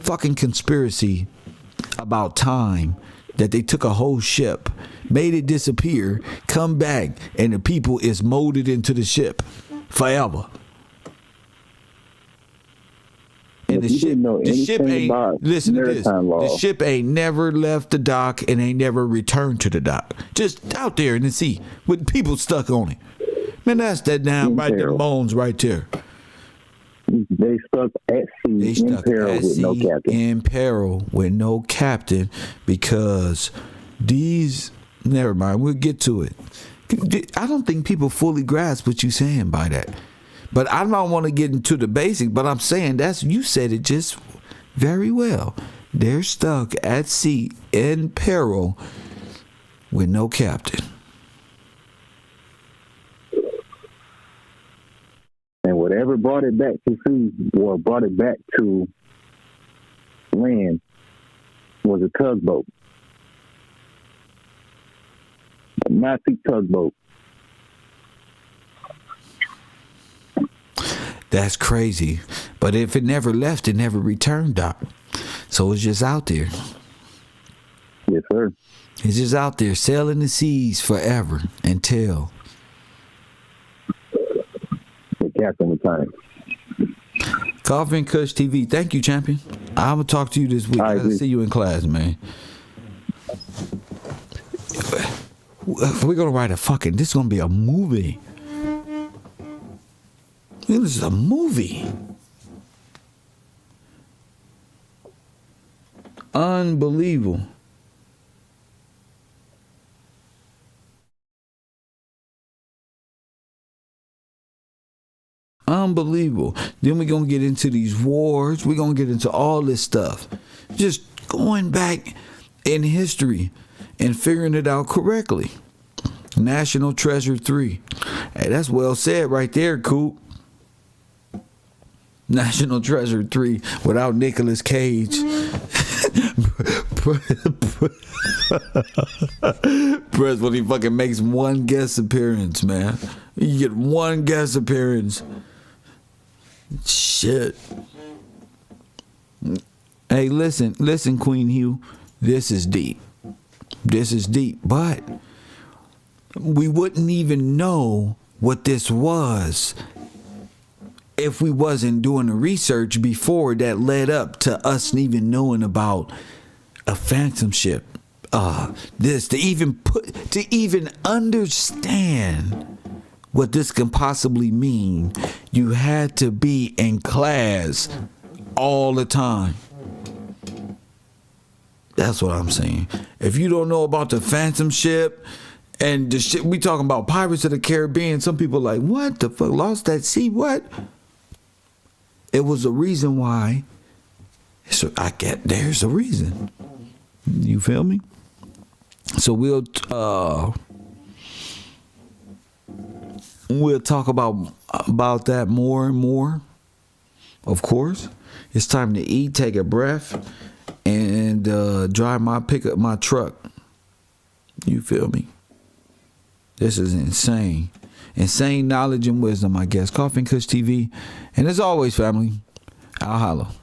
fucking conspiracy about time, that they took a whole ship, made it disappear, come back, and the people is molded into the ship forever. And the ship ain't, listen to this, the ship ain't never left the dock and ain't never returned to the dock. Just out there in the sea with people stuck on it. Man, that's that damn right there, bones right there. They stuck at sea, in peril with no captain. In peril with no captain, because these, never mind, we'll get to it. I don't think people fully grasp what you're saying by that. But I don't want to get into the basics, but I'm saying you said it just very well. They're stuck at sea in peril with no captain. And whatever brought it back to sea or brought it back to land was a tugboat. A Nazi tugboat. That's crazy. But if it never left, it never returned, Doc. So it's just out there. Yes, sir. It's just out there sailing the seas forever until the captain returns. Coffee and Kush TV. Thank you, champion. I'm going to talk to you this week. I'll see you in class, man. We're going to write this is going to be a movie. This is a movie. Unbelievable. Unbelievable. Then we're going to get into these wars. We're going to get into all this stuff. Just going back in history and figuring it out correctly. National Treasure 3. Hey, that's well said right there, Coop. National Treasure 3 without Nicolas Cage. Press when he fucking makes one guest appearance, man. You get one guest appearance. Shit. Hey, listen, Queen Hugh. This is deep. But we wouldn't even know what this was if we wasn't doing the research before that led up to us even knowing about a phantom ship. To even understand what this can possibly mean, you had to be in class all the time. That's what I'm saying. If you don't know about the phantom ship and the shit, we talking about Pirates of the Caribbean, some people like, what the fuck, Lost at Sea, what? It was a reason why. So there's a reason. You feel me? So we'll talk about that more and more. Of course, it's time to eat, take a breath, and pick up my truck. You feel me? This is insane. Insane knowledge and wisdom, I guess. Coffee and Kush TV. And as always, family, I'll holla.